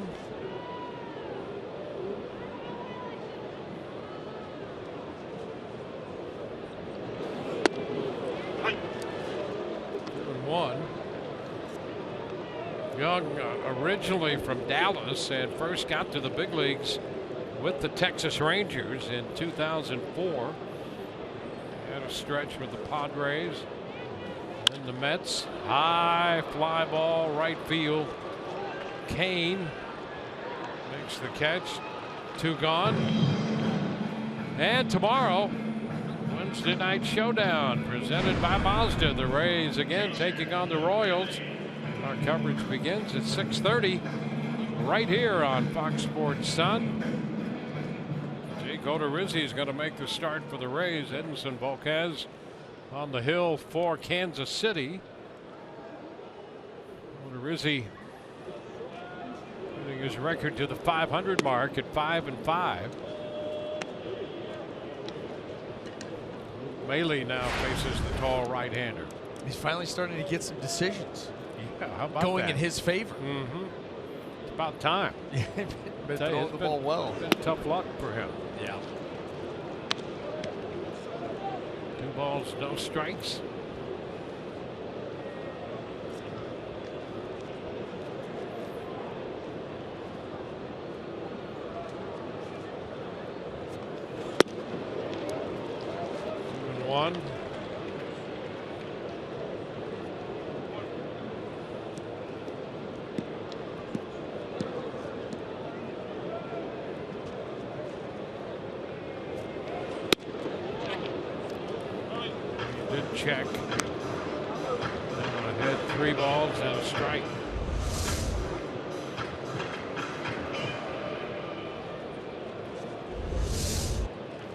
Young originally from Dallas and first got to the big leagues with the Texas Rangers in 2004. Had a stretch with the Padres and the Mets. High fly ball right field. Kane makes the catch. 2 gone. And tomorrow, Wednesday night showdown presented by Mazda. The Rays again taking on the Royals. Our coverage begins at 6:30 right here on Fox Sports Sun. Jake Odorizzi is going to make the start for the Rays. Edinson Volquez on the hill for Kansas City. Odorizzi putting his record to the 500 mark at 5-5. Maile now faces the tall right-hander. He's finally starting to get some decisions. Yeah, how about going that? in his favor. It's about time. Been throwing the ball well. Been tough luck for him. Yeah. 2 balls, no strikes. Two and 1. Check. Ahead, 3 balls and a strike.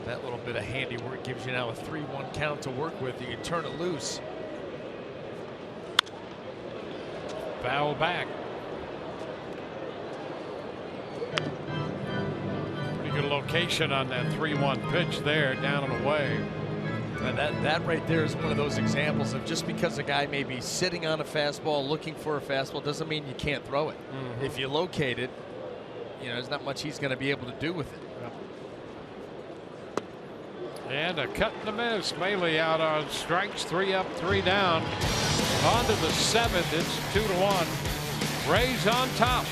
That little bit of handiwork gives you now a 3-1 count to work with. You can turn it loose. Foul back. Pretty good location on that 3-1 pitch there, down and away. And that right there is one of those examples of just because a guy may be sitting on a fastball looking for a fastball doesn't mean you can't throw it. If you locate it, you know, there's not much he's going to be able to do with it. And a cut and a miss. Maile out on strikes. 3 up, 3 down. On to the 7th. It's 2-1. Rays on top.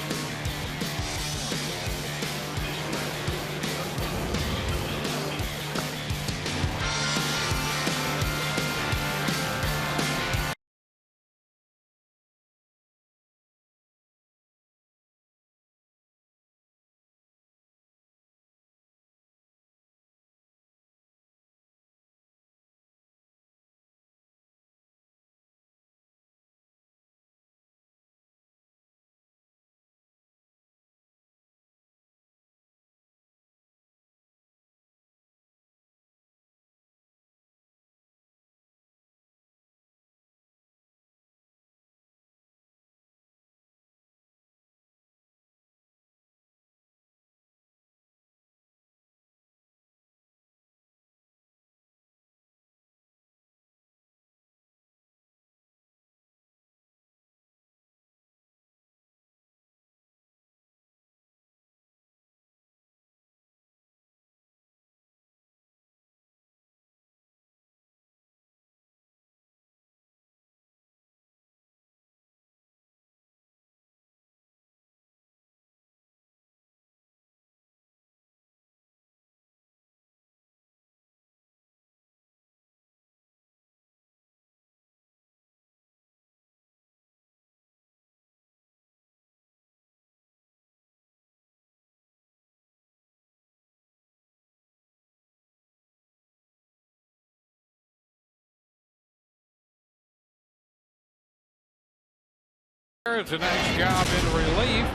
It's a nice job in relief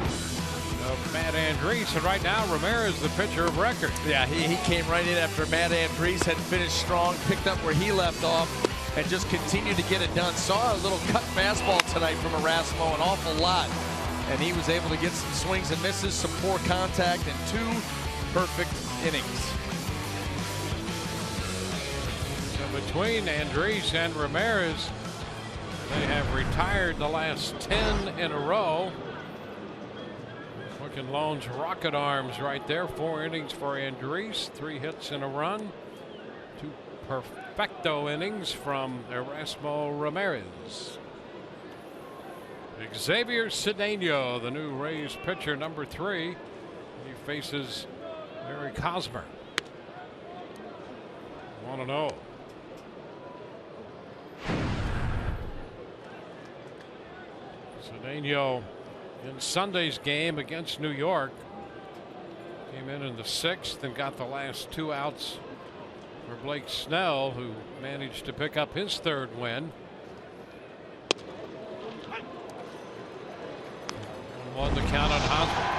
of Matt Andriese, and right now Ramirez the pitcher of record. Yeah, he came right in after Matt Andriese had finished strong, picked up where he left off, and just continued to get it done. Saw a little cut fastball tonight from Erasmo, an awful lot, and he was able to get some swings and misses, some poor contact, and 2 perfect innings. So between Andriese and Ramirez, they have retired the last 10 in a row. Quicken Loan's rocket arms right there. 4 innings for Andriese, 3 hits and a run. 2 perfecto innings from Erasmo Ramirez. Xavier Cedeno, the new Rays pitcher, number 3. He faces Eric Hosmer. 1-0. Cedeno in Sunday's game against New York came in the 6th and got the last 2 outs for Blake Snell, who managed to pick up his 3rd win. 1-1 the count on Hosmer.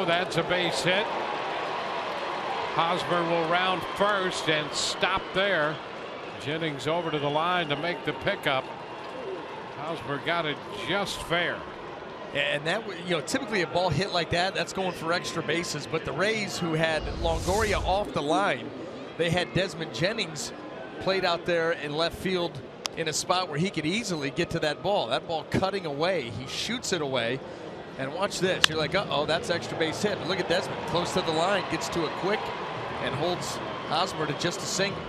That's a base hit. Hosmer will round first and stop there. Jennings over to the line to make the pickup. Hosmer got it just fair. And that, typically a ball hit like that, that's going for extra bases. But the Rays, who had Longoria off the line, they had Desmond Jennings played out there in left field in a spot where he could easily get to that ball. That ball cutting away. He shoots it away. And watch this. You're like, uh-oh, that's extra base hit. But look at Desmond. Close to the line, gets to it quick, and holds Hosmer to just a single.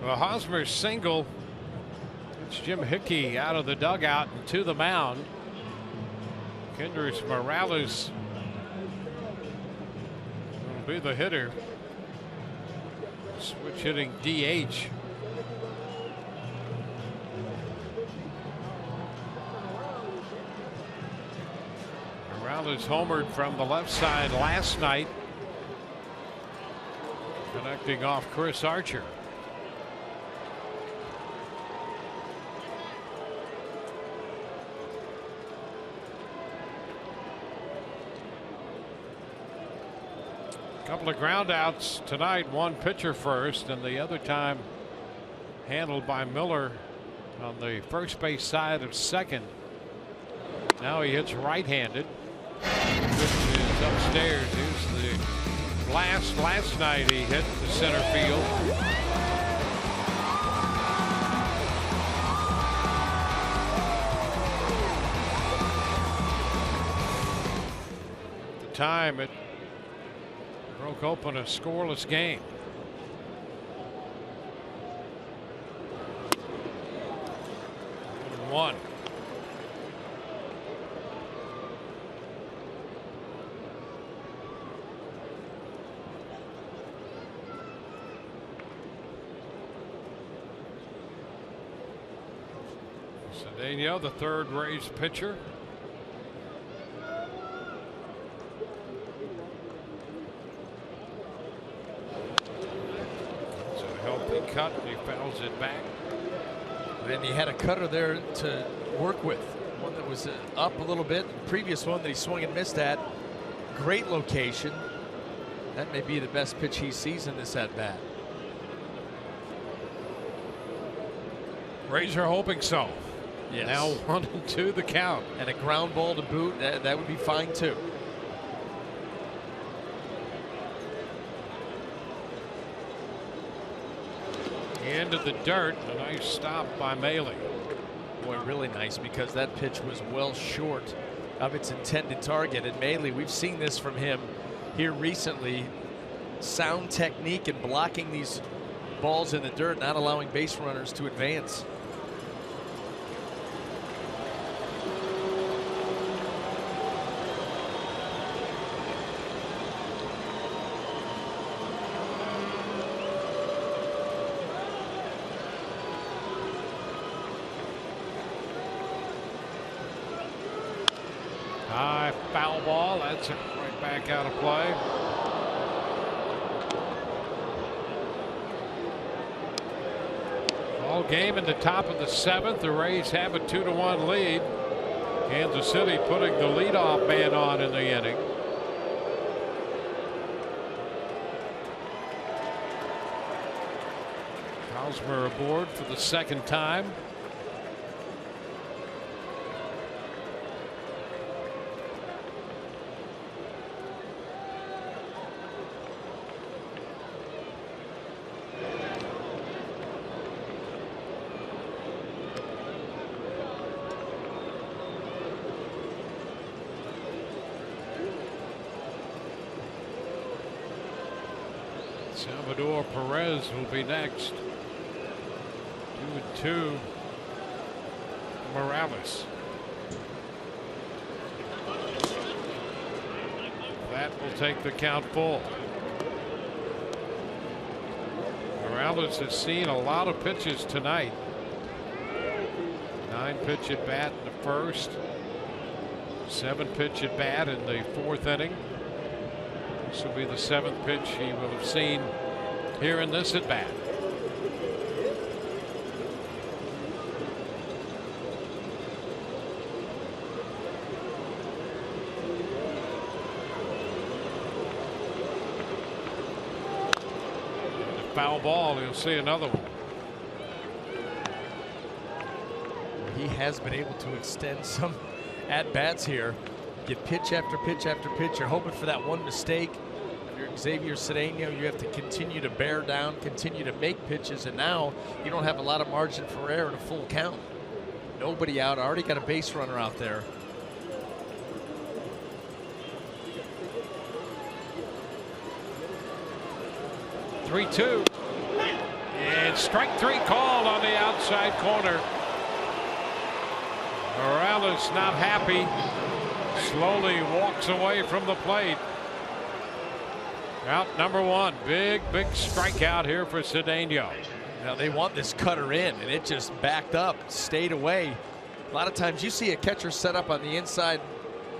Well, Hosmer's single. It's Jim Hickey out of the dugout and to the mound. Kendrys Morales will be the hitter. Switch hitting DH. Morales homered from the left side last night, connecting off Chris Archer. A couple of ground outs tonight, one pitcher first, and the other time handled by Miller on the first base side of second. Now he hits right-handed. Is upstairs. Here's the blast last night. He hit the center field. At the time, it broke open a scoreless game. One. Cedeno, the 3rd Rays pitcher. It's a healthy cut. He fouls it back. And he had a cutter there to work with. One that was up a little bit. The previous one that he swung and missed at. Great location. That may be the best pitch he sees in this at bat. Rays are hoping so. Yes. Now 1-2 the count. And a ground ball to boot. That would be fine too. Into the dirt. A nice stop by Maile. Boy, really nice, because that pitch was well short of its intended target. And Maile, we've seen this from him here recently. Sound technique in blocking these balls in the dirt, not allowing base runners to advance. High foul ball. That's it right back out of play. Ball game in the top of the 7th. The Rays have a 2-1 lead. Kansas City putting the leadoff man on in the inning. Hosmer aboard for the 2nd time. Salvador Perez will be next. 2-2. Morales. That will take the count full. Morales has seen a lot of pitches tonight. 9-pitch at bat in the 1st. 7-pitch at bat in the 4th inning. This will be the 7th pitch he will have seen here in this at bat. Foul ball. You'll see another one. He has been able to extend some at bats here. Get pitch after pitch after pitch. You're hoping for that one mistake. If you're Xavier Cedeno, you have to continue to bear down, continue to make pitches, and now you don't have a lot of margin for error in a full count. Nobody out. Already got a base runner out there. Three-two. And strike 3 called on the outside corner. Morales not happy. Slowly walks away from the plate. Out number 1. Big strikeout here for Cedeno. Now they want this cutter in, and it just backed up, stayed away. A lot of times you see a catcher set up on the inside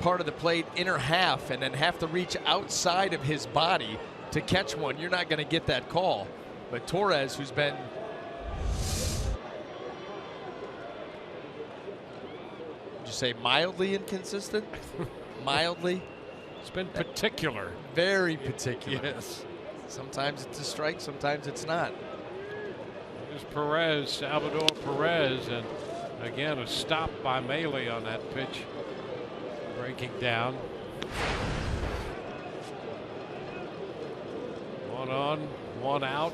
part of the plate, inner half, and then have to reach outside of his body to catch one. You're not going to get that call. But Torres, who's been say mildly inconsistent? Mildly? It's been particular. Very particular. Yes. Sometimes it's a strike, sometimes it's not. Here's Perez, Salvador Perez, and again a stop by Maile on that pitch. Breaking down. 1 on, 1 out.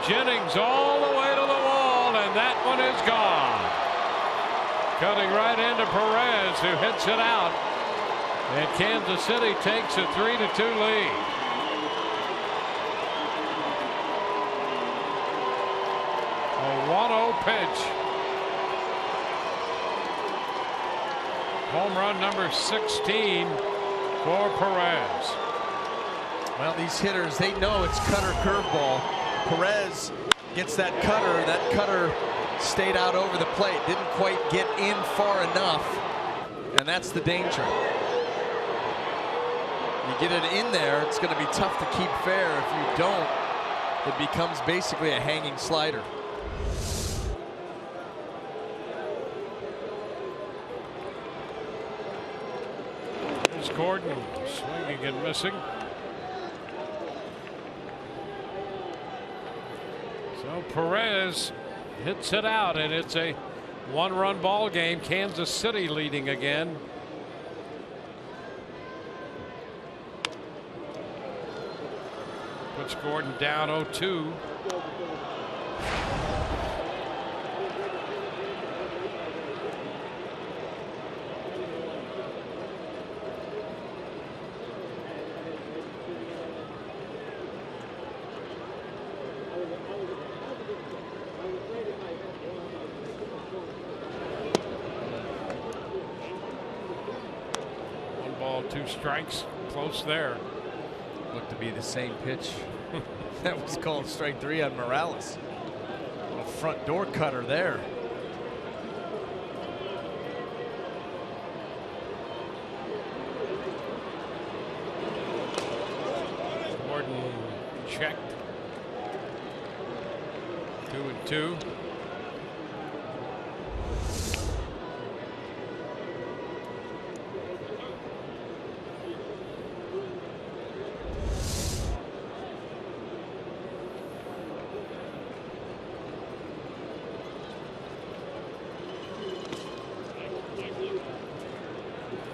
Jennings all the way to the wall, and that one is gone. Cutting right into Perez, who hits it out. And Kansas City takes a 3-2 lead. A 1-0 pitch. Home run number 16 for Perez. Well, these hitters, they know it's cutter curveball. Perez gets that cutter. That cutter stayed out over the plate. Didn't quite get in far enough. And that's the danger. You get it in there, it's going to be tough to keep fair. If you don't, it becomes basically a hanging slider. Here's Gordon swinging and missing. So Perez hits it out, and it's a 1-run ball game. Kansas City leading again. Puts Gordon down 0-2. 1 ball, 2 strikes. Close there. Looked to be the same pitch that was called strike 3 on Morales. A front door cutter there. Gordon checked. 2-2.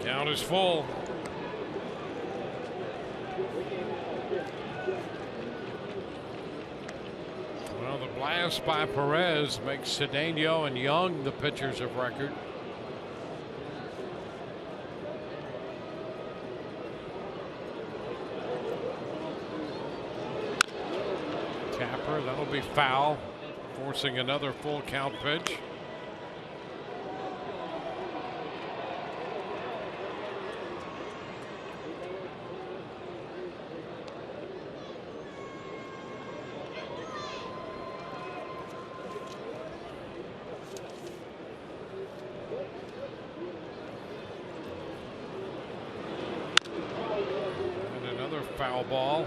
Count is full. Well, the blast by Perez makes Cedeno and Young the pitchers of record. Tapper, that'll be foul, forcing another full count pitch. Foul ball.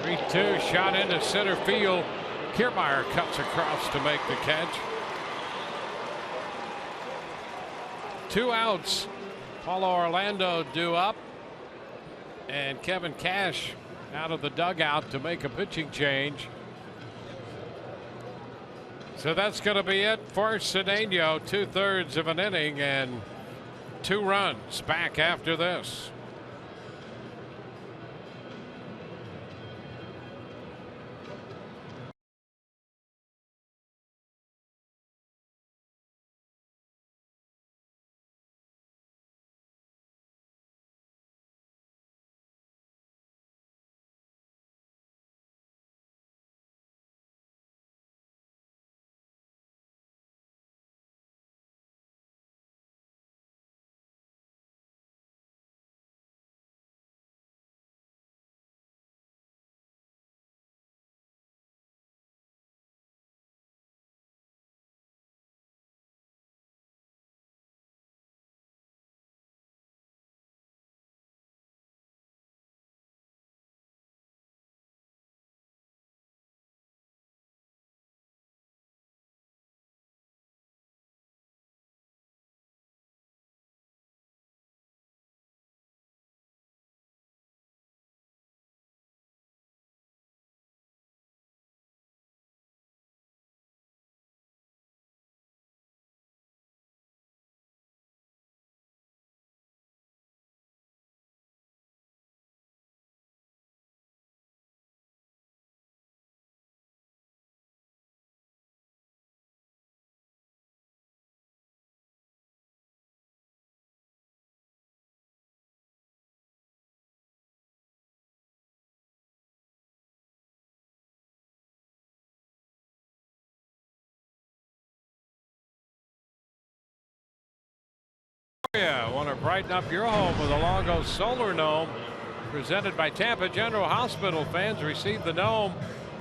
Three-two shot into center field. Kiermaier cuts across to make the catch. 2 outs. Paulo Orlando due up. And Kevin Cash out of the dugout to make a pitching change. So that's going to be it for Cedeno. 2/3 of an inning and 2 runs back after this. Yeah, want to brighten up your home with a Longo Solar Gnome presented by Tampa General Hospital. Fans receive the gnome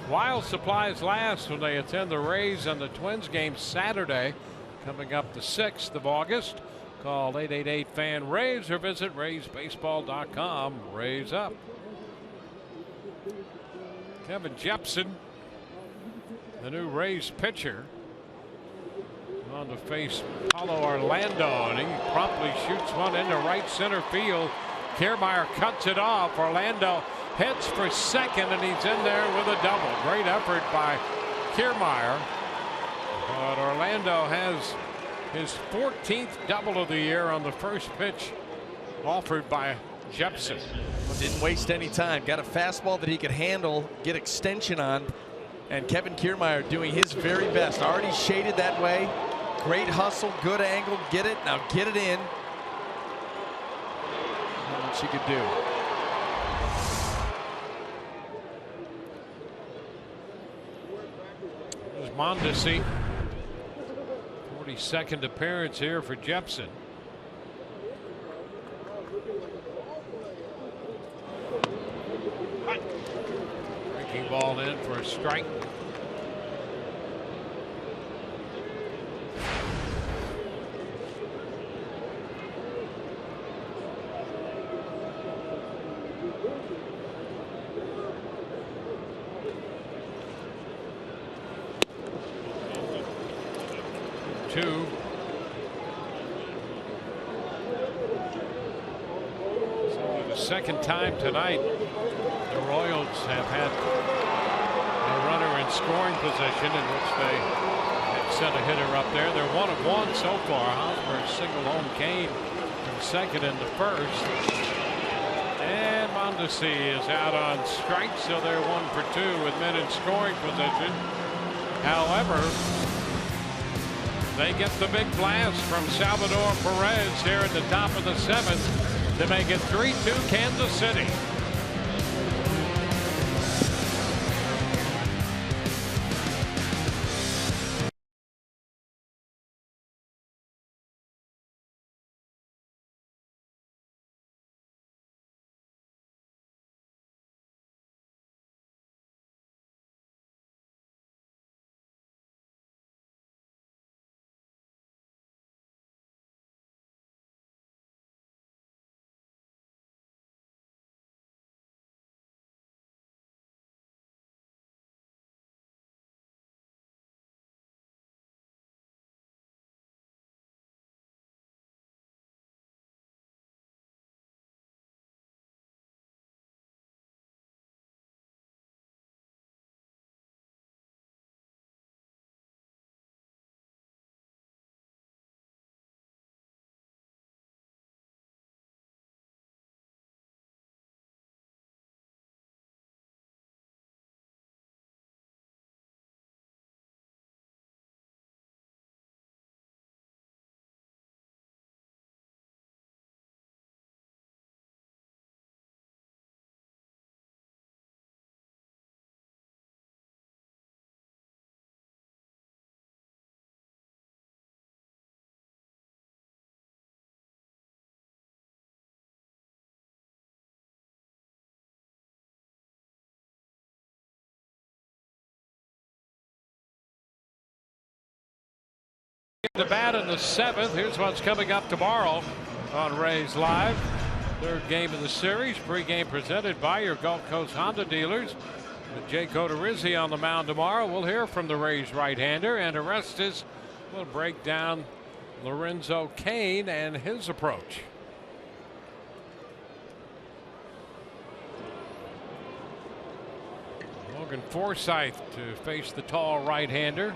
while supplies last when they attend the Rays and the Twins game Saturday, coming up the 6th of August. Call 888-FAN-RAYS or visit RaysBaseball.com. Rays up. Kevin Jepsen, the new Rays pitcher, on to face Paulo Orlando, and he promptly shoots one into right center field. Kiermaier cuts it off. Orlando heads for second, and he's in there with a double. Great effort by Kiermaier. But Orlando has his 14th double of the year on the first pitch offered by Jepsen. Didn't waste any time. Got a fastball that he could handle, get extension on, And Kevin Kiermaier doing his very best. Already shaded that way. Great hustle, good angle, get it. Now get it in. What she could do. There's Mondesi. 42nd appearance here for Jepson. Breaking ball in for a strike. Two. So for the second time tonight, the Royals have had a runner in scoring position in which they have sent a hitter up there. They're 1 of 1 so far. Hosmer single home Kane from second into first. And Mondesi is out on strike, so they're 1 for 2 with men in scoring position. However, they get the big blast from Salvador Perez here at the top of the 7th to make it 3-2 Kansas City. The bat in the 7th. Here's what's coming up tomorrow on Rays Live. Third game of the series. Pre-game presented by your Gulf Coast Honda dealers. With Jake Odorizzi on the mound tomorrow, we'll hear from the Rays right-hander, and Orestes will break down Lorenzo Cain and his approach. Logan Forsythe to face the tall right-hander.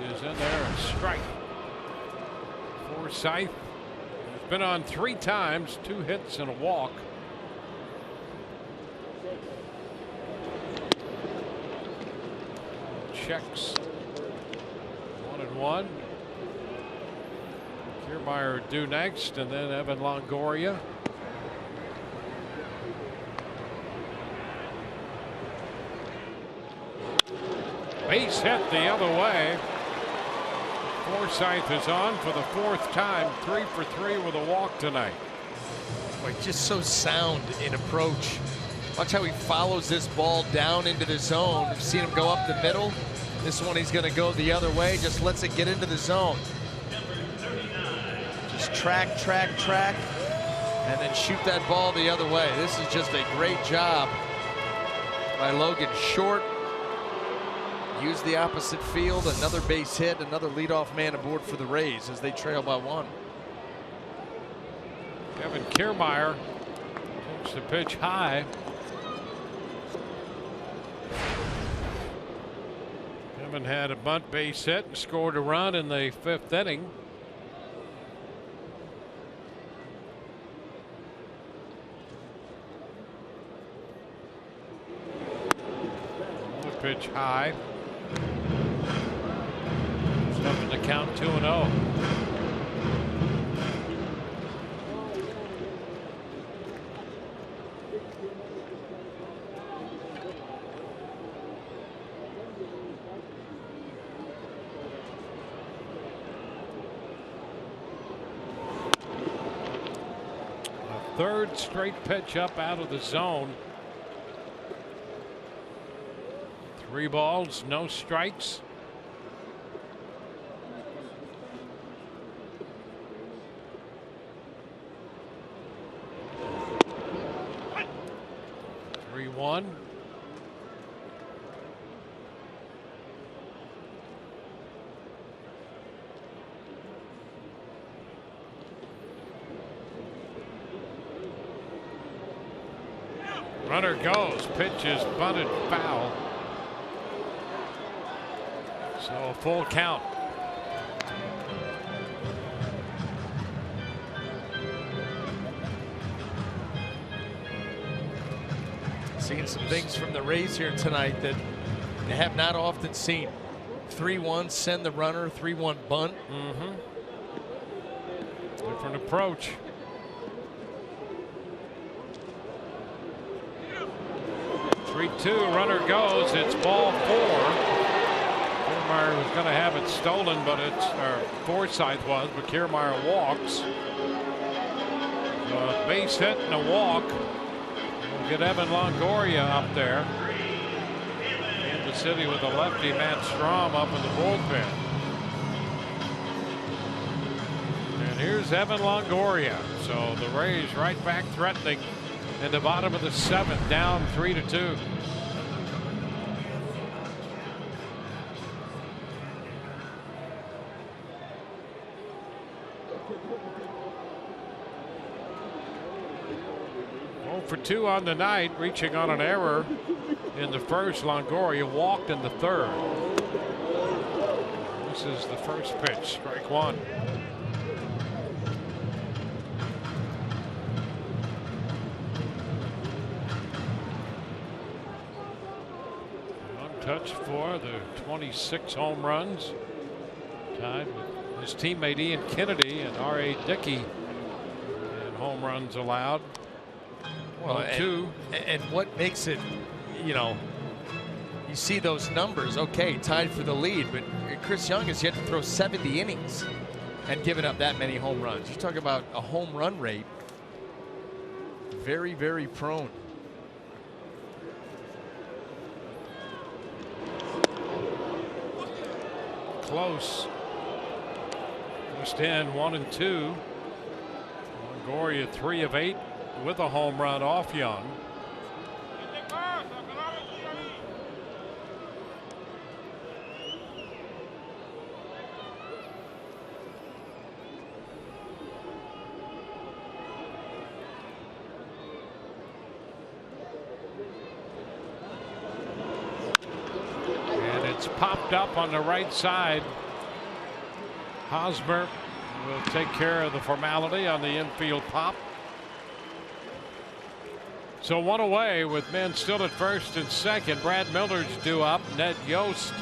Is in there, a strike. Forsythe has been on 3 times, 2 hits and a walk. Checks 1-1. Kiermaier due next, and then Evan Longoria. Base hit the other way. Forsythe is on for the 4th time, 3 for 3 with a walk tonight. Boy, just so sound in approach. Watch how he follows this ball down into the zone. You've seen him go up the middle. This one he's going to go the other way. Just lets it get into the zone. Just track, and then shoot that ball the other way. This is just a great job by Logan Short. Use the opposite field, another base hit, another leadoff man aboard for the Rays as they trail by 1. Kevin Kiermaier takes the pitch high. Kevin had a bunt base hit and scored a run in the 5th inning. pitch high. Up in the count 2-0. Third straight pitch up out of the zone. 3 balls, no strikes. One. Runner goes. Pitch is bunted foul. So a full count. Seeing some things from the Rays here tonight that they have not often seen. 3-1, send the runner, 3-1 bunt. Different approach. 3-2, runner goes. It's ball 4. Kiermaier was going to have it stolen, but it's, or Forsythe was, but Kiermaier walks. A base hit and a walk. Get Evan Longoria up there. Kansas City with a lefty, Matt Strom, up in the bullpen. And here's Evan Longoria. So the Rays right back threatening in the bottom of the 7th, down 3-2. For 2 on the night, reaching on an error in the first. Longoria walked in the 3rd. This is the first pitch, strike 1. Untouched for the 26 home runs, tied with his teammate Ian Kennedy and R.A. Dickey in home runs allowed. Well, and what makes it, you know, you see those numbers, okay, tied for the lead, but Chris Young has yet to throw 70 innings and given up that many home runs. You talk about a home run rate, very, very prone. Close. Just in 1-2. Longoria 3 of 8. With a home run off Young. And it's popped up on the right side. Hosmer will take care of the formality on the infield pop. So 1 away with men still at first and second. Brad Miller's due up. Ned Yost,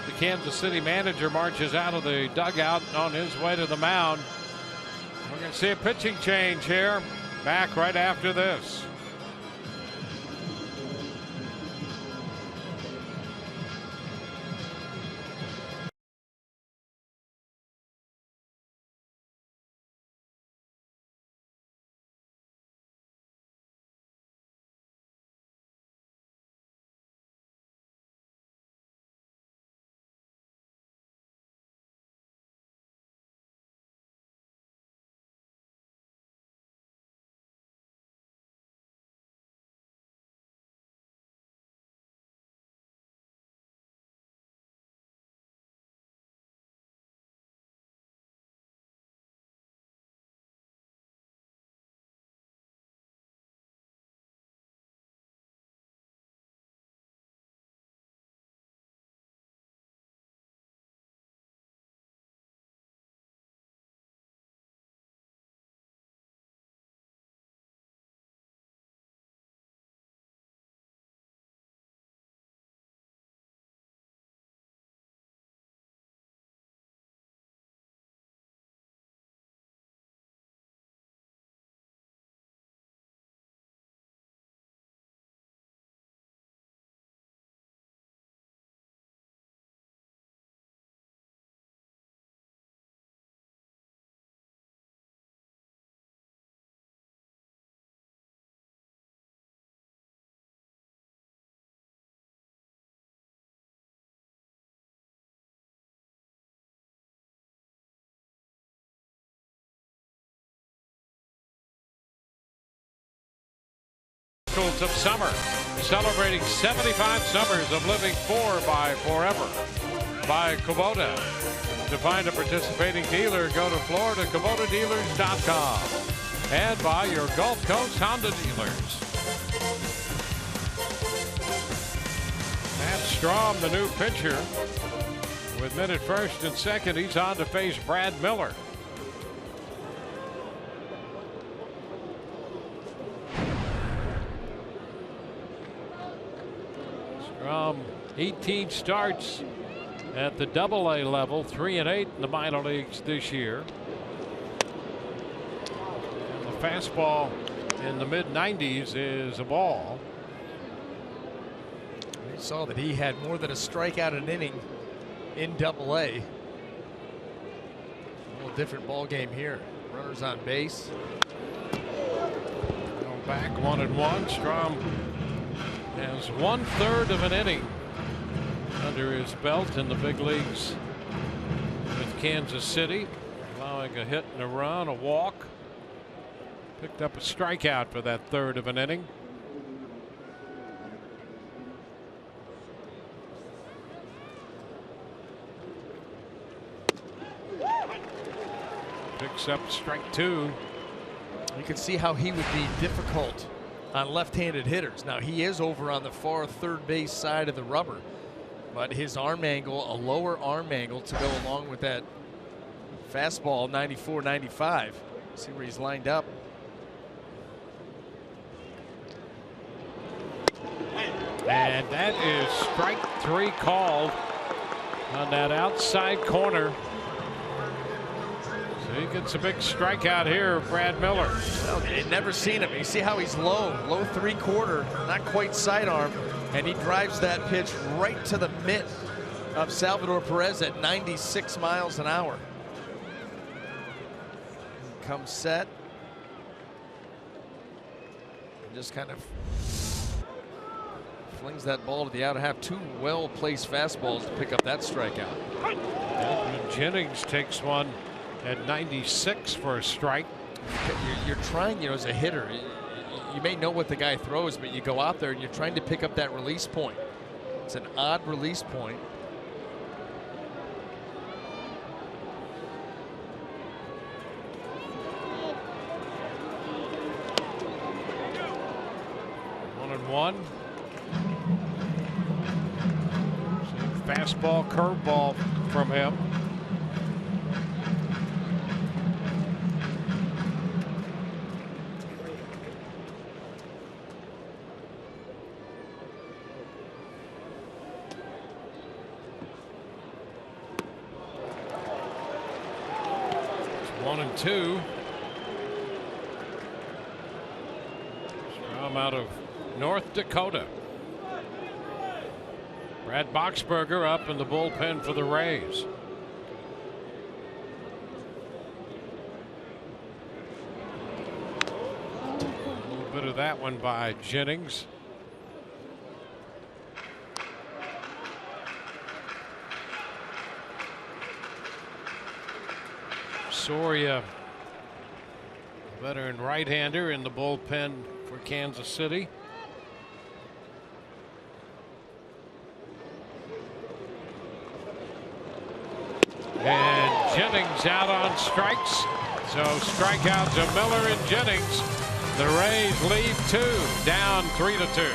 the Kansas City manager, marches out of the dugout on his way to the mound. We're going to see a pitching change here. Back right after this. Miracles of Summer, celebrating 75 summers of living for by forever by Kubota. To find a participating dealer, go to FloridaKubotaDealers.com and by your Gulf Coast Honda dealers. Matt Strom, the new pitcher, with men at first and second. He's on to face Brad Miller. Strom, 18 starts at the Double-A level, 3-8 in the minor leagues this year. And the fastball in the mid-90s is a ball. We saw that he had more than a strikeout an inning in Double-A. A little different ball game here. Runners on base. Go back 1-1. Strom has 1/3 of an inning under his belt in the big leagues with Kansas City, allowing a hit and a run, a walk. Picked up a strikeout for that 1/3 of an inning. Picks up strike 2. You can see how he would be difficult on left-handed hitters. Now he is over on the far third base side of the rubber, but his arm angle, a lower arm angle to go along with that fastball, 94, 95. See where he's lined up. And that is strike 3 called on that outside corner. So he gets a big strikeout here, Brad Miller. Well, they'd never seen him. You see how he's low 3/4, not quite sidearm, and he drives that pitch right to the mitt of Salvador Perez at 96 miles an hour. Comes set. And just kind of flings that ball to the outer half. 2 well-placed fastballs to pick up that strikeout. And Jennings takes one at 96 for a strike. You're trying, as a hitter, you may know what the guy throws, but you go out there and you're trying to pick up that release point. It's an odd release point. One. Fastball, curveball from him. It's 1-2. Strom out of North Dakota. Brad Boxberger up in the bullpen for the Rays. A little bit of that one by Jennings. Soria, veteran right-hander, in the bullpen for Kansas City. And Jennings out on strikes. So strikeouts of Miller and Jennings. The Rays lead 2, down 3-2.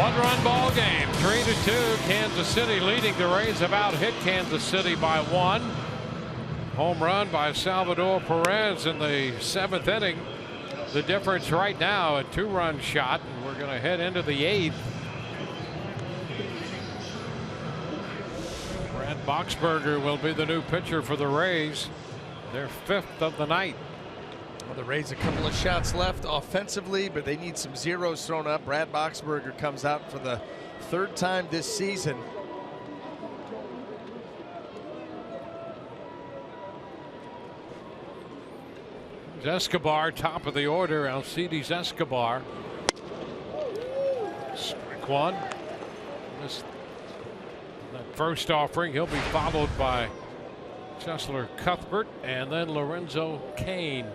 One-run ball game, 3-2. Kansas City leading. The Rays have out-hit Kansas City by 1. Home run by Salvador Perez in the 7th inning. The difference right now, a 2-run shot, and we're going to head into the 8th. Brad Boxberger will be the new pitcher for the Rays. Their 5th of the night. Well, the Rays a couple of shots left offensively, but they need some zeros thrown up. Brad Boxberger comes out for the 3rd time this season. Escobar, top of the order. Alcides Escobar. Strike 1. Missed that first offering. He'll be followed by Cheslor Cuthbert and then Lorenzo Cain.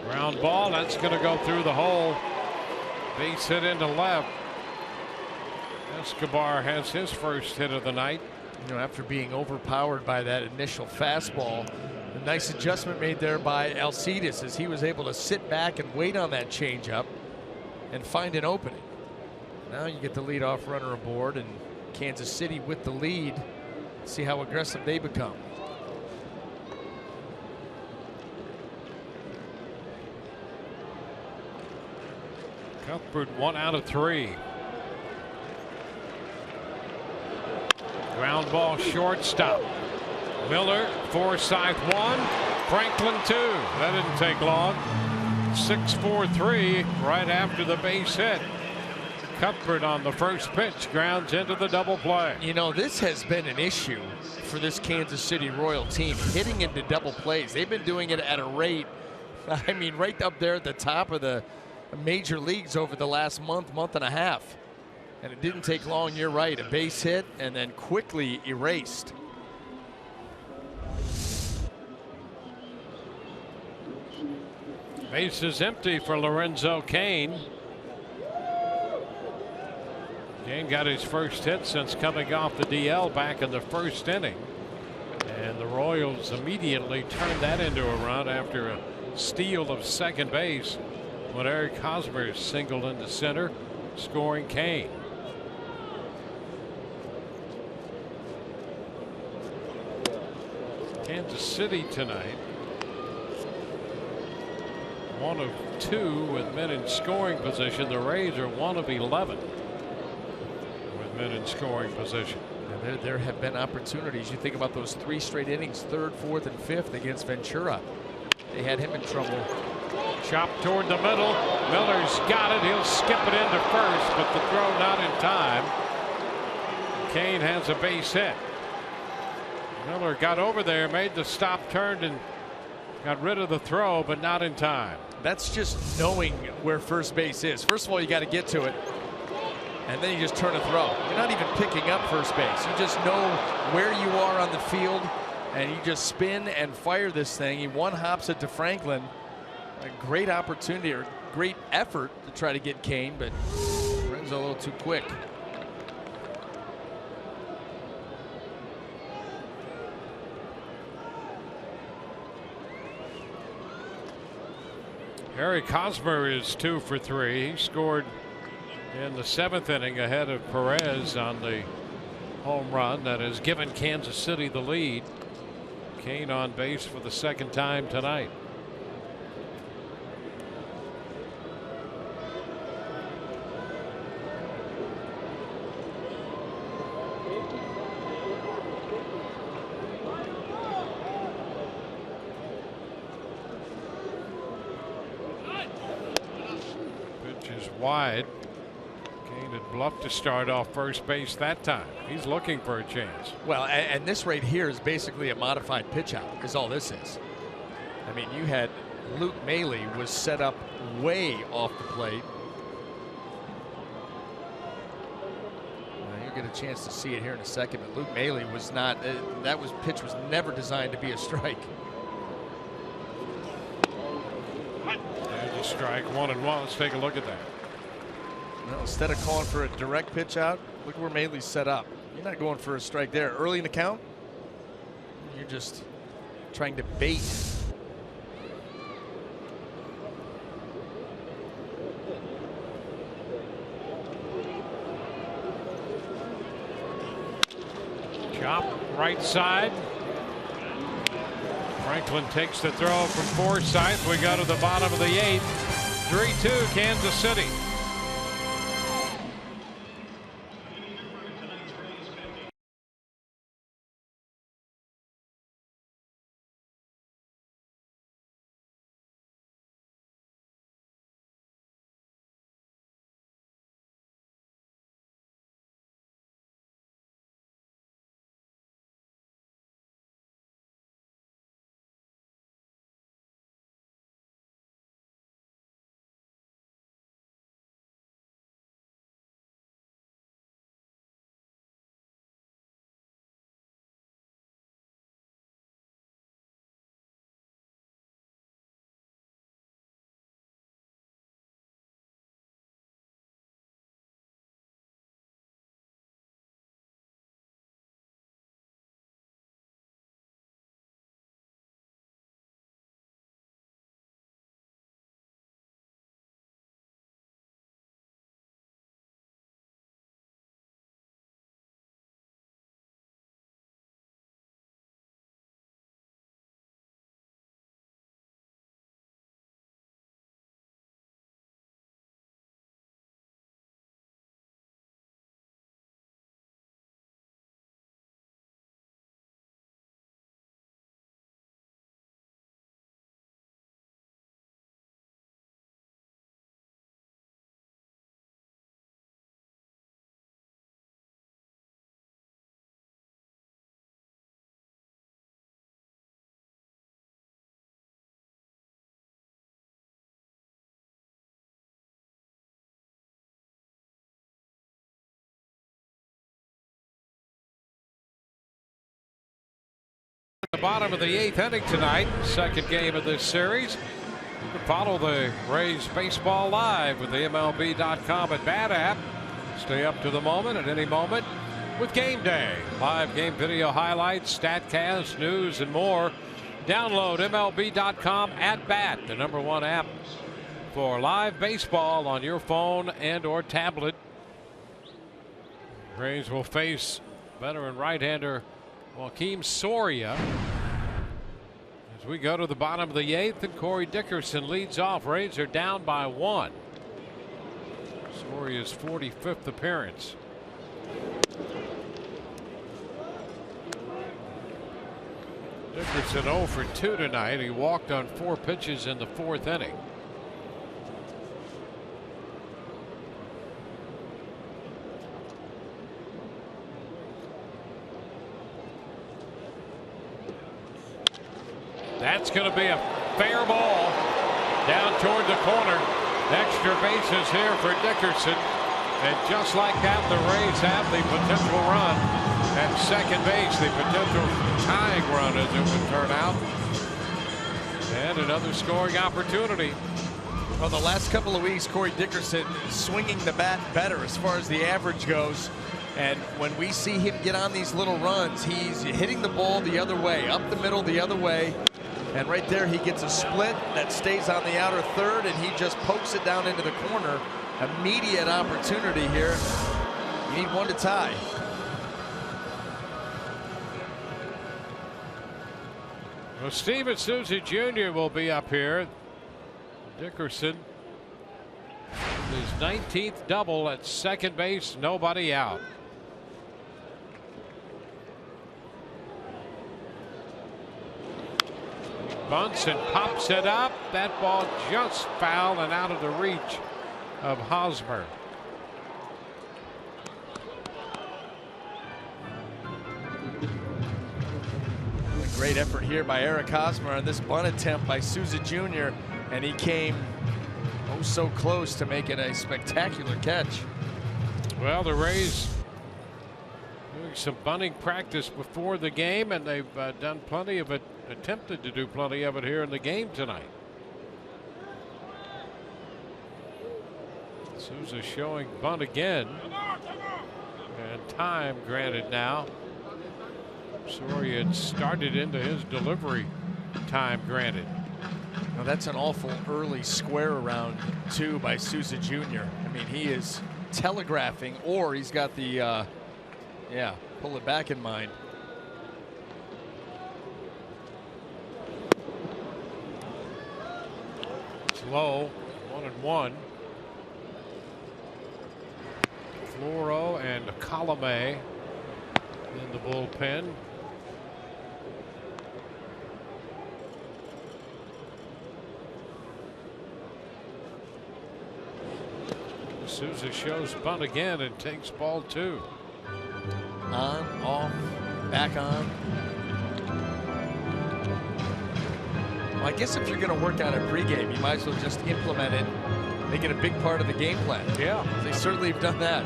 Ground ball, that's going to go through the hole. Base hit into left. Escobar has his first hit of the night. You know, after being overpowered by that initial fastball, a nice adjustment made there by Alcides as he was able to sit back and wait on that changeup and find an opening. Now you get the leadoff runner aboard, and Kansas City with the lead. See how aggressive they become. Cuthbert 1 out of 3. Ground ball shortstop. Miller, Forsythe 1, Franklin 2. That didn't take long. 6-4-3 right after the base hit. Cuthbert on the first pitch grounds into the double play. You know, this has been an issue for this Kansas City Royal team, hitting into double plays. They've been doing it at a rate, I mean, right up there at the top of the major leagues over the last month and a half. And it didn't take long, you're right, a base hit and then quickly erased. Base is empty for Lorenzo Cain. Cain got his first hit since coming off the DL back in the 1st inning. And the Royals immediately turned that into a run after a steal of second base when Eric Hosmer singled into center, scoring Cain. Kansas City tonight, 1 of 2 with men in scoring position. The Rays are 1 of 11 with men in scoring position. There have been opportunities. You think about those 3 straight innings, 3rd, 4th, and 5th against Ventura. They had him in trouble. Chop toward the middle. Miller's got it. He'll skip it into first, but the throw not in time. Cain has a base hit. Miller got over there, made the stop, turned, and got rid of the throw, but not in time. That's just knowing where first base is. First of all, you got to get to it, and then you just turn a throw. You're not even picking up first base. You just know where you are on the field, and you just spin and fire this thing. He one-hops it to Franklin. A great opportunity, or great effort to try to get Cain, but Renzo a little too quick. Eric Hosmer is 2 for 3. He scored in the 7th inning ahead of Perez on the home run that has given Kansas City the lead. Cain on base for the 2nd time tonight. Wide. Cain had bluffed to start off first base that time. He's looking for a chance. Well, and this right here is basically a modified pitch out, is all this is. I mean, you had Luke Maile was set up way off the plate. Now you'll get a chance to see it here in a second, but Luke Maile was not, pitch was never designed to be a strike. There's a strike, 1-1. Let's take a look at that. Well, instead of calling for a direct pitch out, look where Maile's set up. You're not going for a strike there early in the count. You're just trying to bait. right side. Franklin takes the throw from Forsythe. We go to the bottom of the 8th. 3-2 Kansas City. The bottom of the 8th inning tonight, second game of this series. You can follow the Rays baseball live with the MLB.com at Bat app. Stay up to the moment at any moment with Game Day. Live game video highlights, StatCast, news, and more. Download MLB.com at Bat, the #1 app for live baseball on your phone and or tablet. Rays will face veteran right-hander Joakim Soria as we go to the bottom of the 8th, and Corey Dickerson leads off. Rays are down by 1. Soria's 45th appearance. Dickerson 0 for 2 tonight. He walked on 4 pitches in the 4th inning. That's going to be a fair ball down toward the corner. Extra bases here for Dickerson. And just like that, the Rays have the potential run at second base, the potential tying run as it would turn out. And another scoring opportunity. Well, the last couple of weeks, Corey Dickerson swinging the bat better as far as the average goes. And when we see him get on these little runs, he's hitting the ball the other way, up the middle the other way. And right there, he gets a split that stays on the outer third, and he just pokes it down into the corner. Immediate opportunity here. You need one to tie. Well, Steven Souza Jr. will be up here. Dickerson, his 19th double at second base, nobody out. Bunts and pops it up. That ball just foul and out of the reach of Hosmer. A great effort here by Eric Hosmer on this bunt attempt by Souza Jr. And he came oh so close to making a spectacular catch. Well, the Rays doing some bunting practice before the game, and they've done plenty of it. Attempted to do plenty of it here in the game tonight. Souza showing bunt again, and time granted now. Soria had started into his delivery. Time granted. Now that's an awful early square around too by Souza Jr. I mean, he is telegraphing, or he's got the pull it back in mind. low, 1-1. Floro and Colomé in the bullpen. Souza shows bunt again and takes ball 2. On, off, back on. Well, I guess if you're going to work on it pregame, you might as well just implement it, make it a big part of the game plan. Yeah. They certainly have done that.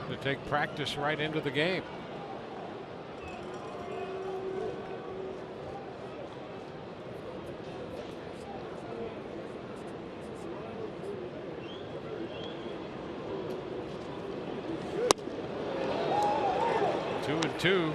To take practice right into the game. Two and two.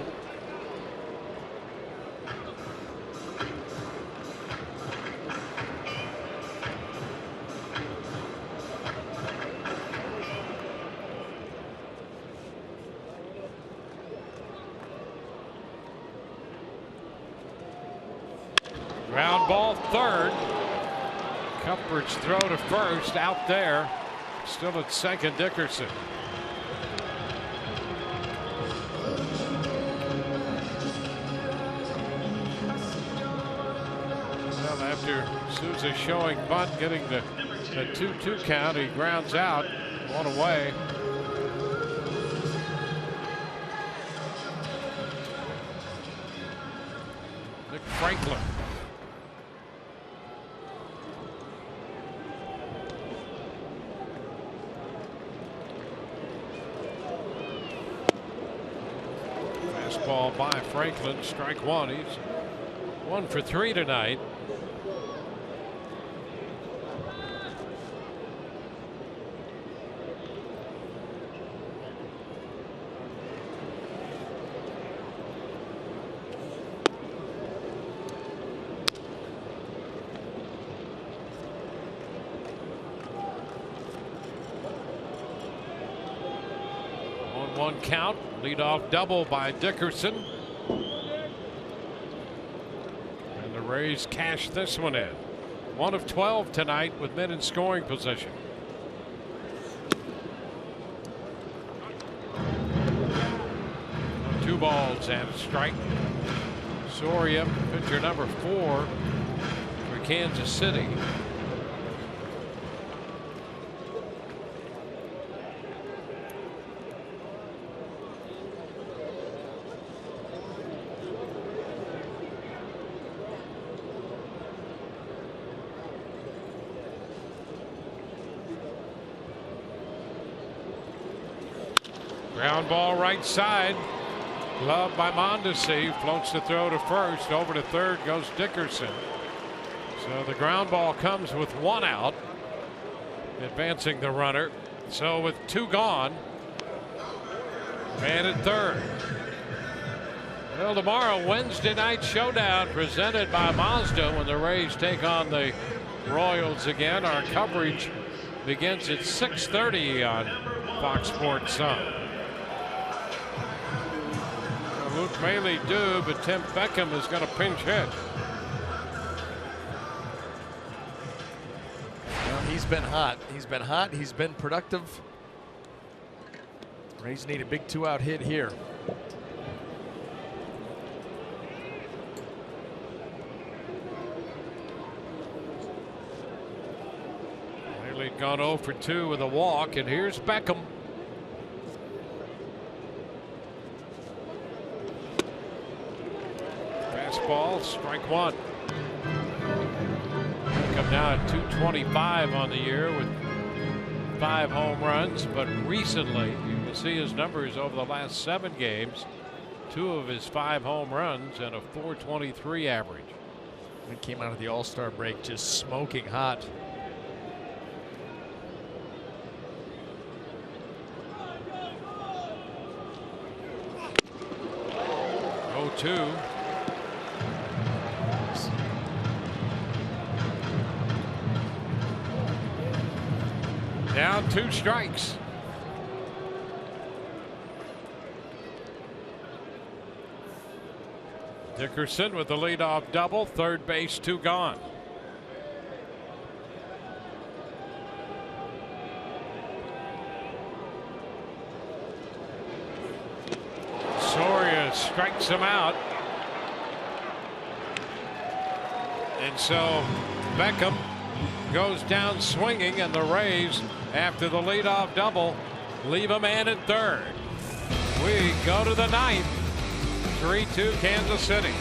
Ground ball third. Cuthbert's throw to first out there. Still at second, Dickerson. Well, after Souza showing bunt, getting the 2-2 count, he grounds out, one away. Nick Franklin. Fastball by Franklin, strike one. He's 1 for 3 tonight. On 1 count, leadoff double by Dickerson. And the Rays cash this one in. 1 of 12 tonight with men in scoring position. Two balls and a strike. Soria, pitcher number 4 for Kansas City. Ground ball right side. Glove by Mondesi. Floats the throw to first. Over to third goes Dickerson. So the ground ball comes with 1 out. Advancing the runner. So with 2 gone. Man at third. Well, tomorrow, Wednesday night showdown presented by Mazda when the Rays take on the Royals again. Our coverage begins at 6:30 on Fox Sports Sun. Luke Maile do, but Tim Beckham is going to pinch hit. Well, he's been hot. He's been hot. He's been productive. Rays need a big 2-out hit here. Maile gone 0 for 2 with a walk, and here's Beckham. Ball, strike one. Beckham now at 225 on the year with 5 home runs, but recently you can see his numbers over the last 7 games. 2 of his 5 home runs and a .423 average. He came out of the All-Star break just smoking hot. 0-2. Down 2 strikes. Dickerson with the leadoff double, third base 2 gone. strikes him out. And so Beckham goes down swinging, and the Rays, after the leadoff double, leave a man at third. We go to the ninth. 3-2 Kansas City.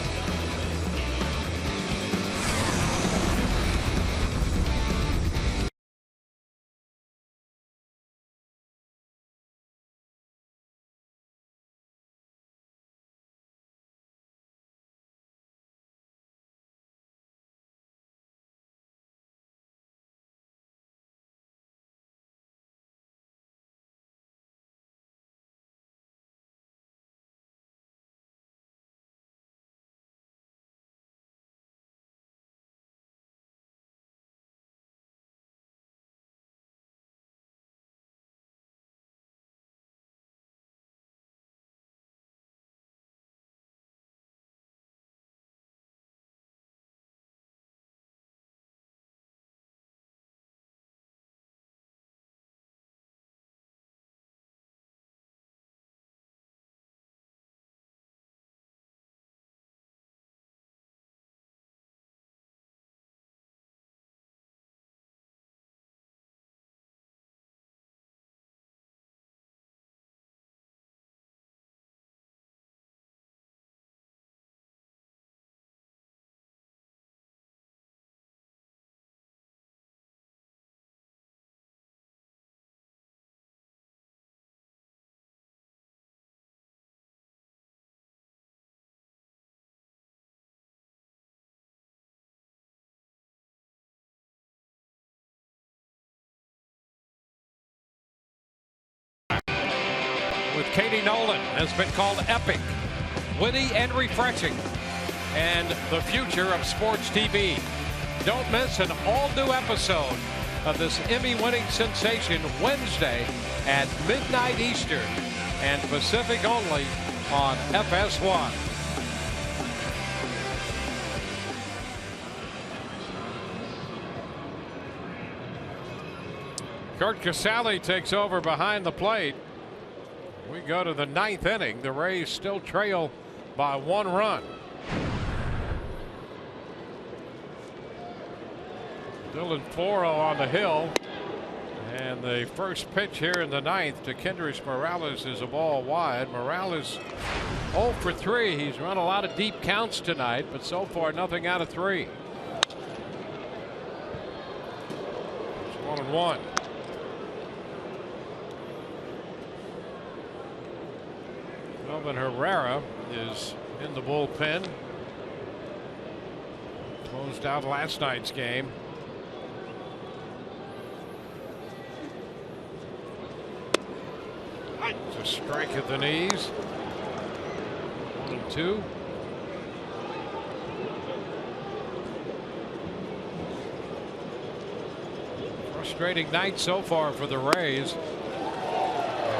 With Katie Nolan has been called epic, witty, and refreshing, and the future of sports TV. Don't miss an all-new episode of this Emmy-winning sensation Wednesday at midnight Eastern and Pacific only on FS1. Kurt Casale takes over behind the plate. We go to the ninth inning. The Rays still trail by 1 run. Dylan Floro on the hill. And the first pitch here in the ninth to Kendrys Morales is a ball wide. Morales 0 for 3. He's run a lot of deep counts tonight, but so far nothing out of 3. It's 1-1. Melvin Herrera is in the bullpen. Closed out last night's game. It's a strike at the knees. 1-2. Frustrating night so far for the Rays.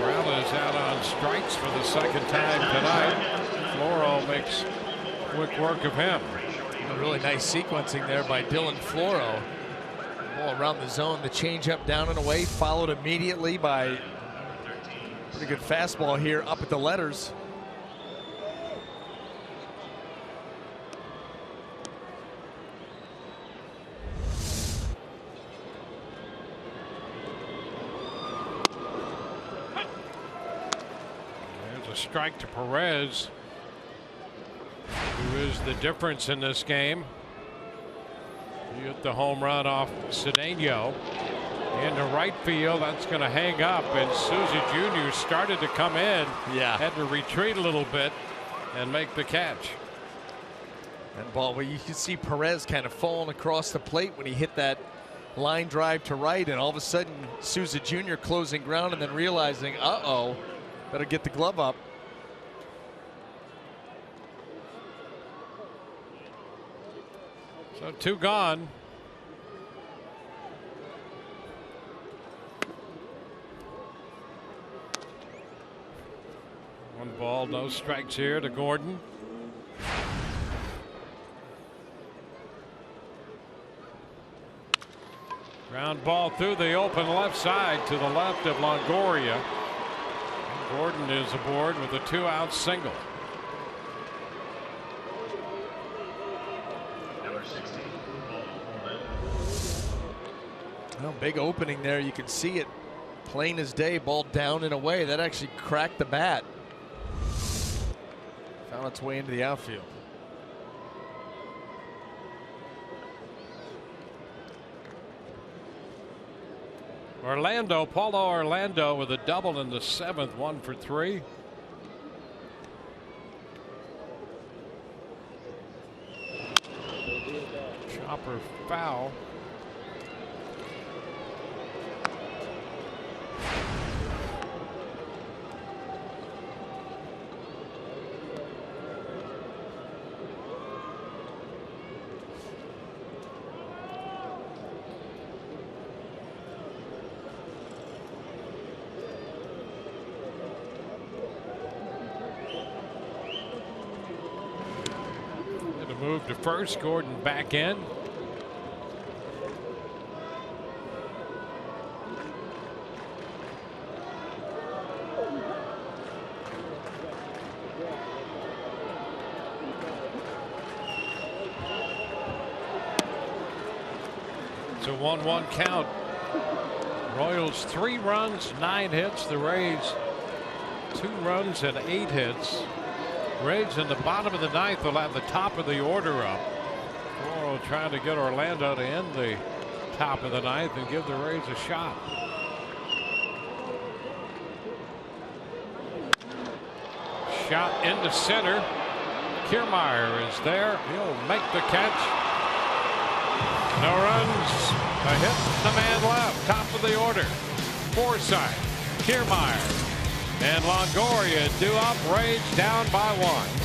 Morales out on strikes for the second time tonight. Floro makes quick work of him. A really nice sequencing there by Dylan Floro. Ball around the zone, the changeup down and away, followed immediately by pretty good fastball here up at the letters. Strike to Perez, who is the difference in this game. He hit the home run off Cedeno into right field. That's going to hang up, and Souza Jr. started to come in. Yeah, had to retreat a little bit and make the catch. And ball, well, you can see Perez kind of falling across the plate when he hit that line drive to right, and all of a sudden Souza Jr. closing ground and then realizing, uh-oh, better get the glove up. So 2 gone. One ball, no strikes here to Gordon. Ground ball through the open left side to the left of Longoria. Gordon is aboard with a 2-out single. Well, big opening there. You can see it plain as day. Ball down and away. That actually cracked the bat. Found its way into the outfield. Paulo Orlando with a double in the 7th, 1 for 3. Chopper foul. Move to first, Gordon back in. It's a 1-1 count. Royals 3 runs, 9 hits. The Rays 2 runs and 8 hits. Rays in the bottom of the 9th will have the top of the order up. Toro trying to get Orlando to end the top of the 9th and give the Rays a shot. Shot into center. Kiermaier is there. He'll make the catch. No runs. A hit. The man left. Top of the order. Forsythe. Kiermaier. And Longoria due up. Rays down by 1.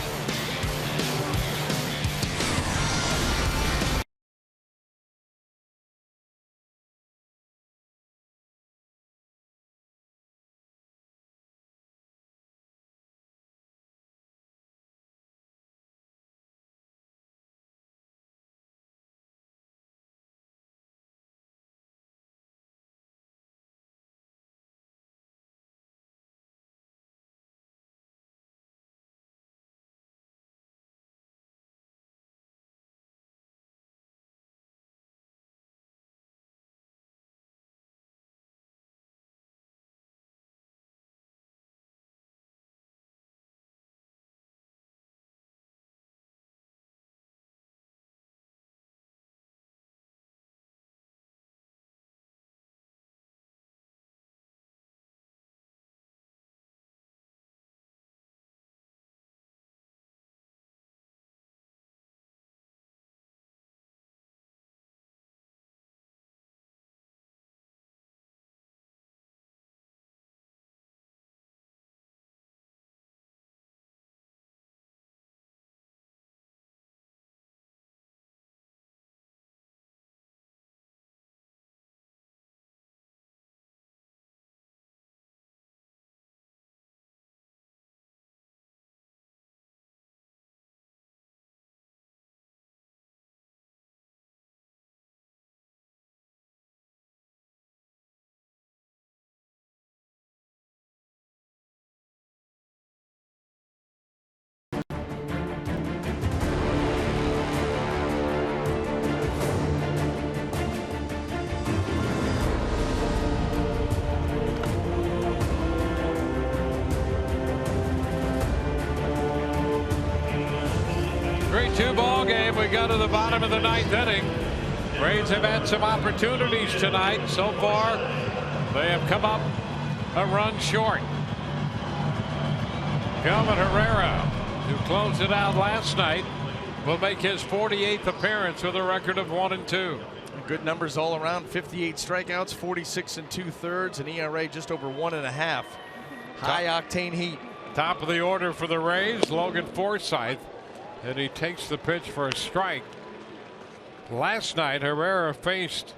Two-ball game. We go to the bottom of the 9th inning. Rays have had some opportunities tonight. So far, they have come up a run short. Kelvin Herrera, who closed it out last night, will make his 48th appearance with a record of 1-2. Good numbers all around. 58 strikeouts, 46 2/3, an ERA just over 1.5. High octane heat. Top of the order for the Rays, Logan Forsythe. And he takes the pitch for a strike. Last night, Herrera faced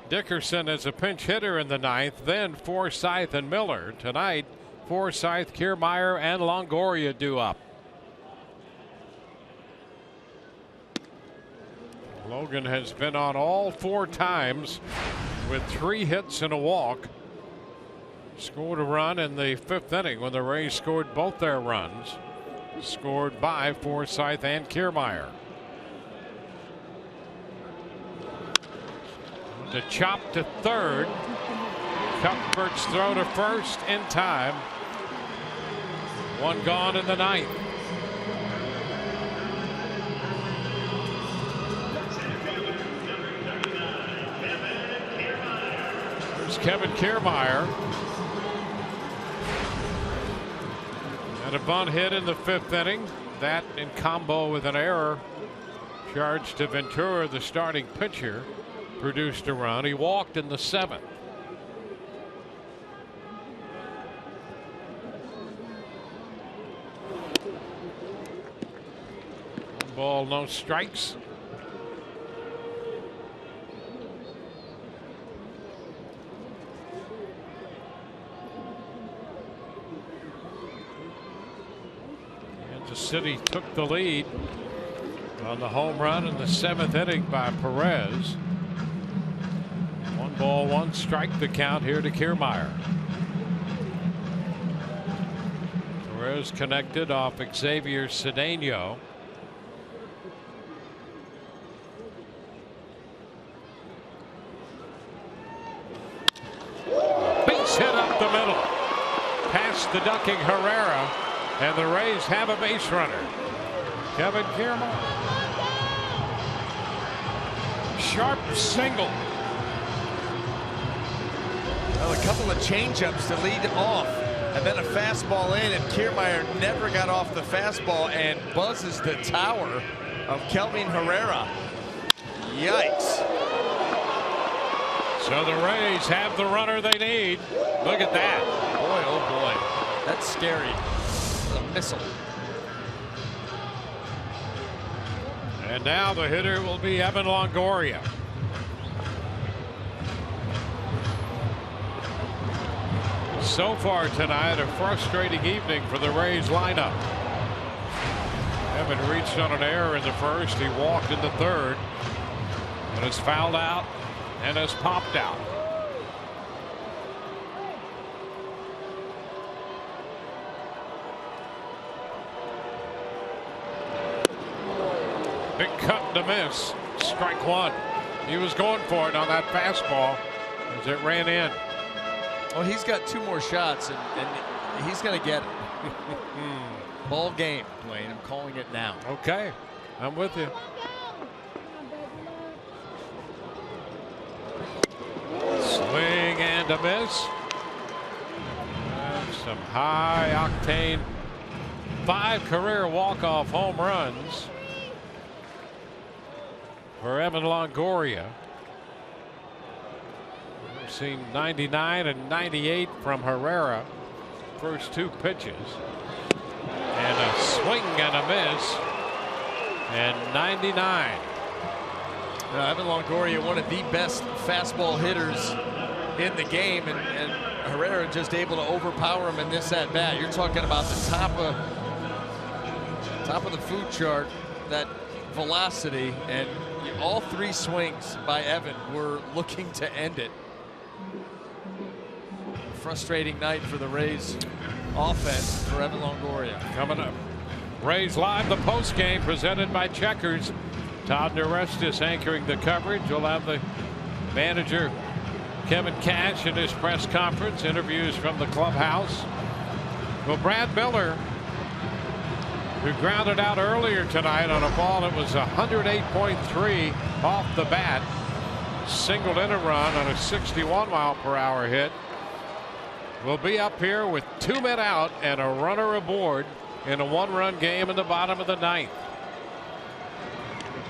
Dickerson as a pinch hitter in the 9th, then Forsythe and Miller. Tonight, Forsythe, Kiermaier, and Longoria due up. Logan has been on all 4 times with 3 hits and a walk. Scored a run in the 5th inning when the Rays scored both their runs. Scored by Forsythe and Kiermaier. to chop to third. Cuthbert's throw to first in time. One gone in the ninth. There's Kevin Kiermaier. And a bunt hit in the fifth inning. That in combo with an error charged to Ventura, the starting pitcher, produced a run. He walked in the seventh. One ball, no strikes. Kansas City took the lead on the home run in the seventh inning by Perez. One ball, one strike the count here to Kiermaier. Perez connected off Xavier Cedeno. Base hit up the middle. Past the ducking Herrera. And the Rays have a base runner. Kevin Kiermaier. Sharp single. Well, a couple of changeups to lead off, and then a fastball in, and Kiermaier never got off the fastball and buzzes the tower of Kelvin Herrera. Yikes. So the Rays have the runner they need. Look at that. Boy, oh boy. That's scary. A missile. And now the hitter will be Evan Longoria. So far tonight, a frustrating evening for the Rays lineup. Evan reached on an error in the first. He walked in the third, and has fouled out and has popped out. Big cut to miss. Strike one. He was going for it on that fastball as it ran in. Well, he's got two more shots, and he's going to get it. Ball game, Dwayne. I'm calling it now. Okay, I'm with you. Swing and a miss. And some high octane 5 career walk-off home runs for Evan Longoria. We've seen 99 and 98 from Herrera. First 2 pitches. And a swing and a miss. And 99. Evan Longoria, one of the best fastball hitters in the game, and Herrera just able to overpower him in this at bat. You're talking about the top of the food chart, that velocity, and all 3 swings by Evan were looking to end it. Frustrating night for the Rays offense for Evan Longoria. Coming up, Rays Live, the post game presented by Checkers. Todd Narestis anchoring the coverage. We'll have the manager Kevin Cash in his press conference. Interviews from the clubhouse. Well, Brad Miller, who grounded out earlier tonight on a ball that was 108.3 off the bat, singled in a run on a 61-mile-per-hour hit, will be up here with 2 men out and a runner aboard in a 1-run game in the bottom of the 9th.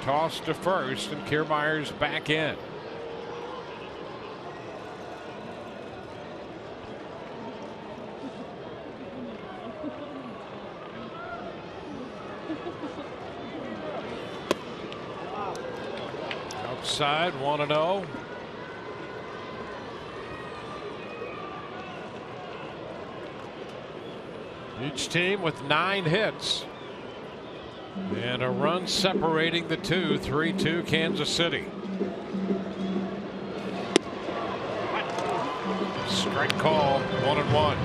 Toss to first, and Kiermaier's back in. Outside, 1-0. Each team with 9 hits. And a run separating the two. 3-2 Kansas City. Strike call, 1-1.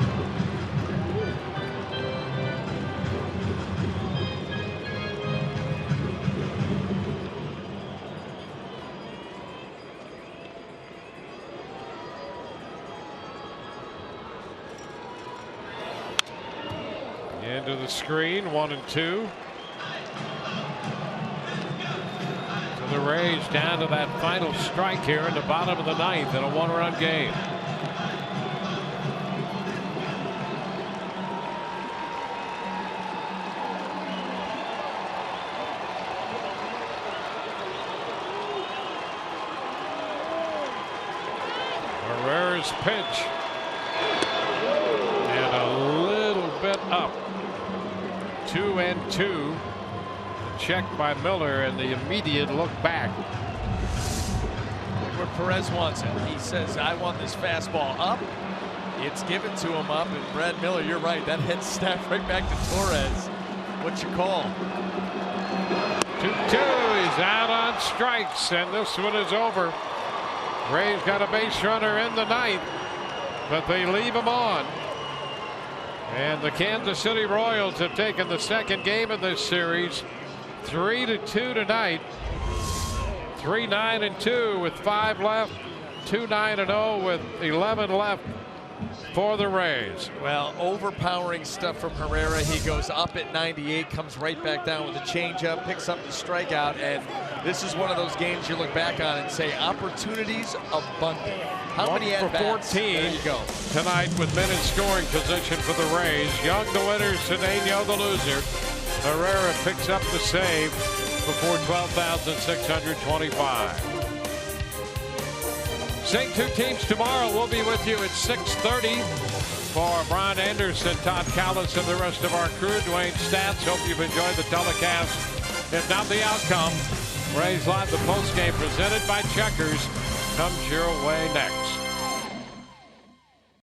into the screen, 1-2. So the Rays down to that final strike here in the bottom of the ninth in a 1-run game. Herrera's pitch. And a little bit up. 2-2. The check by Miller and the immediate look back. Where Perez wants it. He says, I want this fastball up. It's given to him up. And Brad Miller, you're right. That head snap right back to Torres. What's your call? 2-2. He's out on strikes, and this one is over. Rays got a base runner in the ninth, but they leave him on. And the Kansas City Royals have taken the second game of this series, 3-2 tonight. 3-9-2 with 5 left, 2-9-0 with 11 left for the Rays. Well, overpowering stuff from Herrera. He goes up at 98, comes right back down with a changeup, picks up the strikeout, and this is one of those games you look back on and say opportunities abundant. How many at-bats? 14 there you go. Tonight with men in scoring position for the Rays. Young the winner, Cedeno the loser. Herrera picks up the save before 12,625. Same two teams tomorrow. We'll be with you at 6:30 for Brian Anderson, Todd Callis, and the rest of our crew. Dwayne Stats. Hope you've enjoyed the telecast. If not, the outcome. Rays Live, the postgame presented by Checkers, comes your way next.